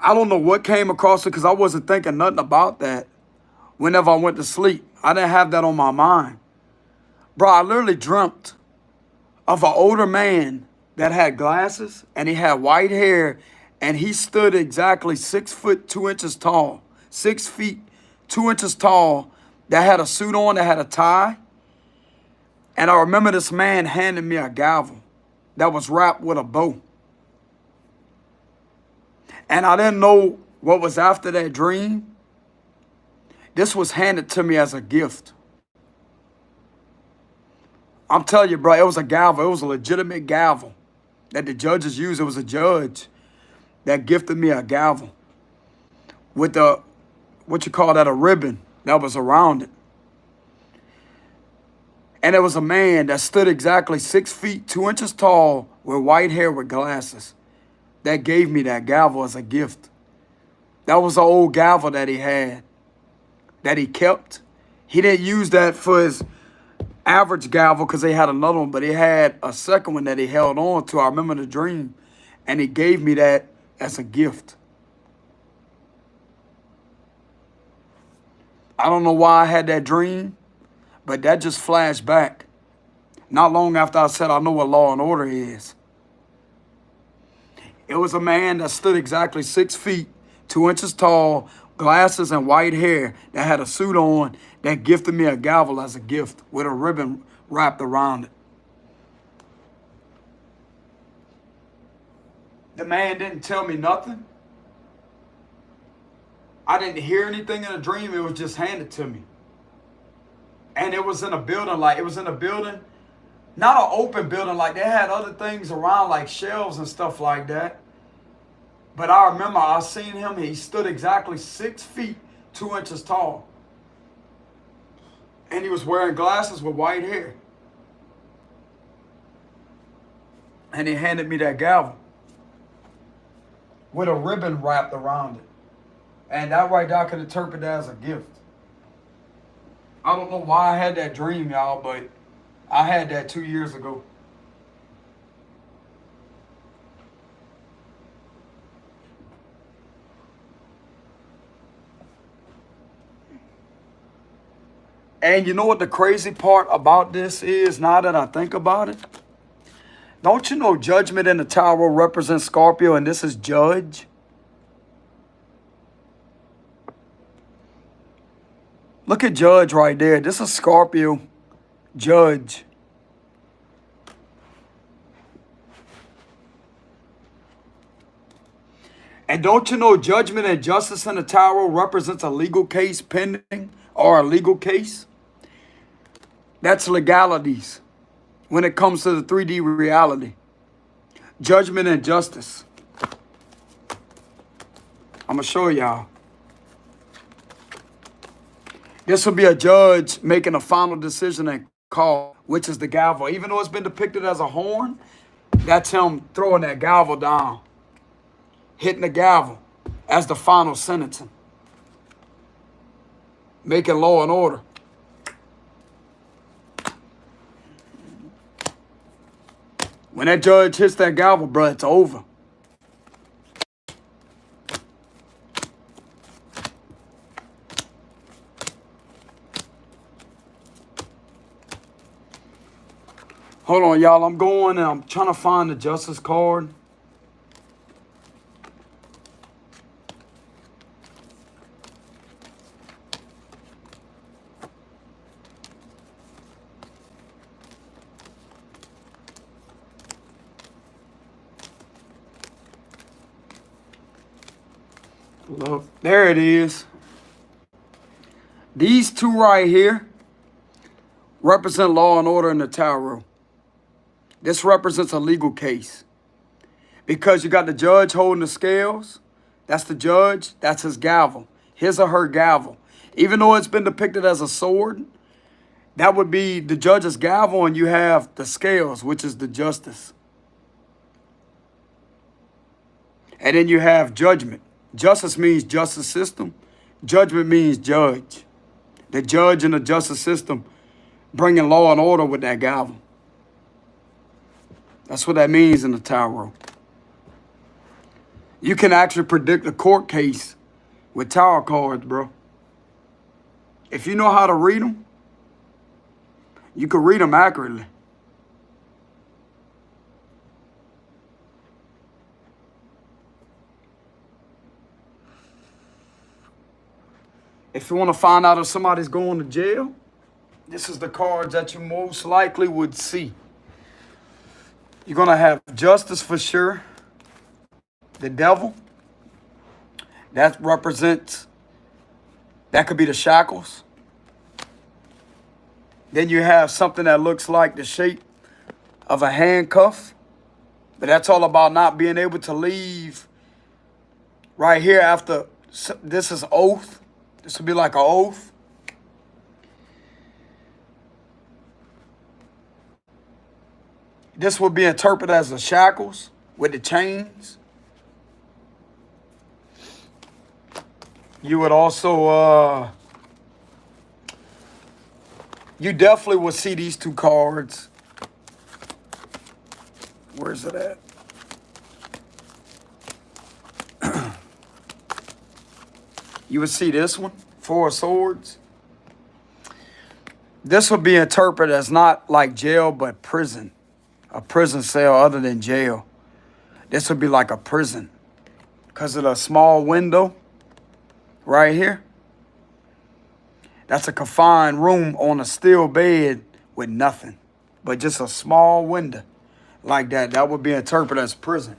I don't know what came across it because I wasn't thinking nothing about that whenever I went to sleep. I didn't have that on my mind. Bro, I literally dreamt of an older man that had glasses and he had white hair and he stood exactly 6 foot 2 inches tall, 6 feet 2 inches tall, that had a suit on, that had a tie. And I remember this man handing me a gavel that was wrapped with a bow. And I didn't know what was after that dream. This was handed to me as a gift. I'm telling you, bro, it was a gavel. It was a legitimate gavel that the judges used. It was a judge that gifted me a gavel with a, what you call that, a ribbon that was around it. And it was a man that stood exactly 6 feet 2 inches tall with white hair with glasses that gave me that gavel as a gift. That was an old gavel that he had, that he kept. He didn't use that for his average gavel because they had another one, but he had a second one that he held on to. I remember the dream. And he gave me that as a gift. I don't know why I had that dream, but that just flashed back. Not long after I said I know what law and order is. It was a man that stood exactly 6 feet, 2 inches tall, glasses and white hair, that had a suit on, that gifted me a gavel as a gift with a ribbon wrapped around it. The man didn't tell me nothing. I didn't hear anything in the dream. It was just handed to me. And it was in a building, not an open building, like they had other things around, like shelves and stuff like that. But I remember I seen him, he stood exactly 6 feet, 2 inches tall. And he was wearing glasses with white hair. And he handed me that gavel with a ribbon wrapped around it. And that right there I could interpret that as a gift. I don't know why I had that dream, y'all, but I had that 2 years ago. And you know what the crazy part about this is, now that I think about it? Don't you know Judgment in the Tower represents Scorpio, and this is Judge? Look at Judge right there. This is Scorpio, Judge. And don't you know Judgment and Justice in the Tower represents a legal case pending or a legal case? That's legalities when it comes to the 3D reality. Judgment and Justice. I'm going to show y'all. This will be a judge making a final decision and call, which is the gavel. Even though it's been depicted as a horn, that's him throwing that gavel down, hitting the gavel as the final sentencing, making law and order. When that judge hits that gavel, bro, it's over. Hold on, y'all. I'm going and I'm trying to find the Justice card. Look, there it is. These two right here represent law and order in the tarot. This represents a legal case. Because you got the judge holding the scales. That's the judge. That's his gavel. His or her gavel. Even though it's been depicted as a sword, that would be the judge's gavel, and you have the scales, which is the justice. And then you have judgment. Justice means justice system. Judgment means judge. The judge in the justice system bringing law and order with that gavel. That's what that means in the tarot. You can actually predict a court case with tarot cards, bro. If you know how to read them, you can read them accurately. If you want to find out if somebody's going to jail, this is the cards that you most likely would see. You're going to have justice for sure. The devil. That represents, that could be the shackles. Then you have something that looks like the shape of a handcuff. But that's all about not being able to leave. Right here after, this is oath. This would be like an oath. This would be interpreted as the shackles with the chains. You would also, you definitely would see these two cards. Where's it at? You would see this one, Four of Swords. This would be interpreted as not like jail, but prison. A prison cell other than jail. This would be like a prison. Because of the small window right here. That's a confined room on a steel bed with nothing. But just a small window like that. That would be interpreted as prison.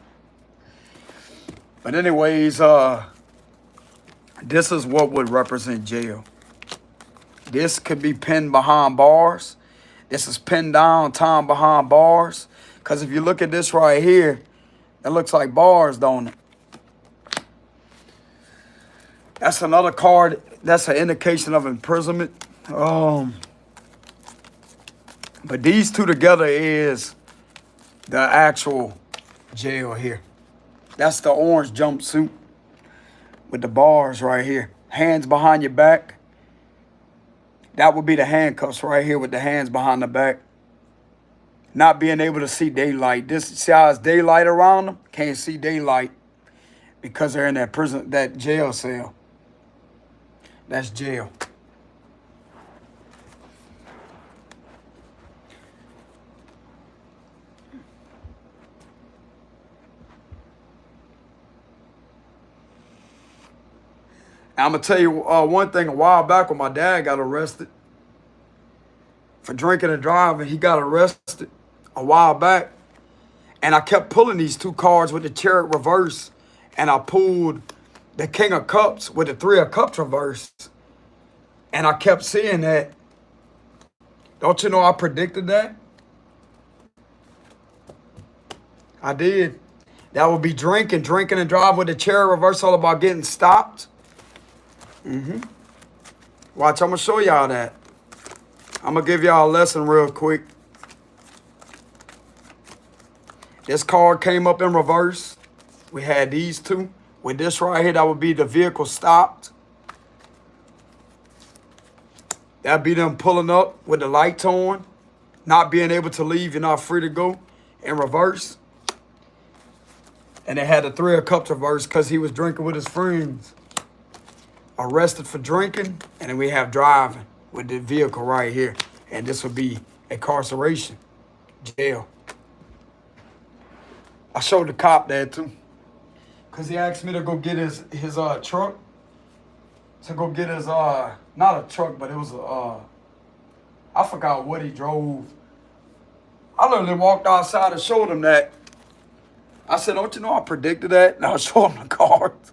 But anyways, this is what would represent jail. This could be pinned behind bars. This is pinned down, time behind bars. Because if you look at this right here, it looks like bars, don't it? That's another card. That's an indication of imprisonment. But these two together is the actual jail here. That's the orange jumpsuit with the bars right here. Hands behind your back. That would be the handcuffs right here with the hands behind the back. Not being able to see daylight. This, see how it's daylight around them? Can't see daylight because they're in that prison, that jail cell. That's jail. I'm going to tell you one thing. A while back when my dad got arrested for drinking and driving, he got arrested a while back. And I kept pulling these two cards with the chariot reverse. And I pulled the King of Cups with the Three of Cups reverse. And I kept seeing that. Don't you know I predicted that? I did. That would be drinking and driving with the chariot reverse, all about getting stopped. Watch, I'm going to show y'all that. I'm going to give y'all a lesson real quick. This card came up in reverse. We had these two. With this right here, that would be the vehicle stopped. That'd be them pulling up with the lights on. Not being able to leave, you're not free to go. In reverse. And they had the Three of Cups reverse because he was drinking with his friends. Arrested for drinking, and then we have driving with the vehicle right here. And this would be incarceration, jail. I showed the cop that too. Because he asked me to go get his truck. To go get his, not a truck, but it was I forgot what he drove. I literally walked outside and showed him that. I said, don't you know I predicted that? And I showed him the cards.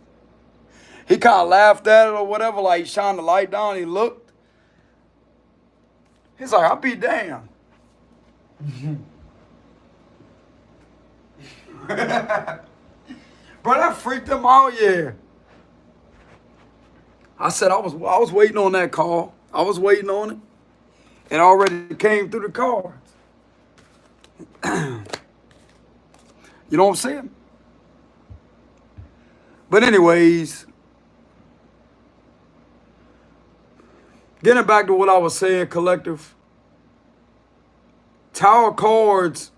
He kind of laughed at it or whatever, like he shined the light down, he looked. He's like, I'll be damned. Bro, that freaked him out, yeah. I said I was waiting on that call. I was waiting on it. It already came through the cards. You know what I'm saying? But anyways, getting back to what I was saying, collective. Tower cards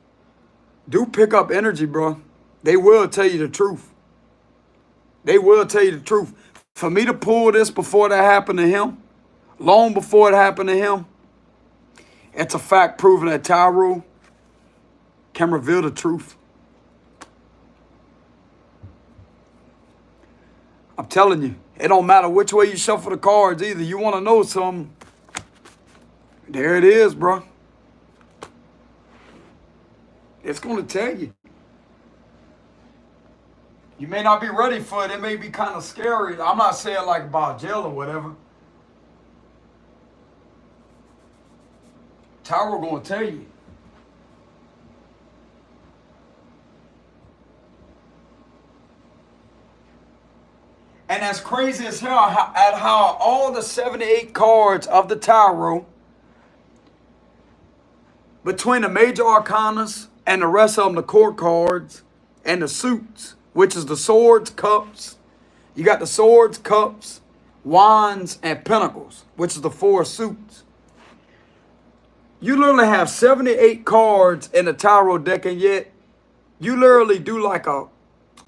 do pick up energy, bro. They will tell you the truth. They will tell you the truth. For me to pull this before that happened to him, long before it happened to him, it's a fact proving that Tarot can reveal the truth. I'm telling you, it don't matter which way you shuffle the cards either. You want to know something, there it is, bro. It's going to tell you. You may not be ready for it. It may be kind of scary. I'm not saying like about jail or whatever. Tarot going to tell you. And that's crazy as hell at how all the 78 cards of the Tarot, between the major arcanas and the rest of them, the court cards and the suits, which is the swords, cups. You got the swords, cups, wands, and pentacles, which is the 4 suits. You literally have 78 cards in the Tarot deck, and yet you literally do like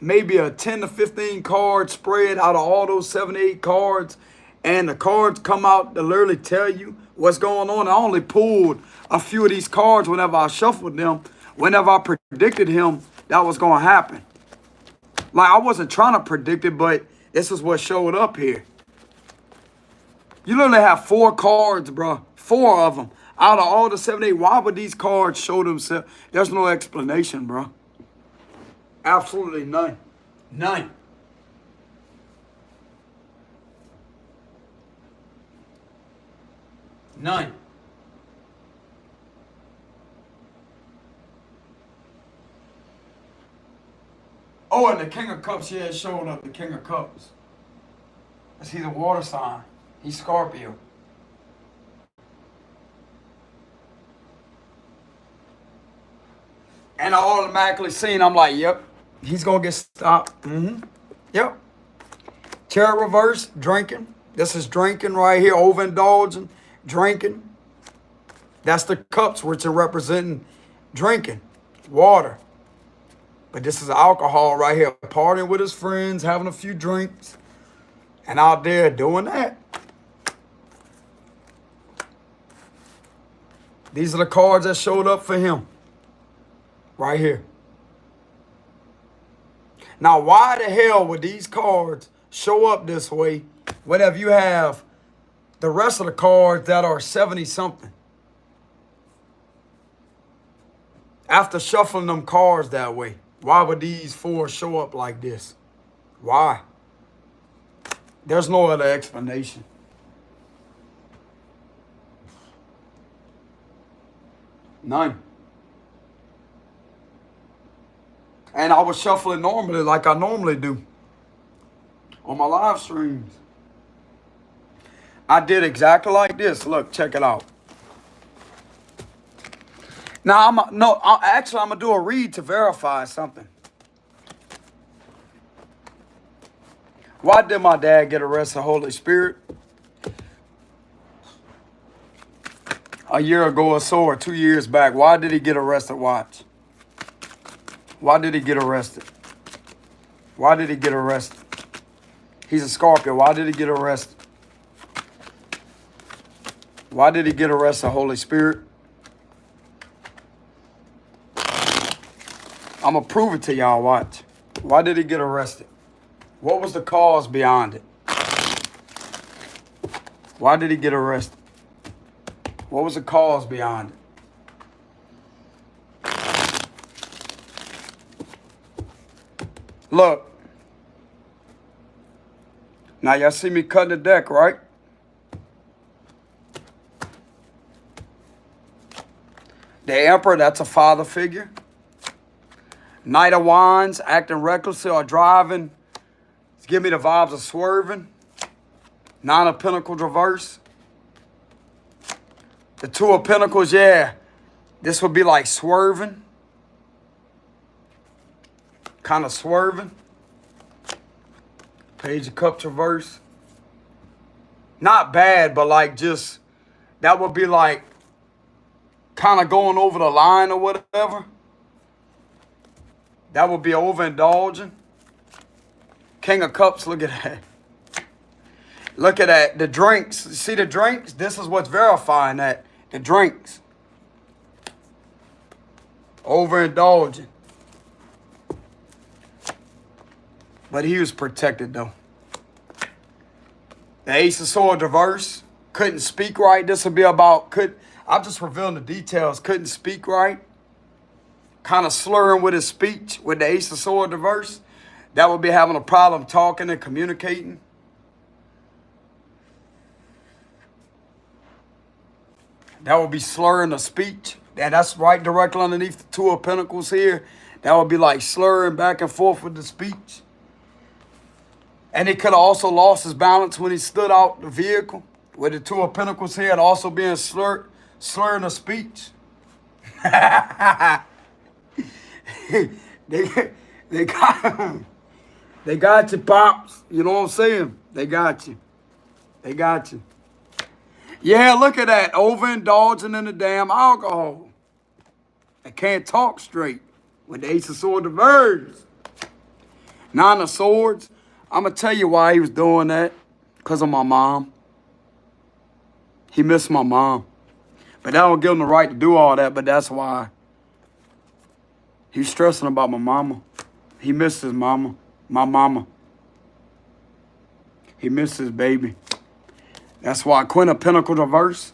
maybe a 10 to 15 card spread out of all those 78 cards, and the cards come out to literally tell you what's going on. I only pulled a few of these cards whenever I shuffled them, whenever I predicted him that was going to happen. Like, I wasn't trying to predict it, but this is what showed up here. You literally have 4 cards, bro. 4 of them. Out of all the 78, why would these cards show themselves? There's no explanation, bro. Absolutely none. None. None. Oh, and the King of Cups, yeah, it showed up. The King of Cups. He's a water sign. He's Scorpio. And I automatically seen, I'm like, yep, he's going to get stopped. Yep. Chariot reverse, drinking. This is drinking right here, overindulging, drinking. That's the cups, which are representing drinking, water. But this is alcohol right here, partying with his friends, having a few drinks, and out there doing that. These are the cards that showed up for him. Right here. Now, why the hell would these cards show up this way whenever you have the rest of the cards that are 70-something? After shuffling them cards that way, why would these four show up like this? Why? There's no other explanation. None. And I was shuffling normally like I normally do on my live streams. I did exactly like this. Look, check it out. Now, actually, I'm going to do a read to verify something. Why did my dad get arrested, Holy Spirit? A year ago or so, or 2 years back. Why did he get arrested? Watch. Why did he get arrested? Why did he get arrested? He's a Scorpio. Why did he get arrested? Why did he get arrested, Holy Spirit? I'm going to prove it to y'all. Watch. Why did he get arrested? What was the cause beyond it? Why did he get arrested? What was the cause beyond it? Look. Now, y'all see me cutting the deck, right? The Emperor, that's a father figure. Knight of Wands, acting recklessly or driving. Give me the vibes of swerving. Nine of Pentacles reverse. The Two of Pentacles, yeah. This would be like swerving. Kind of swerving. Page of Cups reverse. Not bad, but like just, that would be like kind of going over the line or whatever. That would be overindulging. King of Cups, look at that. Look at that. The drinks. See the drinks? This is what's verifying that. The drinks. Overindulging. But he was protected though. The Ace of Swords reverse. Couldn't speak right. This would be about, I'm just revealing the details. Couldn't speak right. Kind of slurring with his speech with the Ace of Swords reverse. That would be having a problem talking and communicating. That would be slurring the speech. And that's right directly underneath the Two of Pentacles here. That would be like slurring back and forth with the speech. And he could have also lost his balance when he stood out the vehicle. With the Two of Pentacles here and also being slurring the speech. They got you, Pops. You know what I'm saying? They got you. They got you. Yeah, look at that. Overindulging in the damn alcohol. They can't talk straight. With the Ace of Swords reversed. Nine of Swords. I'm going to tell you why he was doing that. Because of my mom. He missed my mom. But that don't give him the right to do all that, but that's why. He's stressing about my mama. He missed his mama. My mama. He missed his baby. That's why Queen of Pentacles reverse.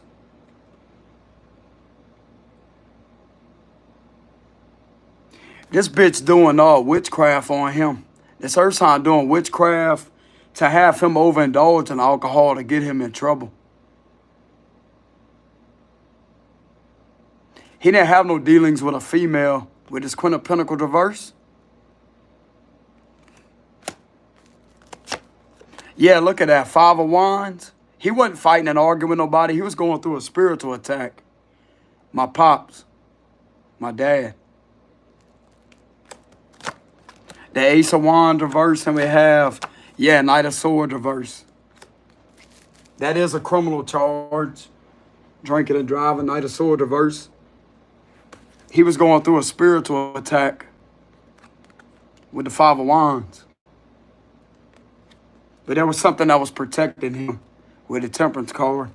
This bitch doing witchcraft on him. This Earth sign doing witchcraft to have him overindulge in alcohol to get him in trouble. He didn't have no dealings with a female with his Queen of Pentacles reverse. Yeah, look at that. Five of Wands. He wasn't fighting and arguing with nobody. He was going through a spiritual attack. My pops. My dad. The Ace of Wands reverse, and we have, yeah, Knight of Swords reverse. That is a criminal charge. Drinking and driving, Knight of Swords reverse. He was going through a spiritual attack with the Five of Wands. But there was something that was protecting him with the Temperance card.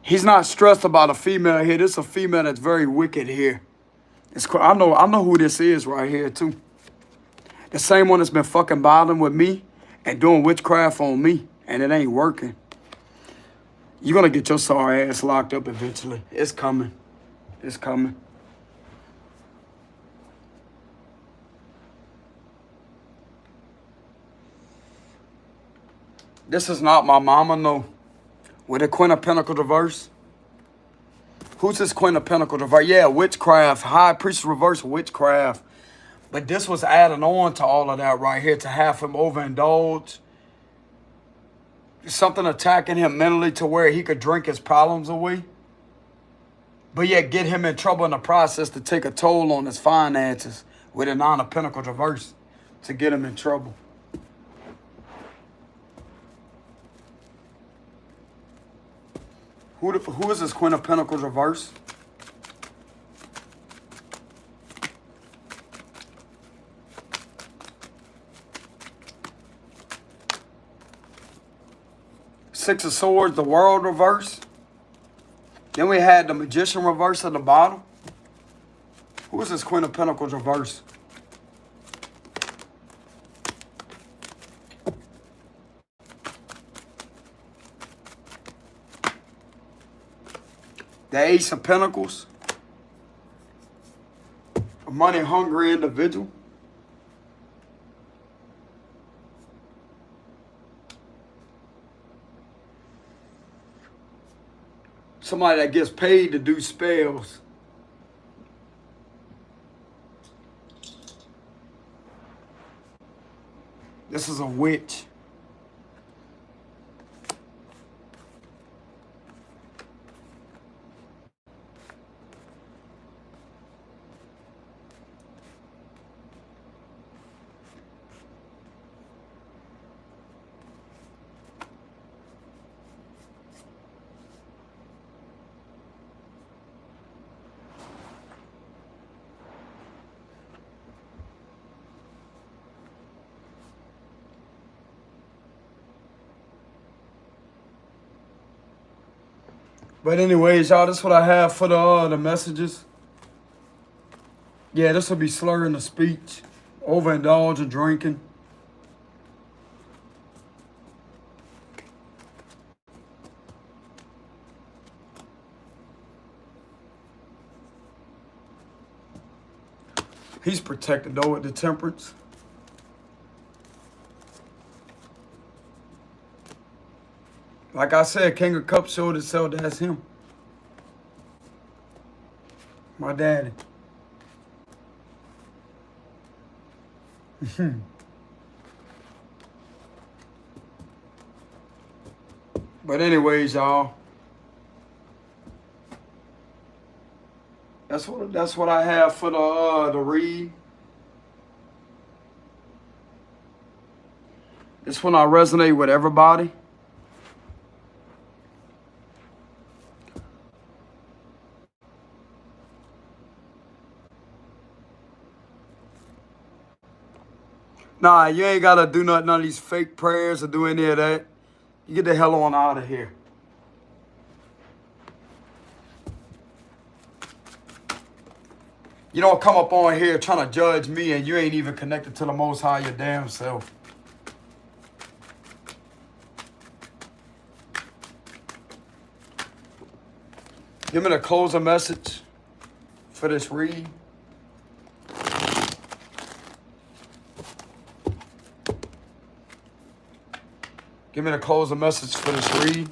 He's not stressed about a female here. This is a female that's very wicked here. I know who this is right here too. The same one that's been fucking bothering with me and doing witchcraft on me, and it ain't working. You're gonna get your sorry ass locked up eventually. It's coming. It's coming. This is not my mama, no. With the Queen of Pentacles reverse. Who's this Queen of Pentacles reverse? Yeah, witchcraft. High Priest reverse witchcraft. But this was adding on to all of that right here to have him overindulge. Something attacking him mentally to where he could drink his problems away. But yet get him in trouble in the process to take a toll on his finances with a Nine of Pentacles reverse to get him in trouble. Who is this Queen of Pentacles reverse? Six of Swords, the World reverse. Then we had the Magician reverse at the bottom. Who is this Queen of Pentacles reverse? The Ace of Pentacles. A money-hungry individual. Somebody that gets paid to do spells. This is a witch. But anyways, y'all, this is what I have for the messages. Yeah, this will be slurring the speech, overindulging, drinking. He's protected though with the Temperance. Like I said, King of Cups showed itself. That's him. My daddy. But anyways, y'all. That's what I have for the read. This one I resonate with everybody. Nah, you ain't got to do none of these fake prayers or do any of that. You get the hell on out of here. You don't come up on here trying to judge me and you ain't even connected to the Most High your damn self. Give me the closing message for this read. Give me the closing message for this read.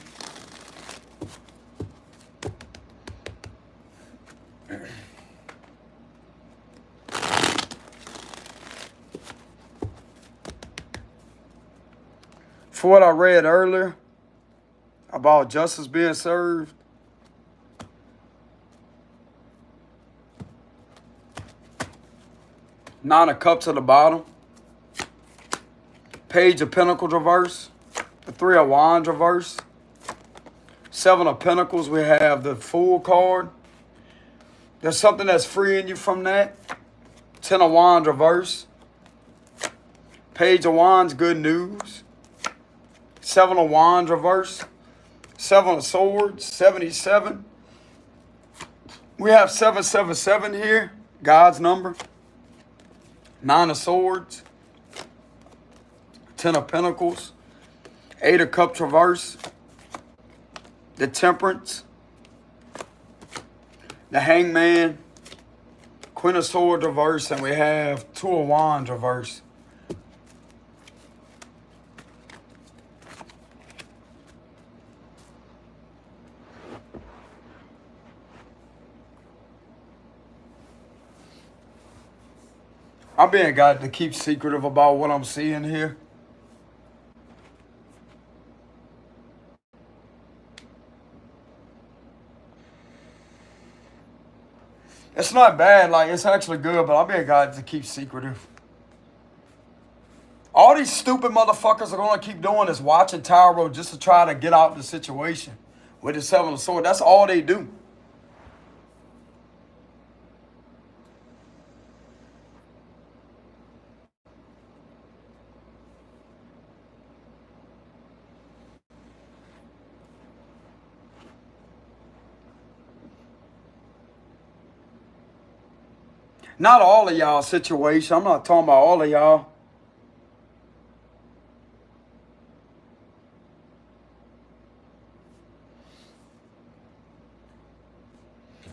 For what I read earlier about justice being served, Nine of Cups at the bottom. Page of Pentacles reverse. The Three of Wands reverse. Seven of Pentacles, we have the Fool card. There's something that's freeing you from that. Ten of Wands reverse. Page of Wands, good news. Seven of Wands reverse. Seven of Swords, 77. We have 777 here, God's number. Nine of Swords. Ten of Pentacles. Eight of Cups reverse. The Temperance. The Hangman. Queen of Swords reverse. And we have Two of Wands reverse. I'm being guided to keep secretive about what I'm seeing here. It's not bad, like it's actually good, but I'm being guided to keep secretive. All these stupid motherfuckers are gonna keep doing is watching tarot just to try to get out of the situation with the Seven of Swords. That's all they do. Not all of y'all situation. I'm not talking about all of y'all.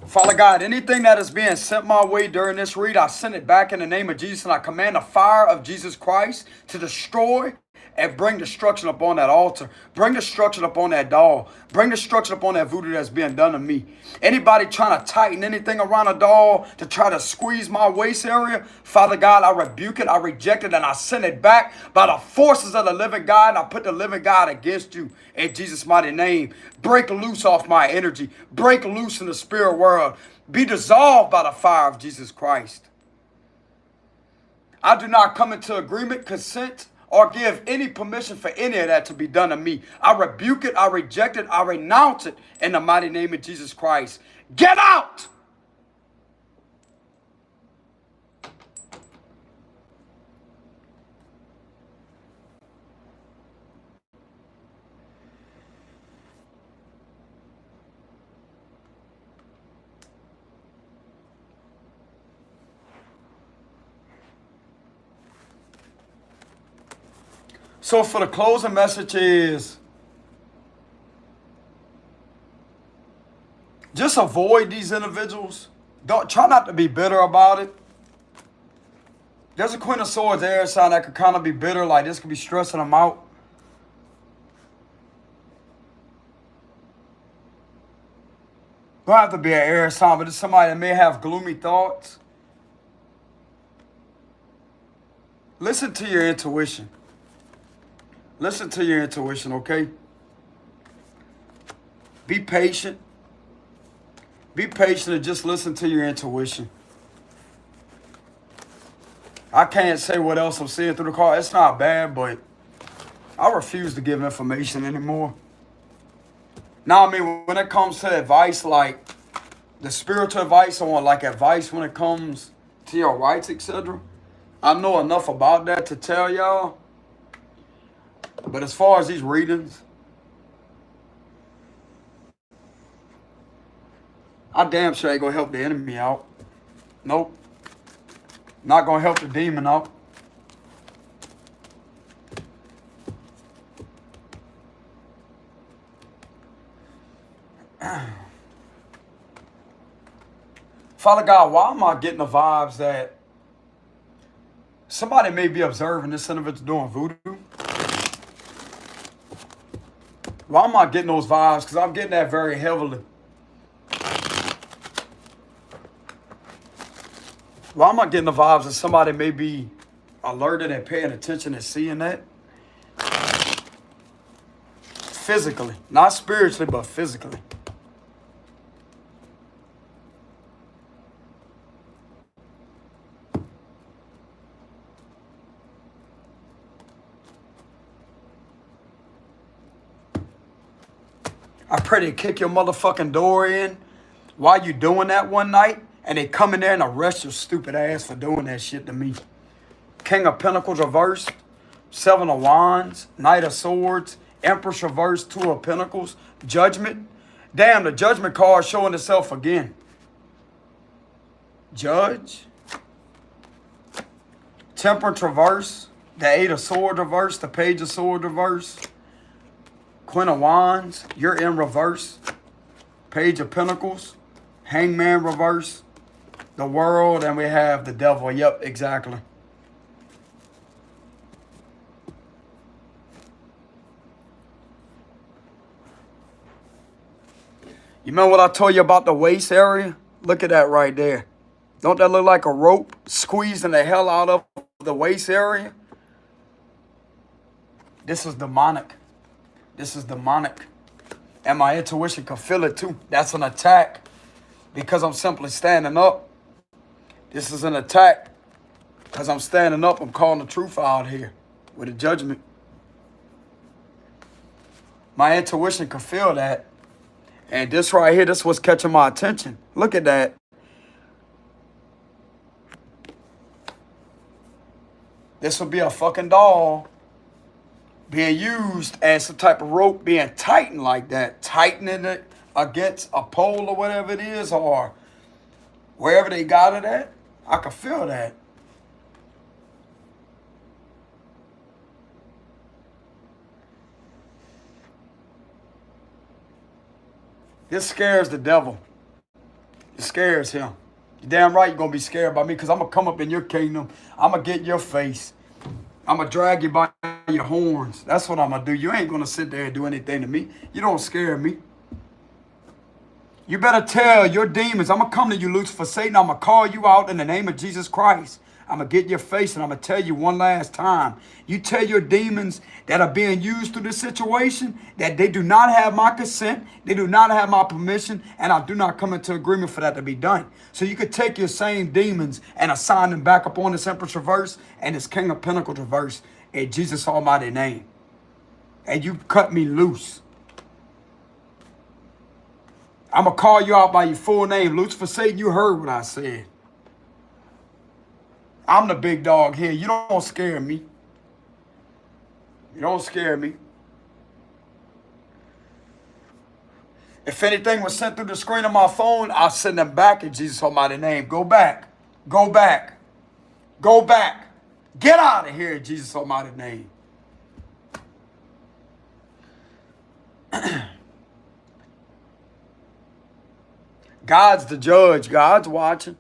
Father God, anything that is being sent my way during this read, I send it back in the name of Jesus, and I command the fire of Jesus Christ to destroy and bring destruction upon that altar. Bring destruction upon that doll. Bring destruction upon that voodoo that's being done to me. Anybody trying to tighten anything around a doll to try to squeeze my waist area, Father God, I rebuke it, I reject it, and I send it back by the forces of the living God, and I put the living God against you in Jesus' mighty name. Break loose off my energy. Break loose in the spirit world. Be dissolved by the fire of Jesus Christ. I do not come into agreement, consent, or give any permission for any of that to be done to me. I rebuke it, I reject it, I renounce it in the mighty name of Jesus Christ. Get out! So for the closing message is, just avoid these individuals. Try not to be bitter about it. There's a Queen of Swords air sign that could kind of be bitter, like this could be stressing them out. Don't have to be an air sign, but it's somebody that may have gloomy thoughts. Listen to your intuition. Listen to your intuition, okay? Be patient. Be patient and just listen to your intuition. I can't say what else I'm seeing through the card. It's not bad, but I refuse to give information anymore. Now, I mean, when it comes to advice, like the spiritual advice, I want like advice when it comes to your rights, etc. I know enough about that to tell y'all. But as far as these readings, I damn sure ain't gonna help the enemy out. Nope. Not gonna help the demon out. Father God, why am I getting the vibes that somebody may be observing this individual doing voodoo? Why am I getting those vibes? Because I'm getting that very heavily. Why am I getting the vibes that somebody may be alerted and paying attention and seeing that? Physically. Not spiritually, but physically. I pray they kick your motherfucking door in while you doing that one night, and they come in there and arrest your stupid ass for doing that shit to me. King of Pentacles reversed, Seven of Wands, Knight of Swords, Empress reversed, Two of Pentacles, Judgment. Damn, the Judgment card showing itself again. Judge. Temperance reverse, the Eight of Swords reverse, the Page of Swords reverse, Queen of Wands, you're in reverse, Page of Pentacles, Hangman reverse, the World, and we have the Devil. Yep, exactly. You remember what I told you about the waist area? Look at that right there. Don't that look like a rope squeezing the hell out of the waist area? This is demonic. This is demonic. And my intuition can feel it too. That's an attack because I'm simply standing up. This is an attack because I'm standing up. I'm calling the truth out here with a judgment. My intuition can feel that. And this right here, this was catching my attention. Look at that. This would be a fucking doll being used as some type of rope being tightened like that. Tightening it against a pole or whatever it is, or wherever they got it at. I can feel that. This scares the devil. It scares him. You're damn right you're going to be scared by me because I'm going to come up in your kingdom. I'm going to get in your face. I'm going to drag you by your horns. That's what I'm going to do. You ain't going to sit there and do anything to me. You don't scare me. You better tell your demons, I'm going to come to you, Lucifer, Satan. I'm going to call you out in the name of Jesus Christ. I'm going to get in your face and I'm going to tell you one last time. You tell your demons that are being used through this situation that they do not have my consent, they do not have my permission, and I do not come into agreement for that to be done. So you could take your same demons and assign them back up on this Empress reverse and this King of Pentacles reverse in Jesus' almighty name. And you cut me loose. I'm going to call you out by your full name. Lucifer, Satan, you heard what I said. I'm the big dog here. You don't scare me. You don't scare me. If anything was sent through the screen of my phone, I'll send them back in Jesus' almighty name. Go back. Go back. Go back. Get out of here in Jesus' almighty name. God's the judge. God's watching.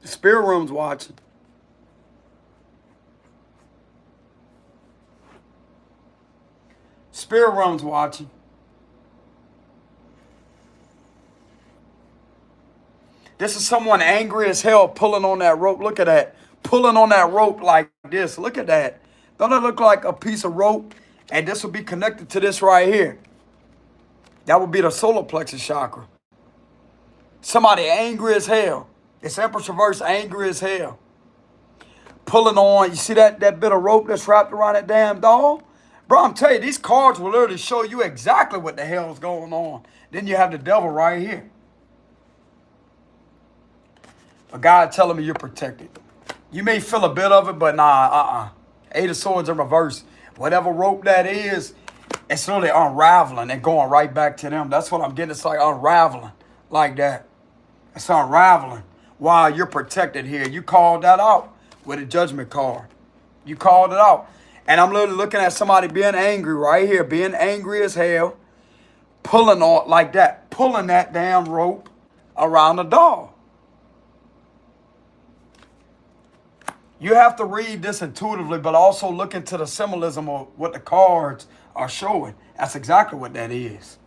The spirit room's watching. Spirit realm's watching. This is someone angry as hell pulling on that rope. Look at that. Pulling on that rope like this. Look at that. Don't it look like a piece of rope? And this will be connected to this right here. That would be the solar plexus chakra. Somebody angry as hell. It's Empress reverse, angry as hell. Pulling on. You see that bit of rope that's wrapped around that damn doll? Bro, I'm telling you, these cards will literally show you exactly what the hell is going on. Then you have the devil right here. But God telling me you're protected. You may feel a bit of it, but nah, Eight of Swords in reverse. Whatever rope that is, it's literally unraveling and going right back to them. That's what I'm getting. It's like unraveling like that. It's unraveling while you're protected here. You called that out with a judgment card. You called it out. And I'm literally looking at somebody being angry right here, being angry as hell, pulling on like that, pulling that damn rope around the doll. You have to read this intuitively, but also look into the symbolism of what the cards are showing. That's exactly what that is.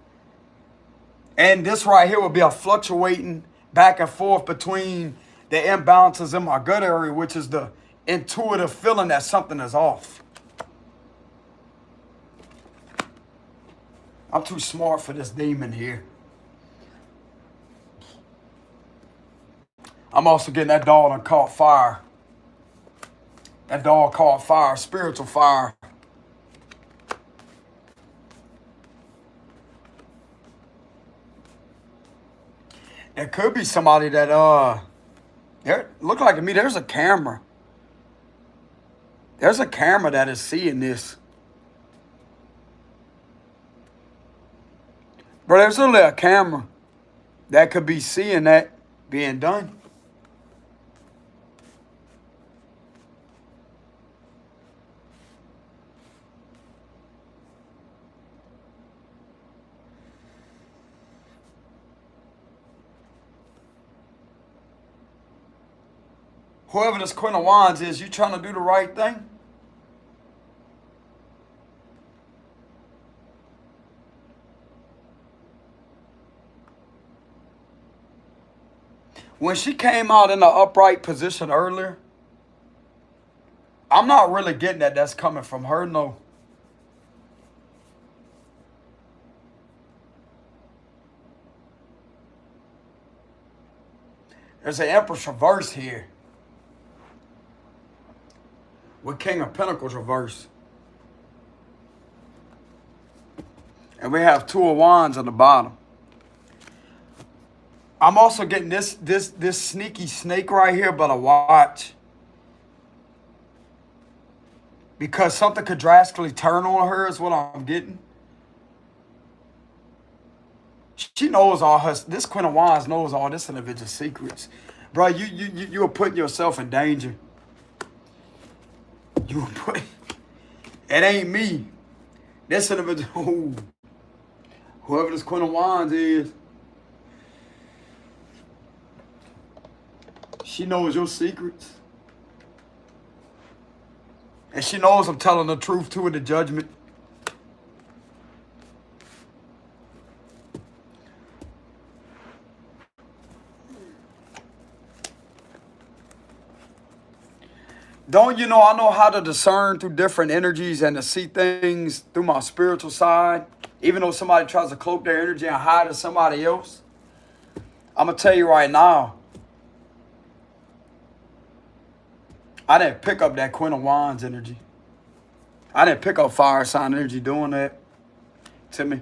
And this right here will be a fluctuating back and forth between the imbalances in my gut area, which is the intuitive feeling that something is off. I'm too smart for this demon here. I'm also getting that doll that caught fire. That doll caught fire, spiritual fire. It could be somebody that there look like to me there's a camera. There's a camera that is seeing this. Bro, there's only a camera that could be seeing that being done. Whoever this Queen of Wands is, you trying to do the right thing? When she came out in the upright position earlier, I'm not really getting that that's coming from her, no. There's an Empress reverse here. With King of Pentacles reverse. And we have Two of Wands on the bottom. I'm also getting this sneaky snake right here, but a watch. Because something could drastically turn on her is what I'm getting. She knows all her, this Queen of Wands knows all this individual's secrets. Bro, you are putting yourself in danger. You are putting, it ain't me. This individual, whoever this Queen of Wands is, she knows your secrets. And she knows I'm telling the truth too in the judgment. Don't you know I know how to discern through different energies and to see things through my spiritual side? Even though somebody tries to cloak their energy and hide it somebody else. I'm going to tell you right now. I didn't pick up that Queen of Wands energy. I didn't pick up fire sign energy doing that to me.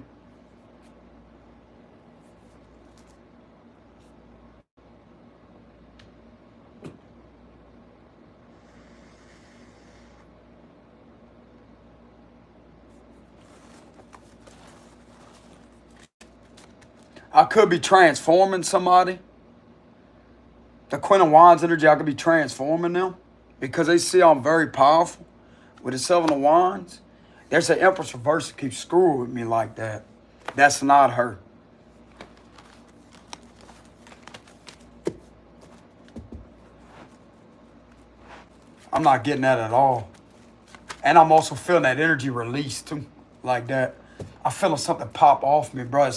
I could be transforming somebody. The Queen of Wands energy, I could be transforming them because they see I'm very powerful with the Seven of Wands. There's an Empress reverse that keeps screwing with me like that. That's not her. I'm not getting that at all. And I'm also feeling that energy release too, like that. I'm feeling something pop off me, bro.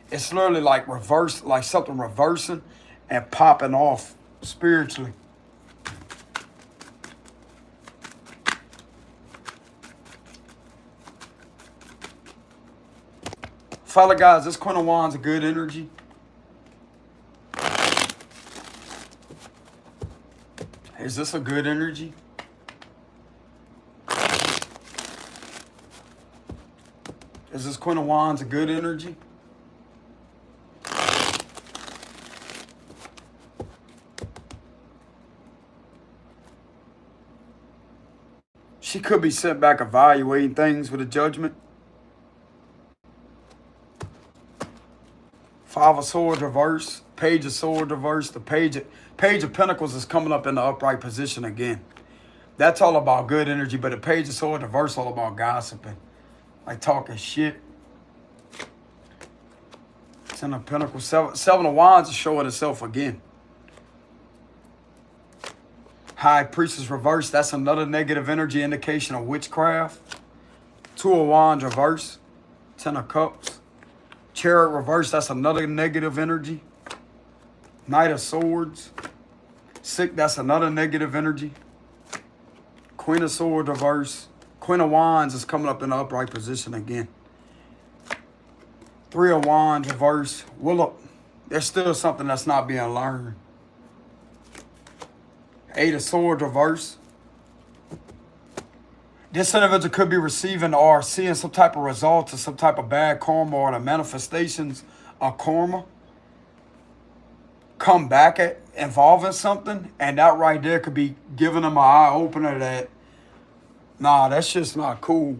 It's literally like reverse, like something reversing and popping off spiritually. Father guys, this Queen of Wands a good energy. Is this a good energy? Is this Queen of Wands a good energy? She could be sent back evaluating things with a judgment. Five of Swords reverse, Page of Swords reverse. The Page of Pentacles is coming up in the upright position again. That's all about good energy, but the Page of Swords reverse all about gossiping, like talking shit. Ten of Pentacles, Seven of Wands is showing itself again. High Priestess reverse, that's another negative energy indication of witchcraft. Two of Wands reverse, Ten of Cups. Chariot reverse, that's another negative energy. Knight of Swords. Sick, that's another negative energy. Queen of Swords reverse. Queen of Wands is coming up in the upright position again. Three of Wands reverse. Well, look, there's still something that's not being learned. Eight of Swords reverse. This individual could be receiving or seeing some type of results or some type of bad karma or the manifestations of karma. come back at involving something, and that right there could be giving them an eye opener that, nah, that's just not cool.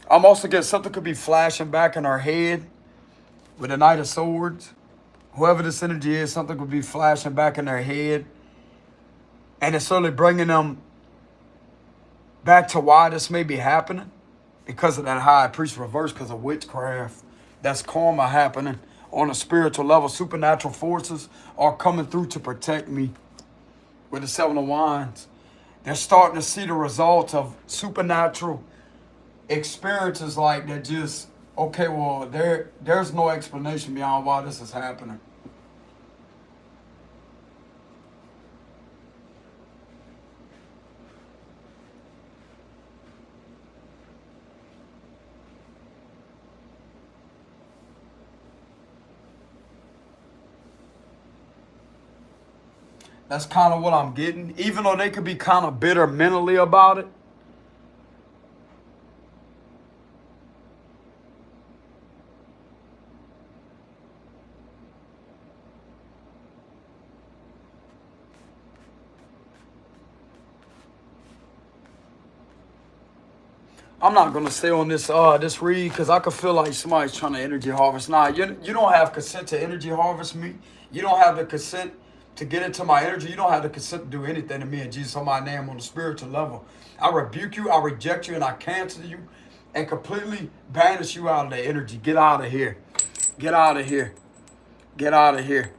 I'm also getting something could be flashing back in our head with the Knight of Swords. Whoever this energy is, something could be flashing back in their head. And it's certainly bringing them back to why this may be happening. Because of that high priest reverse, because of witchcraft. That's karma happening on a spiritual level. Supernatural forces are coming through to protect me with the Seven of Wands. They're starting to see the results of supernatural experiences like that. Just, okay, well, there's no explanation beyond why this is happening. That's kind of what I'm getting. Even though they could be kind of bitter mentally about it. I'm not gonna stay on this read because I could feel like somebody's trying to energy harvest. Nah, you don't have consent to energy harvest me. You don't have the consent to get into my energy. You don't have the consent to do anything to me and Jesus on my name on the spiritual level. I rebuke you, I reject you, and I cancel you and completely banish you out of the energy. Get out of here. Get out of here. Get out of here.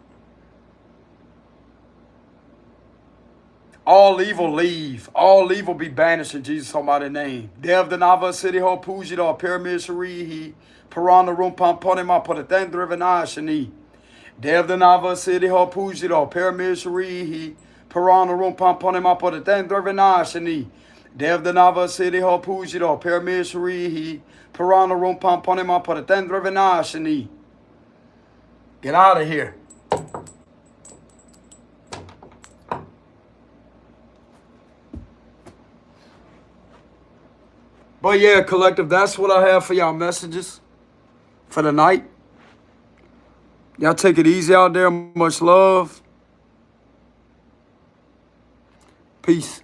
All evil leave. All evil be banished in Jesus' almighty name. Dev the Nava City Ho Pujito, Pyramid Sharihi, Parana Rumpam Ponema Potaten Driven Ashani. Dev the Nava City Ho Pujito, Pyramid Sharihi, Parana Rumpam Ponema Potaten Driven Ashani. Dev the Nava City Ho Pujito, Pyramid Sharihi, Parana Rumpam Ponema Potaten Driven Ashani. Get out of here. But yeah, collective, that's what I have for y'all messages for the night. Y'all take it easy out there. Much love. Peace.